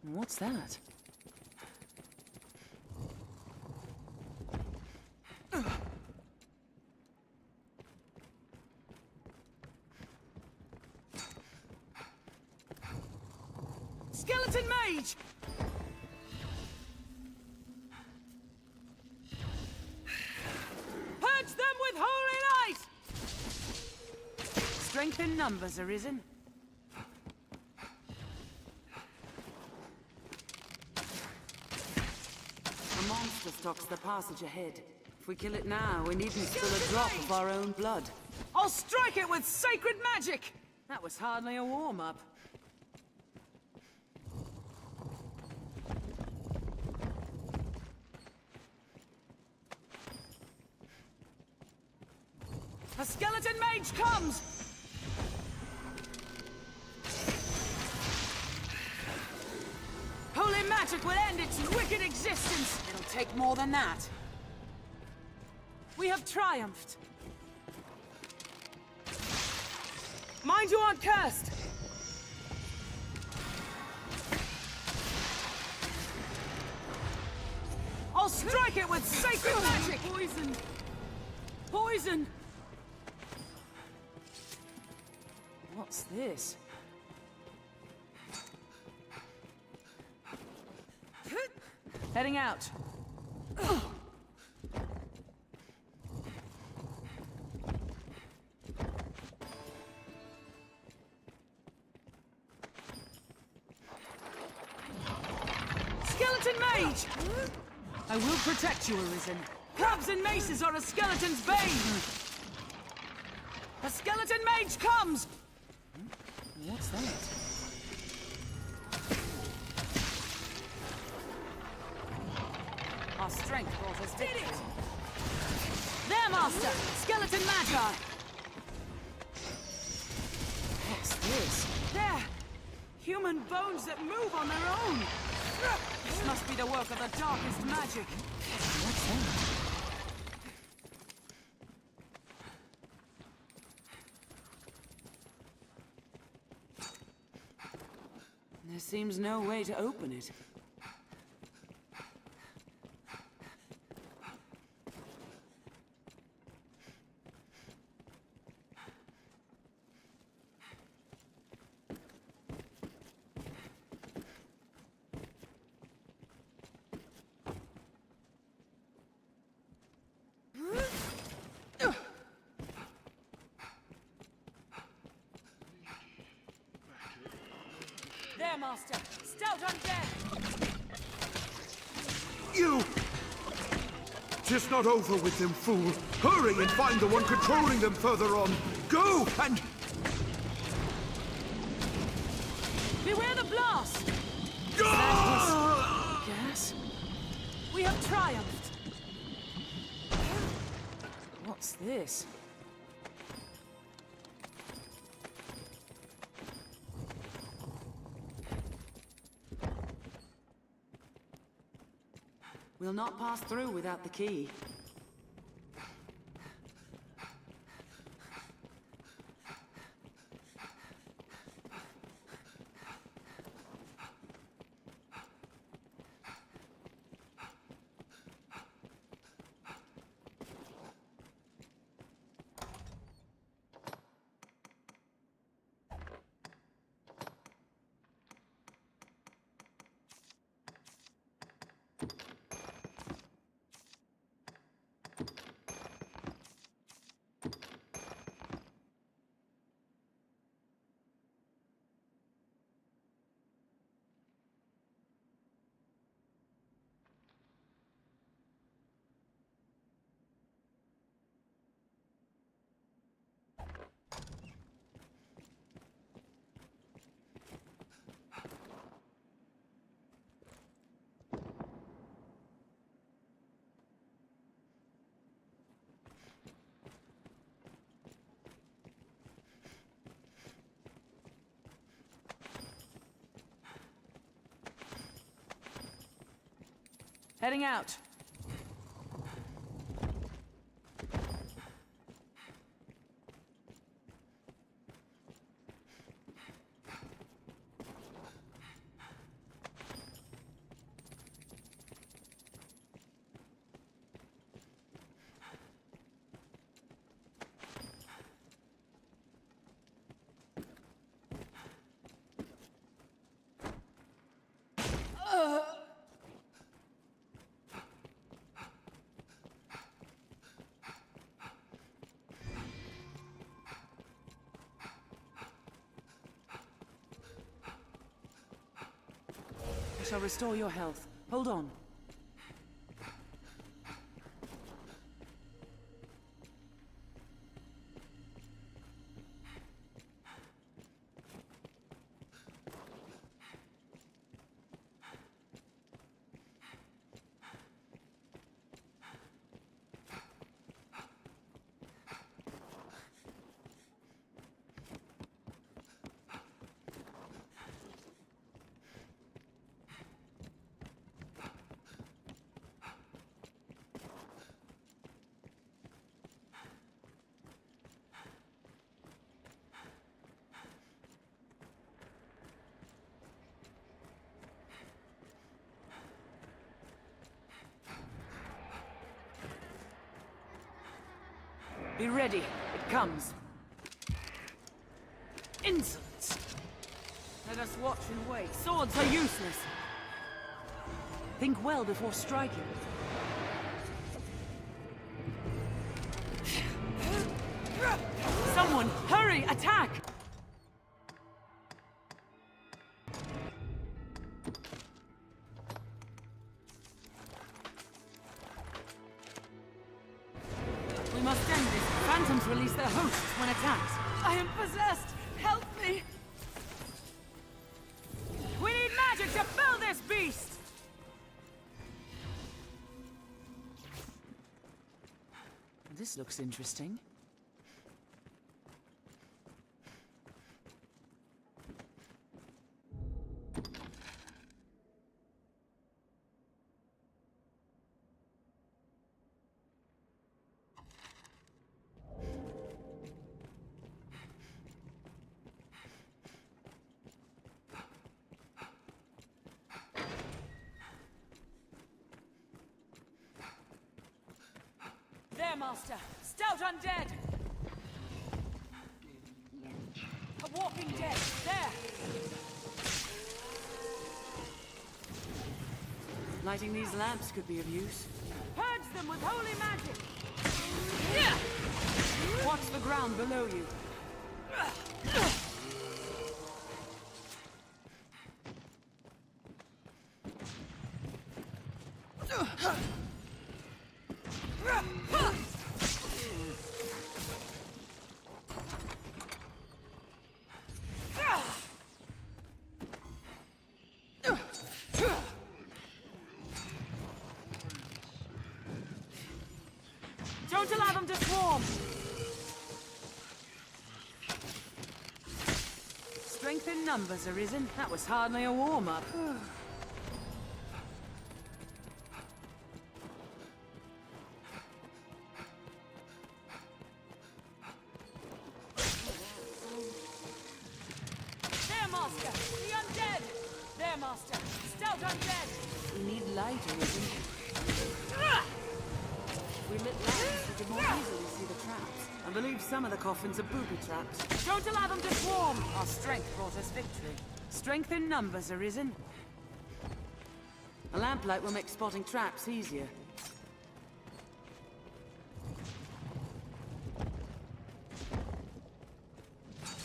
What's that? Skeleton mage! Purge them with holy light! Strength in numbers, Arisen. A monster stalks the passage ahead. If we kill it now, we needn't spill a drop of our own blood. I'll strike it with sacred magic! That was hardly a warm-up. A skeleton mage comes! Holy magic will end its wicked existence! It'll take more than that. We have triumphed! Mind you aren't cursed! I'll strike it with sacred magic! Poison! Poison! What's this? Heading out. Skeleton mage! I will protect you, Arisen. Clubs and maces are a skeleton's bane! A skeleton mage comes! What's that? Our strength brought us Did it! There, Master! Skeleton Magi! What's this? There! Human bones that move on their own! This must be the work of the darkest magic! What's that? There seems no way to open it. There, Master! Stout undead! You! Tis not over with them, fool. Hurry and find the one controlling them further on. Go and... Beware the blast! Gas? We have triumphed! What's this? We'll not pass through without the key. Heading out. I shall restore your health. Hold on. Be ready. It comes. Insolence! Let us watch and wait. Swords are useless. Think well before striking. Someone, hurry! Attack! We must end this. Phantoms release their hosts when attacked. I am possessed! Help me! We need magic to fill this beast! This looks interesting. There, Master! Stout undead! A walking dead! There! Lighting these lamps could be of use. Purge them with holy magic! Watch the ground below you. Don't allow them to swarm! Strength in numbers, Arisen. That was hardly a warm-up. There, Master! The undead! There, Master! Stout undead! We need light, Arisen. We lit lamps, we could more easily see the traps. I believe some of the coffins are booby traps. Don't allow them to swarm! Our strength brought us victory. Strength in numbers, Arisen. A lamplight will make spotting traps easier.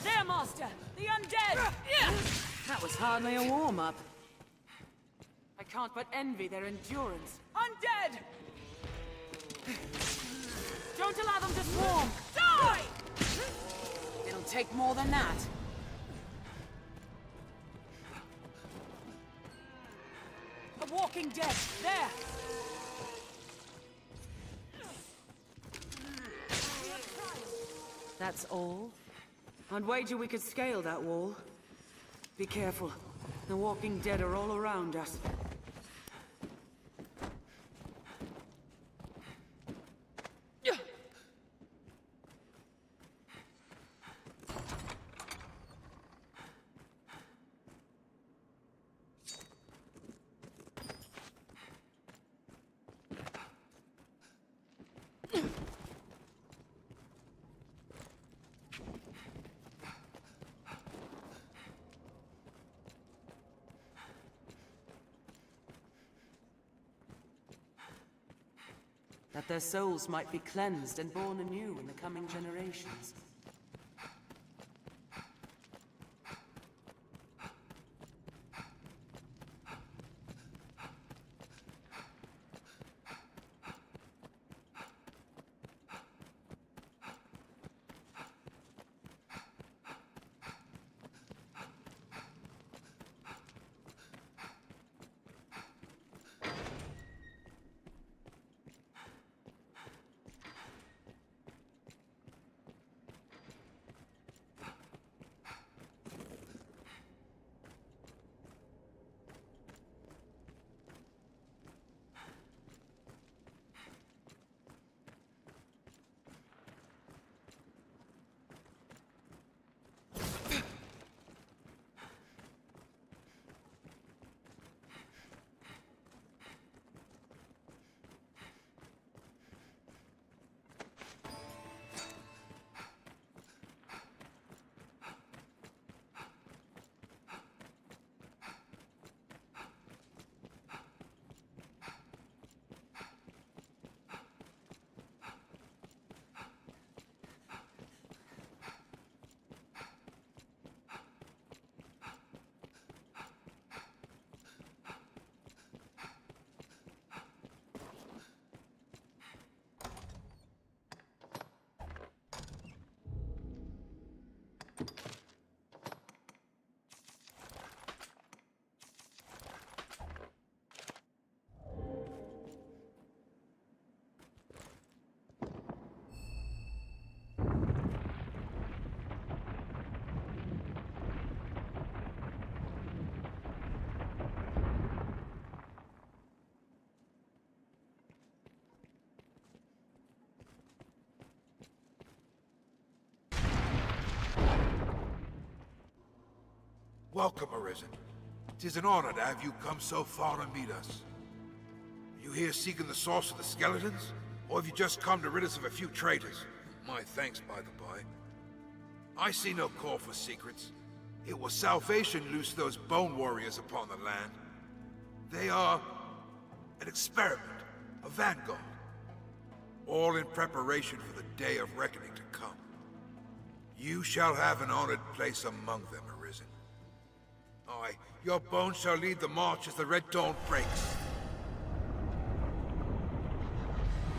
There, Master! The undead! That was hardly a warm-up. I can't but envy their endurance. Undead! Don't allow them to swarm! Die! It'll take more than that. A walking dead! There! That's all? I'd wager we could scale that wall. Be careful. The walking dead are all around us. That their souls might be cleansed and born anew in the coming generations. Welcome, Arisen. 'Tis an honor to have you come so far to meet us. Are you here seeking the source of the skeletons? Or have you just come to rid us of a few traitors? My thanks, by the by. I see no call for secrets. It was salvation loosed those bone warriors upon the land. They are an experiment, a vanguard. All in preparation for the day of reckoning to come. You shall have an honored place among them, Arisen. Aye, your bones shall lead the march as the Red Dawn breaks.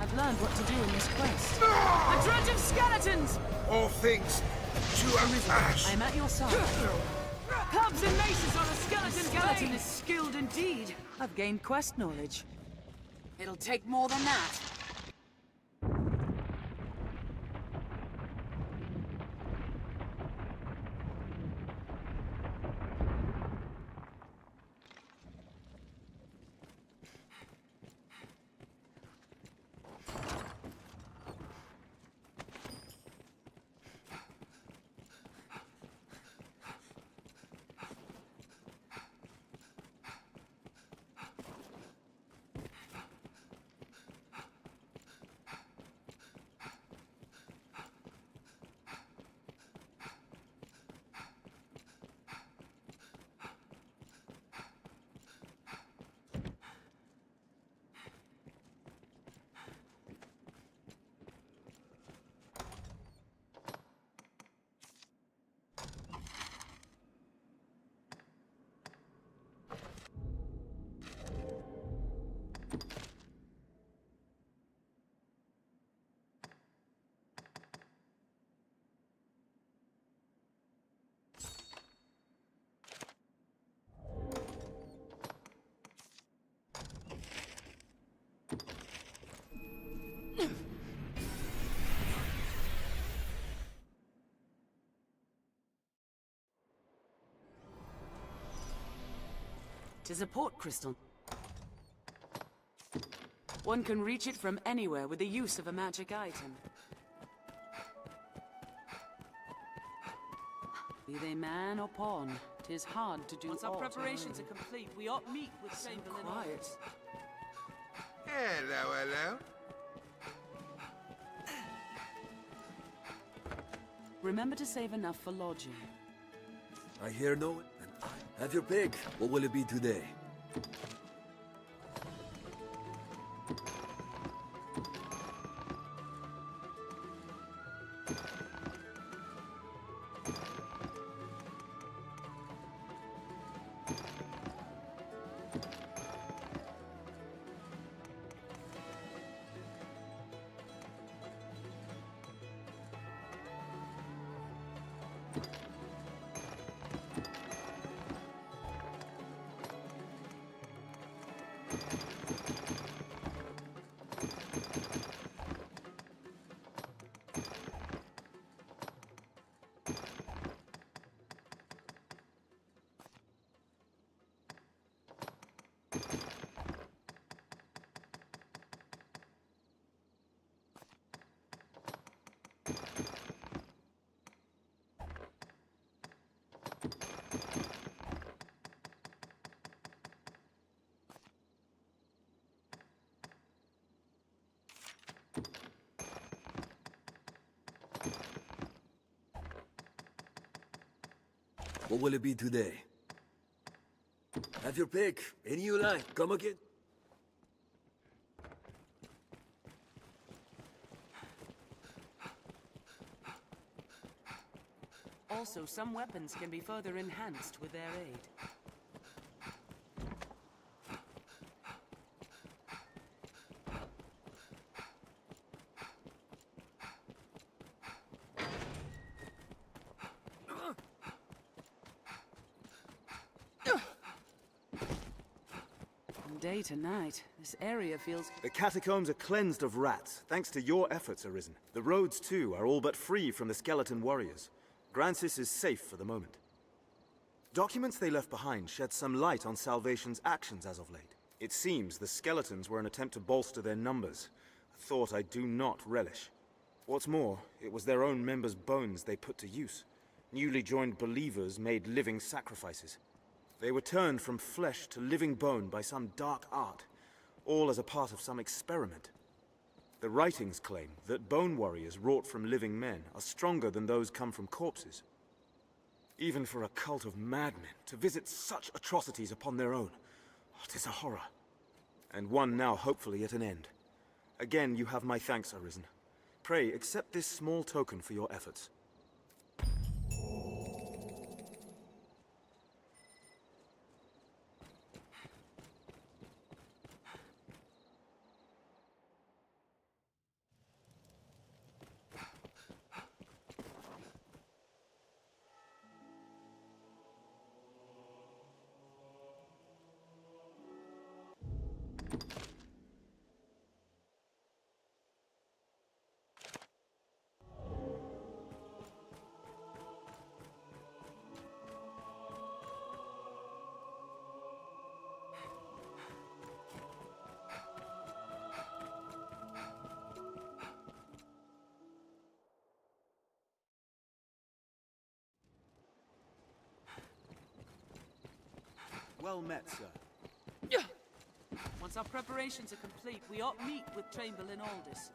I've learned what to do in this quest. A dredge of skeletons! All things to ash. I'm at your side. Clubs and maces on a skeleton is skilled indeed. I've gained quest knowledge. It'll take more than that. Tis a port crystal. One can reach it from anywhere with the use of a magic item. Be they man or pawn, 'tis hard to do. Once our preparations are complete, we ought meet with Saint quiet. Hello, hello. Remember to save enough for lodging. I hear no one, and I have your pick. What will it be today? What will it be today? Have your pick. Any you like. Come again. Also, some weapons can be further enhanced with their aid. day to night. This area feels... The catacombs are cleansed of rats, thanks to your efforts, Arisen. The roads, too, are all but free from the skeleton warriors. Grancis is safe for the moment. Documents they left behind shed some light on Salvation's actions as of late. It seems the skeletons were an attempt to bolster their numbers, a thought I do not relish. What's more, it was their own members' bones they put to use. Newly joined believers made living sacrifices. They were turned from flesh to living bone by some dark art, all as a part of some experiment. The writings claim that bone warriors wrought from living men are stronger than those come from corpses. Even for a cult of madmen to visit such atrocities upon their own, it is a horror. And one now hopefully at an end. Again, you have my thanks, Arisen. Pray, accept this small token for your efforts. Well met, sir. Once our preparations are complete, we ought meet with Chamberlain Aldous.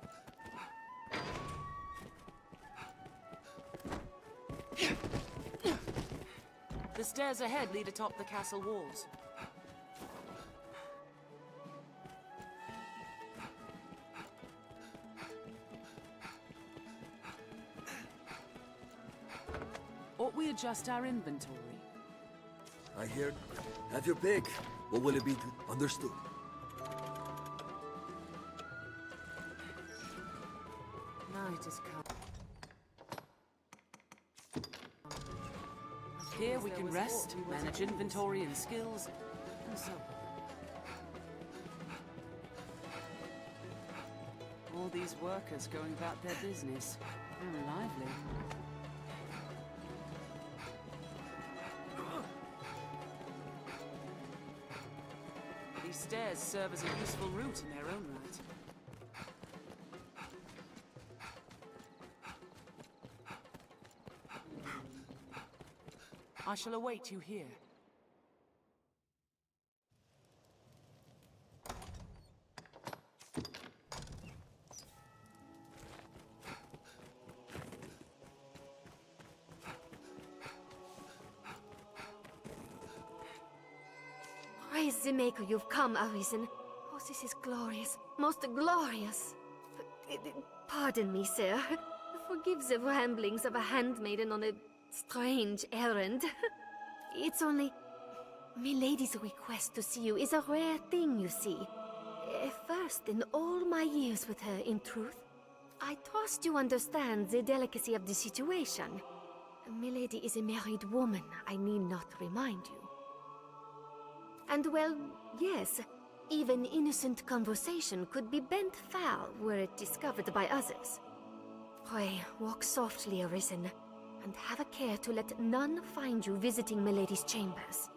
The stairs ahead lead atop the castle walls. Ought we adjust our inventory? I hear. Have your pick. What will it be? Understood. Night has come. Here we can rest, manage inventory and skills, and so on. All these workers going about their business. Lively. These stairs serve as a useful route in their own right. I shall await you here. Praise the Maker, you've come, Arisen. Oh, this is glorious. Most glorious. Pardon me, sir. Forgive the ramblings of a handmaiden on a strange errand. It's only... Milady's request to see you is a rare thing, you see. First in all my years with her, in truth. I trust you understand the delicacy of the situation. Milady is a married woman, I need not remind you. And well, yes, even innocent conversation could be bent foul were it discovered by others. Pray, walk softly, Arisen, and have a care to let none find you visiting Milady's chambers.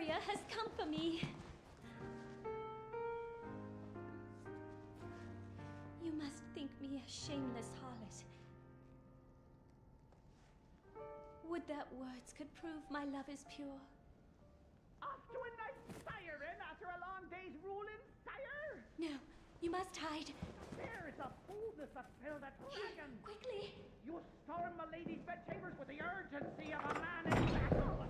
warrior has come for me. You must think me a shameless harlot. Would that words could prove my love is pure. Off to a nice siren after a long day's ruling, sire? No, you must hide. There is a fool to fulfill the dragon! Quickly! You storm my lady's bedchambers with the urgency of a man in battle!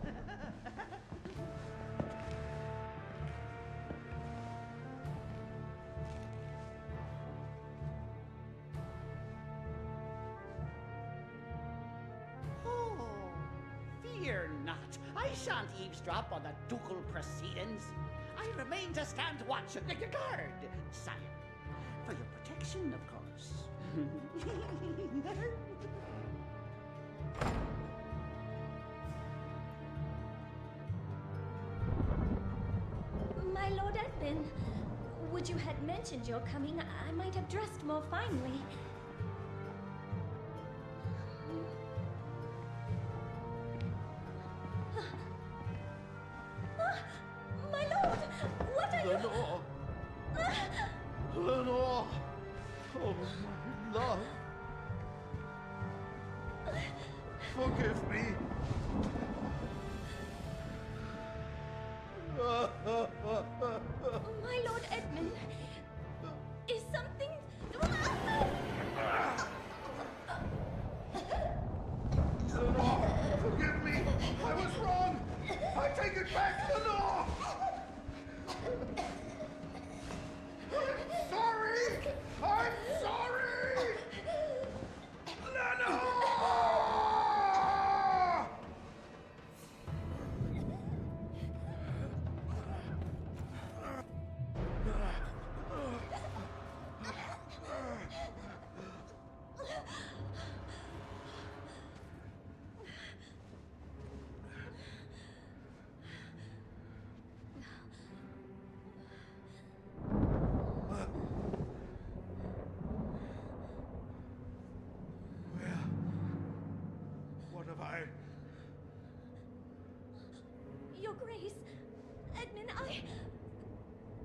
Oh, fear not. I shan't eavesdrop on the ducal proceedings. I remain to stand watch like a guard, sire. For your protection, of course. My Lord Edmund, would you had mentioned your coming, I might have dressed more finely. My lord, what are you? Lenore! Oh, my love! Forgive me! My Lord Edmund, is something... Lenore! Forgive me! I was wrong! I take it back, Lenore! I'm sorry! I'm sorry! Lenore! What have I... Your Grace, Edmund,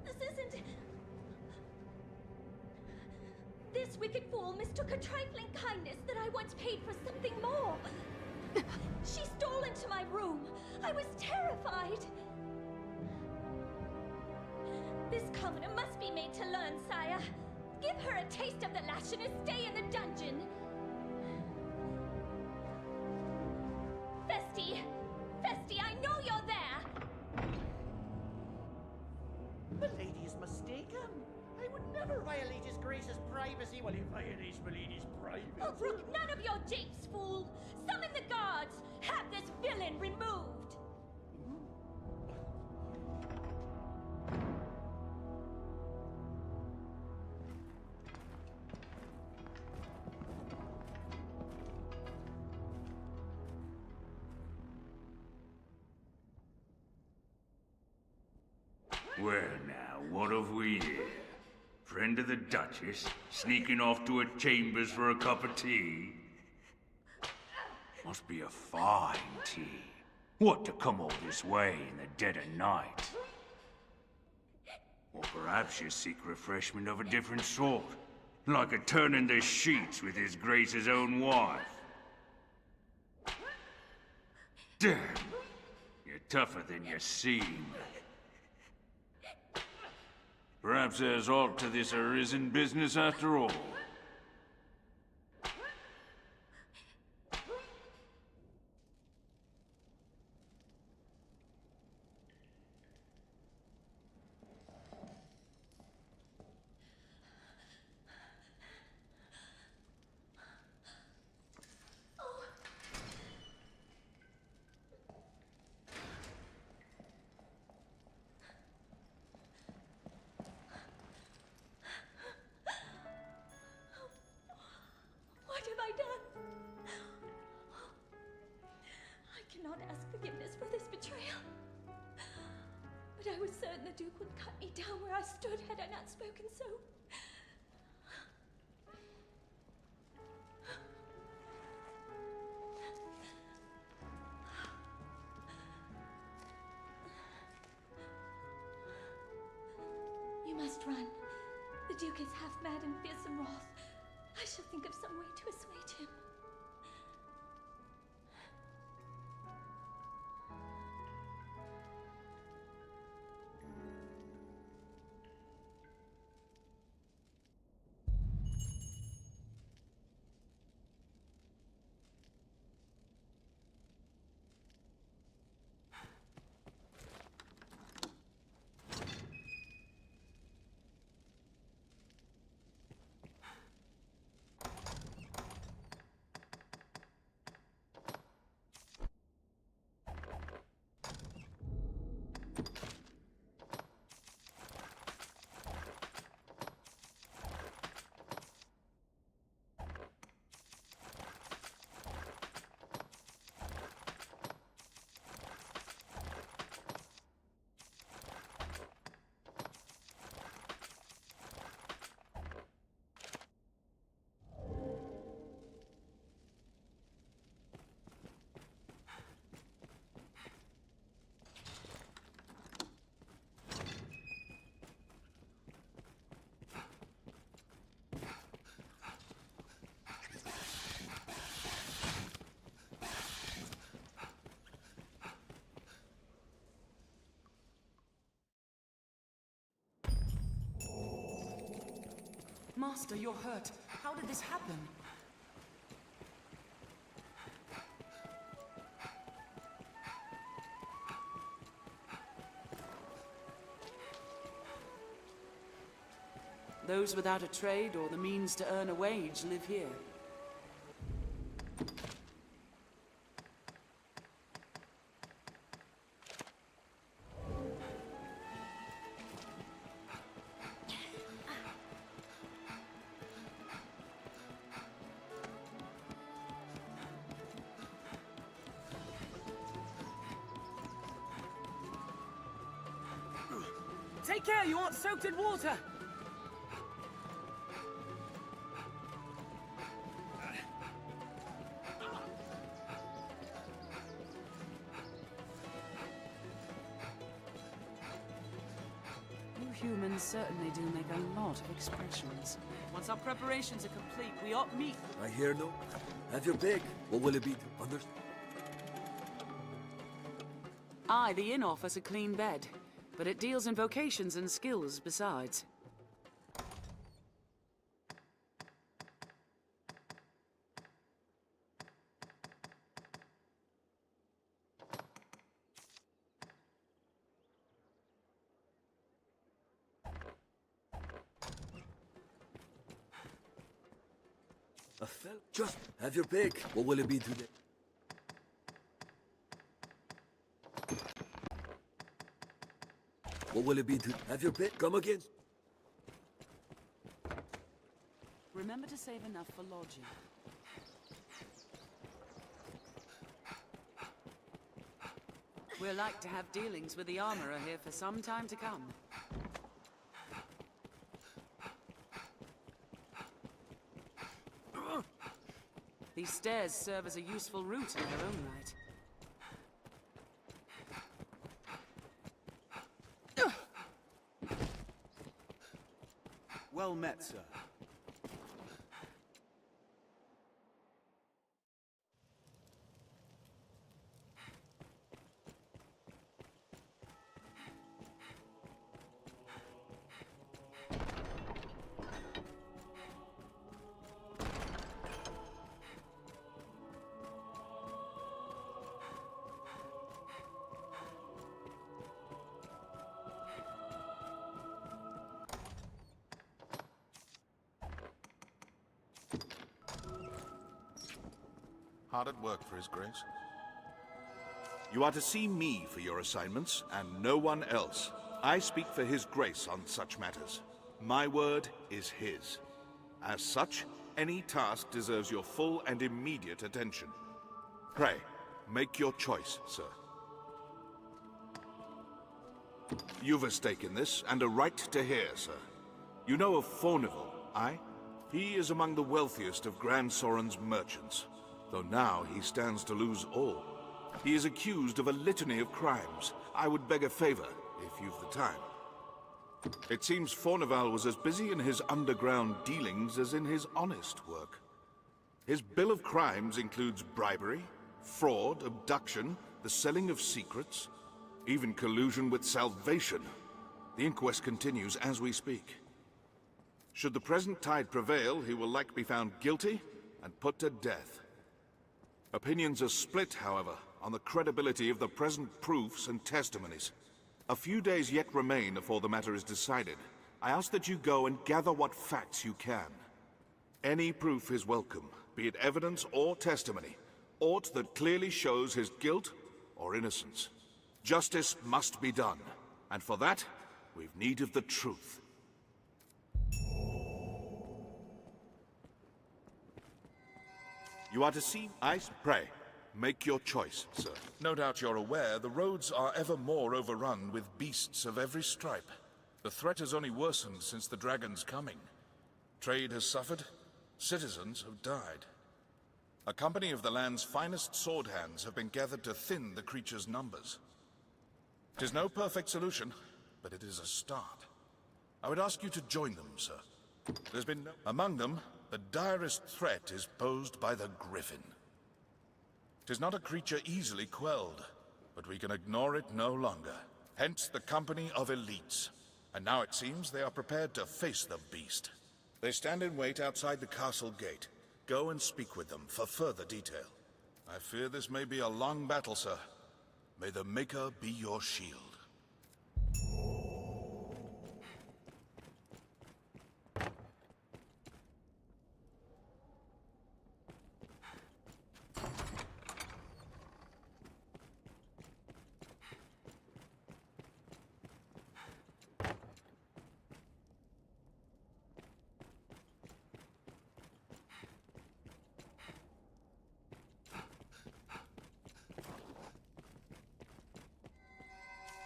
this isn't... This wicked fool mistook a trifling kindness that I once paid for something more. She stole into my room. I was terrified. This commoner must be made to learn, sire. Give her a taste of the lash and a stay in the dungeon. Festi! Festi, I know you're there! Milady is mistaken. I would never violate his grace's privacy while he violates Milady's privacy. Oh, brook none of your japes, fool! Summon the guards! Have this villain removed! Well now, what have we here? Friend of the Duchess, sneaking off to her chambers for a cup of tea? Must be a fine tea. What to come all this way in the dead of night? Or perhaps you seek refreshment of a different sort, like a turning the sheets with his Grace's own wife. Damn, you're tougher than you seem. Perhaps there's aught to this Arisen business after all. What have I done? I cannot ask forgiveness for this betrayal. But I was certain the Duke would cut me down where I stood had I not spoken so. run. The Duke is half mad and fearsome wrath. I shall think of some way to assuage him. Master, you're hurt. How did this happen? Those without a trade or the means to earn a wage live here. Take care, you aren't soaked in water! You humans certainly do make a lot of expressions. Once our preparations are complete, we ought meet. I hear no. Have your pick. What will it be to understand? Aye, the inn offers a clean bed, but it deals in vocations and skills besides. A fellow. Just have your pick. What will it be today? What will it be to have your pick? Come again. Remember to save enough for lodging. We're like to have dealings with the armorer here for some time to come. These stairs serve as a useful route in their own right. Well met, sir. Hard at work for His Grace. You are to see me for your assignments, and no one else. I speak for His Grace on such matters. My word is His. As such, any task deserves your full and immediate attention. Pray, make your choice, sir. You've a stake in this, and a right to hear, sir. You know of Fornival, aye? He is among the wealthiest of Grand Soren's merchants. Though now he stands to lose all. He is accused of a litany of crimes. I would beg a favor, if you've the time. It seems Fornival was as busy in his underground dealings as in his honest work. His bill of crimes includes bribery, fraud, abduction, the selling of secrets, even collusion with Salvation. The inquest continues as we speak. Should the present tide prevail, he will likely be found guilty and put to death. Opinions are split, however, on the credibility of the present proofs and testimonies. A few days yet remain before the matter is decided. I ask that you go and gather what facts you can. Any proof is welcome, be it evidence or testimony, aught that clearly shows his guilt or innocence. Justice must be done, and for that, we've need of the truth. You are to see, I pray. Make your choice, sir. No doubt you're aware the roads are ever more overrun with beasts of every stripe. The threat has only worsened since the dragon's coming. Trade has suffered, citizens have died. A company of the land's finest sword hands have been gathered to thin the creature's numbers. It is no perfect solution, but it is a start. I would ask you to join them, sir. There's been no... Among them, the direst threat is posed by the Griffin. It is not a creature easily quelled, but we can ignore it no longer. Hence the company of elites. And now it seems they are prepared to face the beast. They stand in wait outside the castle gate. Go and speak with them for further detail. I fear this may be a long battle, sir. May the Maker be your shield.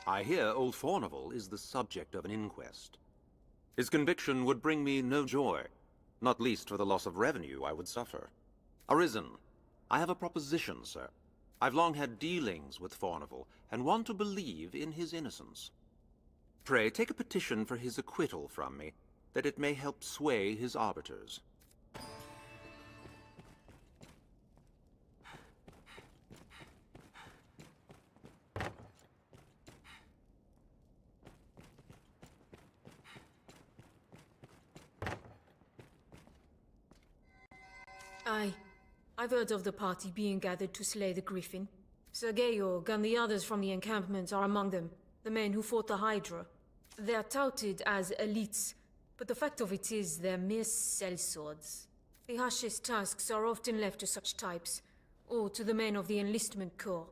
I hear old Fornival is the subject of an inquest. His conviction would bring me no joy, not least for the loss of revenue I would suffer. Arisen, I have a proposition, sir. I've long had dealings with Fornival, and want to believe in his innocence. Pray, take a petition for his acquittal from me, that it may help sway his arbiters. I've heard of the party being gathered to slay the Griffin. Sir Georg and the others from the encampment are among them, the men who fought the Hydra. They're touted as elites, but the fact of it is they're mere sellswords. The harshest tasks are often left to such types, or to the men of the enlistment corps.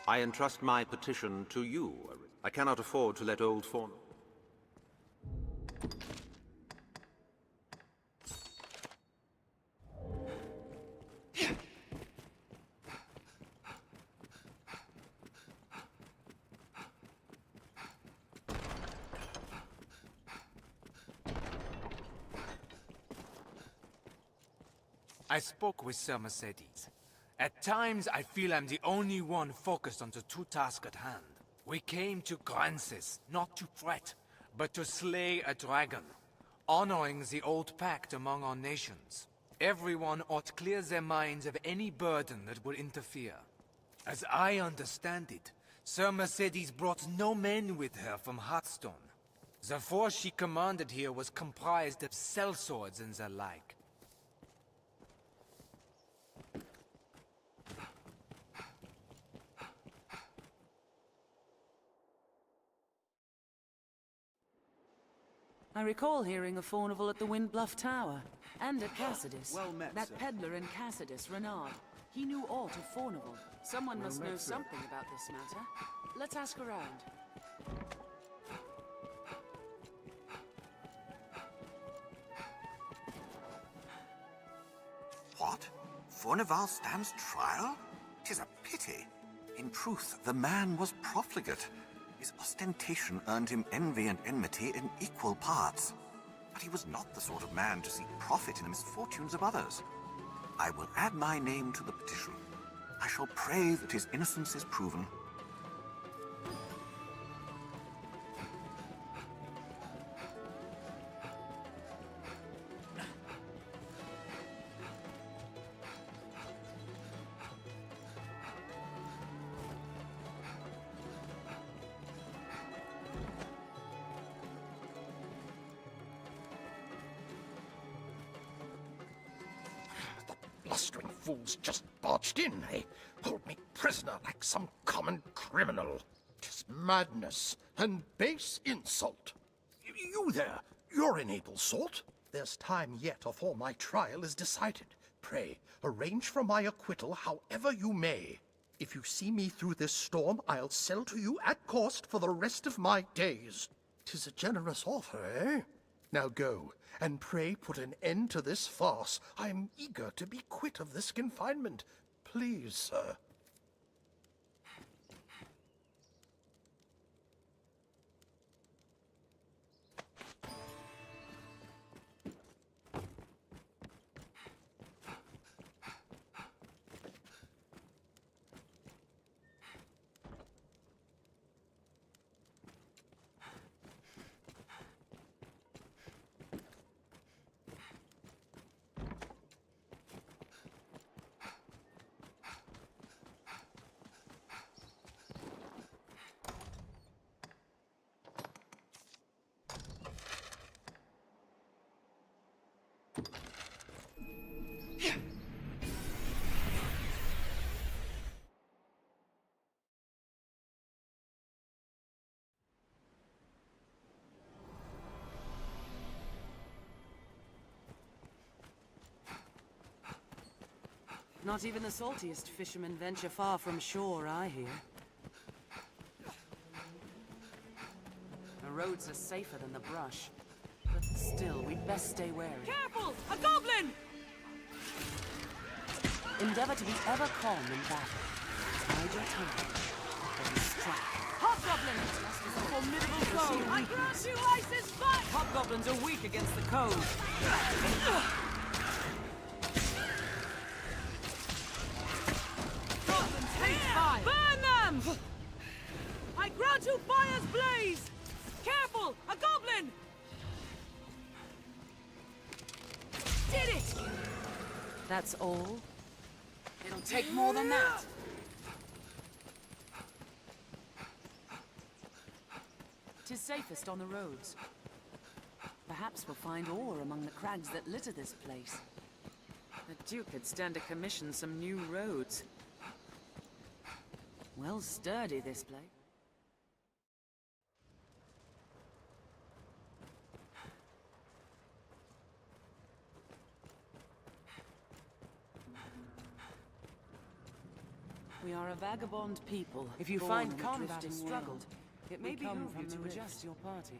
I entrust my petition to you. I cannot afford to let old Fornival... I spoke with Sir Mercedes. At times, I feel I'm the only one focused on the two tasks at hand. We came to Grancis, not to fret, but to slay a dragon, honoring the old pact among our nations. Everyone ought clear their minds of any burden that would interfere. As I understand it, Sir Mercedes brought no men with her from Hearthstone. The force she commanded here was comprised of sellswords and the like. I recall hearing a Faunival at the Windbluff Tower, and at Cassidus. Well met, that sir. peddler in Cassidus, Renard. He knew aught of Faunival. Someone must know something about this matter. Let's ask around. What? Faunival stands trial? 'Tis a pity. In truth, the man was profligate. His ostentation earned him envy and enmity in equal parts. But he was not the sort of man to seek profit in the misfortunes of others. I will add my name to the petition. I shall pray that his innocence is proven. Blustering fools just barged in. They hold me prisoner like some common criminal. 'Tis madness and base insult. You there, you're an able sort. There's time yet afore my trial is decided. Pray, arrange for my acquittal however you may. If you see me through this storm, I'll sell to you at cost for the rest of my days. 'Tis a generous offer, eh? Now go, and pray put an end to this farce. I am eager to be quit of this confinement. Please, sir. Not even the saltiest fishermen venture far from shore, I hear. The roads are safer than the brush. But still, we'd best stay wary. Careful! A goblin! Endeavor to be ever calm in battle. Hide your tongue. Then strike. Hobgoblin! This is a formidable foe! I grant you Ice's fight! Hobgoblins are weak against the cove. Burn them! I grant you fire's blaze! Careful! A goblin! Did it! That's all? It'll take more than that. Tis safest on the roads. Perhaps we'll find ore among the crags that litter this place. The Duke could stand to commission some new roads. Well sturdy, this place. We are a vagabond people. If you find combat has struggled, it may behoove you to adjust your party.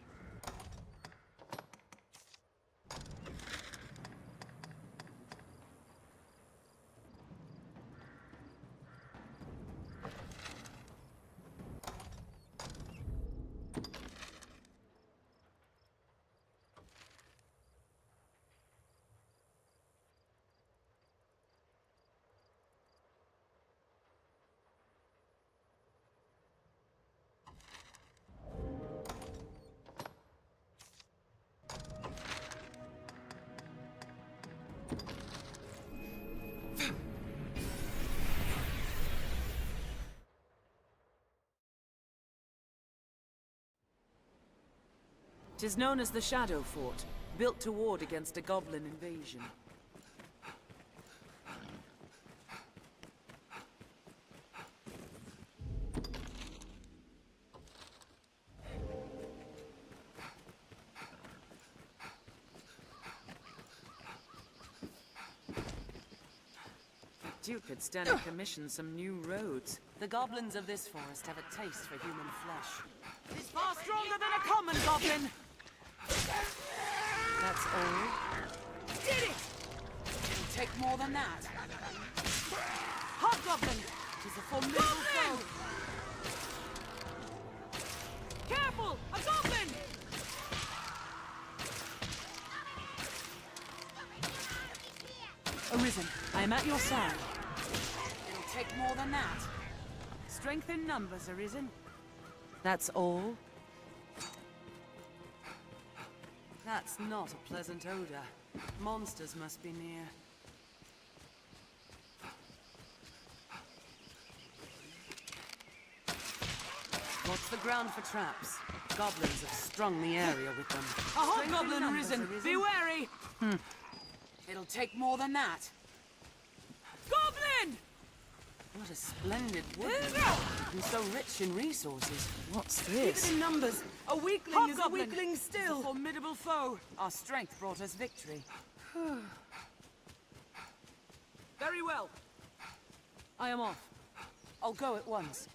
Tis known as the Shadow Fort, built to ward against a goblin invasion. Duke could stand to commission some new roads. The goblins of this forest have a taste for human flesh. He's far stronger than a common goblin! That's all? Did it! It'll take more than that. Hobgoblin! He's a formidable foe! Careful! A goblin! Arisen, I am at your side. It'll take more than that. Strength in numbers, Arisen. That's all? That's not a pleasant odor. Monsters must be near. Watch the ground for traps. Goblins have strung the area with them. A hobgoblin Arisen! Be wary! It'll take more than that. Goblin! What a splendid woodland. And so rich in resources. What's this? Even in numbers. A weakling is a weakling still. A formidable foe. Our strength brought us victory. Very well. I am off. I'll go at once.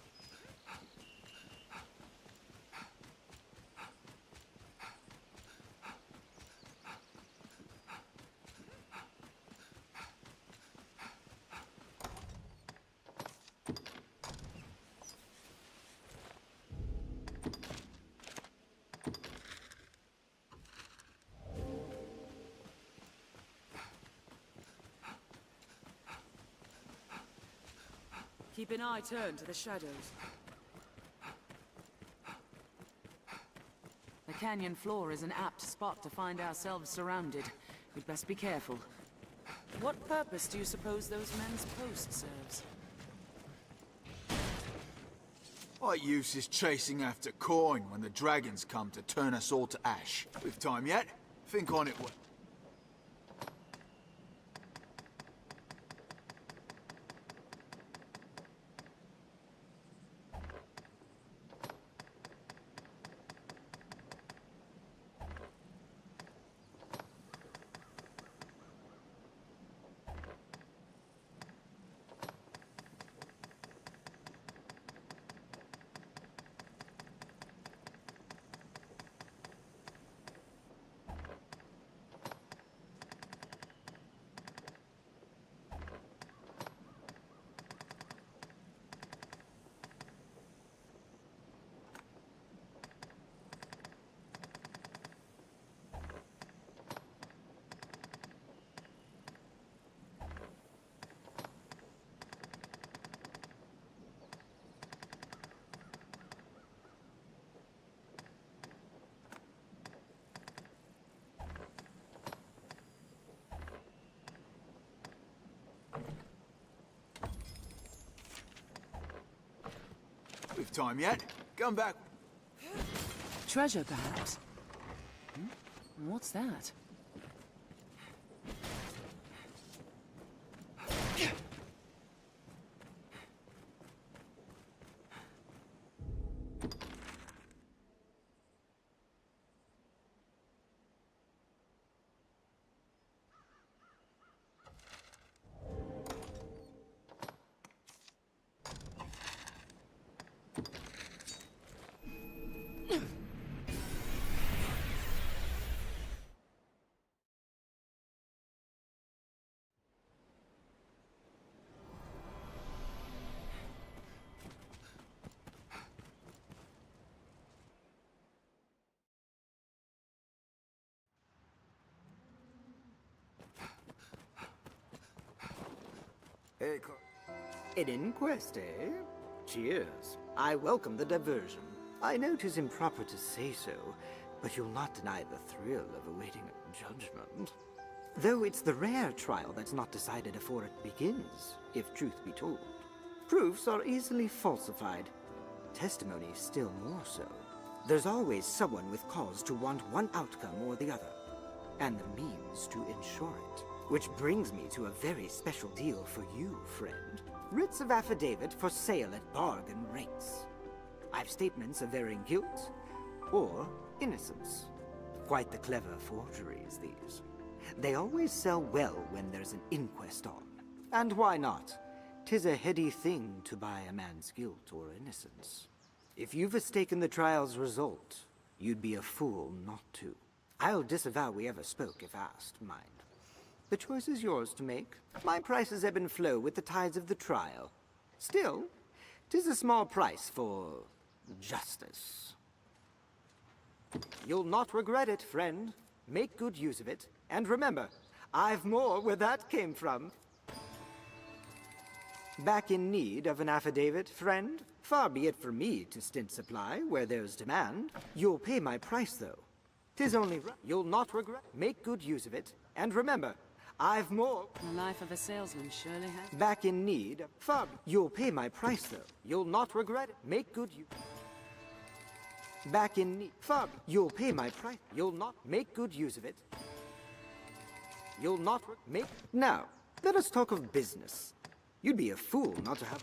Keep an eye turned to the shadows. The canyon floor is an apt spot to find ourselves surrounded. We'd best be careful. What purpose do you suppose those men's post serves? What use is chasing after coin when the dragons come to turn us all to ash? We've time yet? Think on it. We've time yet? Come back. Treasure, perhaps? What's that? An inquest, eh? Cheers. I welcome the diversion. I know 'tis improper to say so, but you'll not deny the thrill of awaiting a judgment. Though it's the rare trial that's not decided afore it begins, if truth be told. Proofs are easily falsified. Testimony still more so. There's always someone with cause to want one outcome or the other, and the means to ensure it. Which brings me to a very special deal for you, friend. Writs of affidavit for sale at bargain rates. I've statements of varying guilt or innocence. Quite the clever forgeries, these. They always sell well when there's an inquest on. And why not? 'Tis a heady thing to buy a man's guilt or innocence. If you've mistaken the trial's result, you'd be a fool not to. I'll disavow we ever spoke if asked, mind. The choice is yours to make. My prices ebb and flow with the tides of the trial. Still, 'tis a small price for justice. You'll not regret it, friend. Make good use of it. And remember, I've more where that came from. Back in need of an affidavit, friend? Far be it for me to stint supply where there's demand. You'll pay my price, though. 'Tis only right. You'll not regret. Make good use of it. And remember, I've more. The life of a salesman surely has. Back in need. Far. You'll pay my price, though. You'll not regret it. Make good use. Back in need. Far. You'll pay my price. You'll not make good use of it. You'll not make. Now, let us talk of business. You'd be a fool not to have.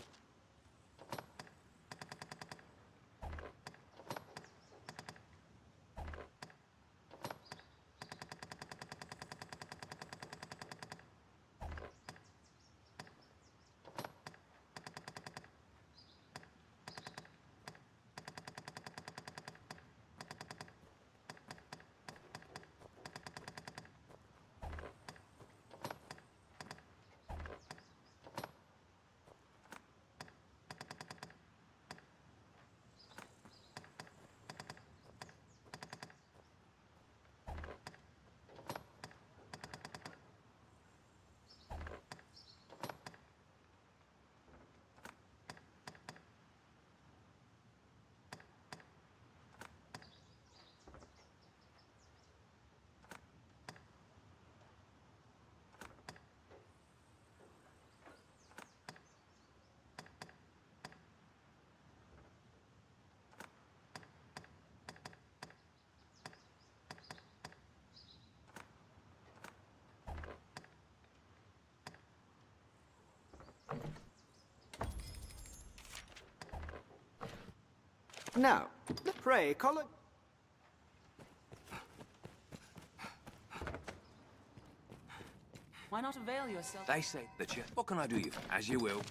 Now, pray, call it. Why not avail yourself? They say that you... What can I do you for? As you will.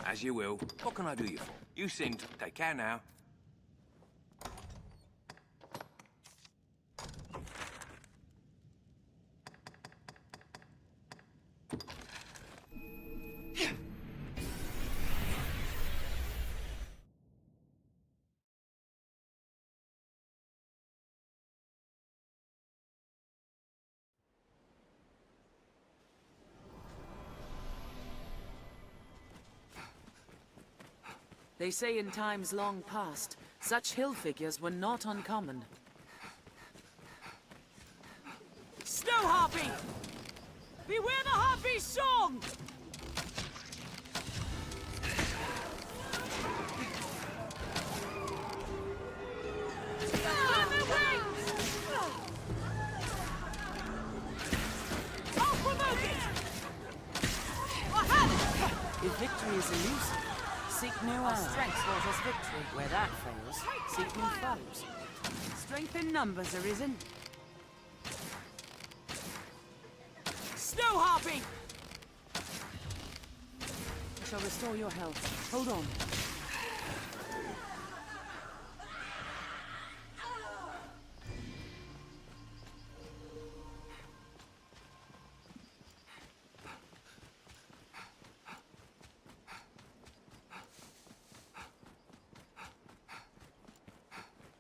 As you will. What can I do you for? You seem to... Take care now. They say in times long past, such hill figures were not uncommon. Snow Harpy! Beware the Harpy's song! Burn their wings! I'll provoke it! I have it! If victory is elusive, seek new allies. Strength slaughters victory. Where that fails, seek new foes. Strength in numbers, Arisen. Snow Harpy! I shall restore your health. Hold on.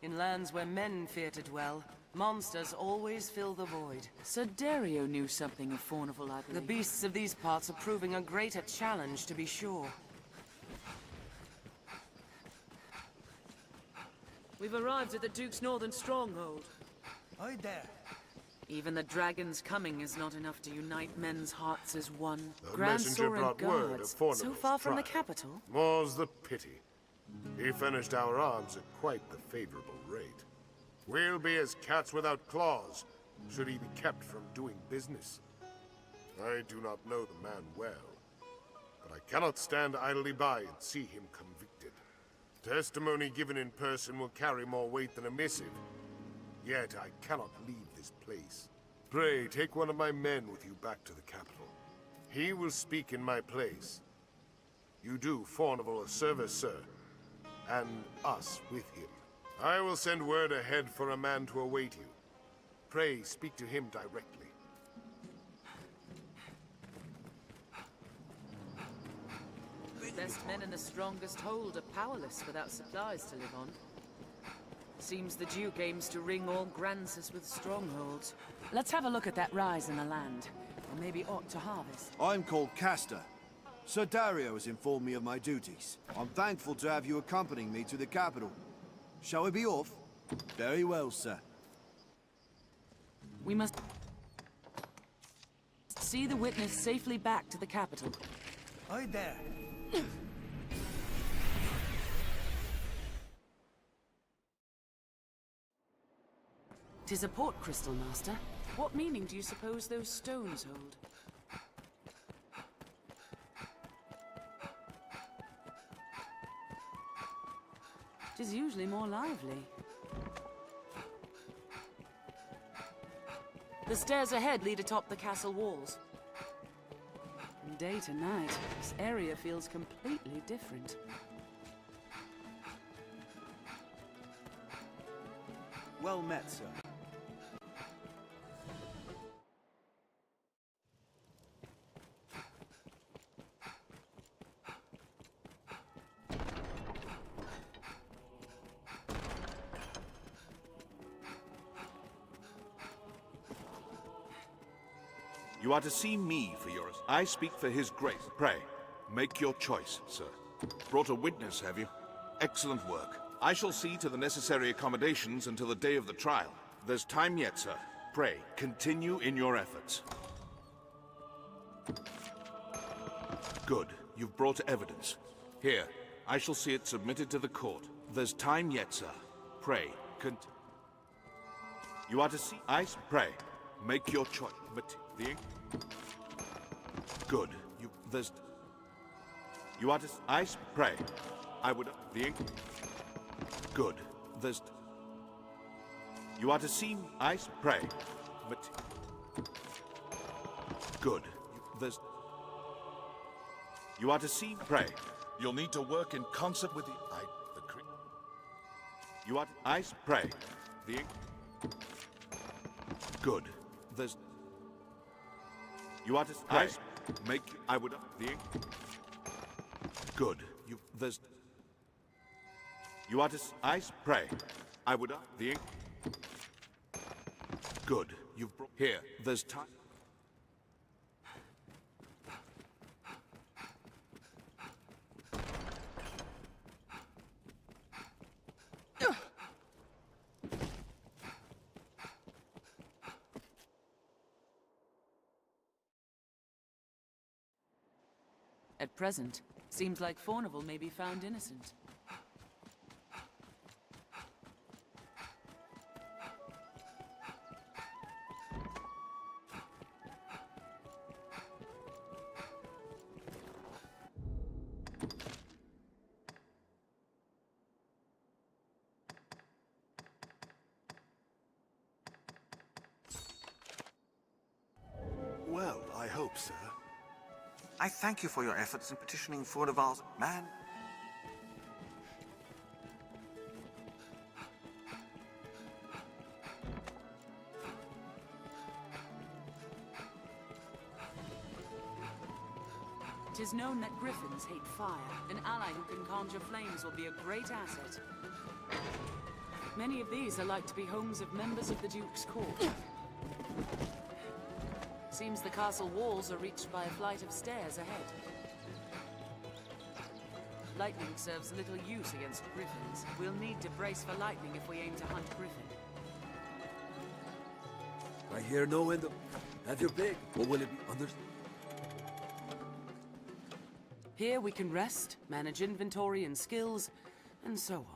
In lands where men fear to dwell, monsters always fill the void. Sir Dario knew something of Faunival, I believe. The beasts of these parts are proving a greater challenge, to be sure. We've arrived at the Duke's northern stronghold. Hi there. Even the dragon's coming is not enough to unite men's hearts as one. The Grand messenger Sorin brought word of guards, Faunival's so far from the trial. capital. More's the pity. He finished our arms at quite the favorable rate. We'll be as cats without claws, should he be kept from doing business. I do not know the man well, but I cannot stand idly by and see him convicted. Testimony given in person will carry more weight than a missive. Yet I cannot leave this place. Pray, take one of my men with you back to the capital. He will speak in my place. You do Fornival a service, sir, and us with him. I will send word ahead for a man to await you. Pray, speak to him directly. Best men in the strongest hold are powerless without supplies to live on. Seems the Duke aims to ring all Grancis with strongholds. Let's have a look at that rise in the land, and maybe aught to harvest. I'm called Castor. Sir Dario has informed me of my duties. I'm thankful to have you accompanying me to the capital. Shall we be off? Very well, sir. We must see the witness safely back to the capital. Hi there. 'Tis a port crystal, Master. What meaning do you suppose those stones hold? Tis usually more lively. The stairs ahead lead atop the castle walls. From day to night, this area feels completely different. Well met, sir. You are to see me for your... I speak for his grace. Pray, make your choice, sir. Brought a witness, have you? Excellent work. I shall see to the necessary accommodations until the day of the trial. There's time yet, sir. Pray, continue in your efforts. Good. You've brought evidence. Here, I shall see it submitted to the court. There's time yet, sir. Pray, You are to see... Pray, make your choice. Good. You are to... Pray. I would... Good. You are to see... Pray. Good. You are to see... Pray. You'll need to work in concert with You are to... Pray. Good. You are to... Pray. Make... I would... Good. You are to... Pray. I would... Good. You've brought... Here. There's time... At present, seems like Fornival may be found innocent. Well, I hope, sir. I thank you for your efforts in petitioning Fornival's man. Tis known that griffins hate fire. An ally who can conjure flames will be a great asset. Many of these are like to be homes of members of the Duke's court. Seems the castle walls are reached by a flight of stairs ahead. Lightning serves little use against griffins. We'll need to brace for lightning if we aim to hunt griffin. I hear no end of... Have your pick. What will it be? Here we can rest, manage inventory and skills, and so on.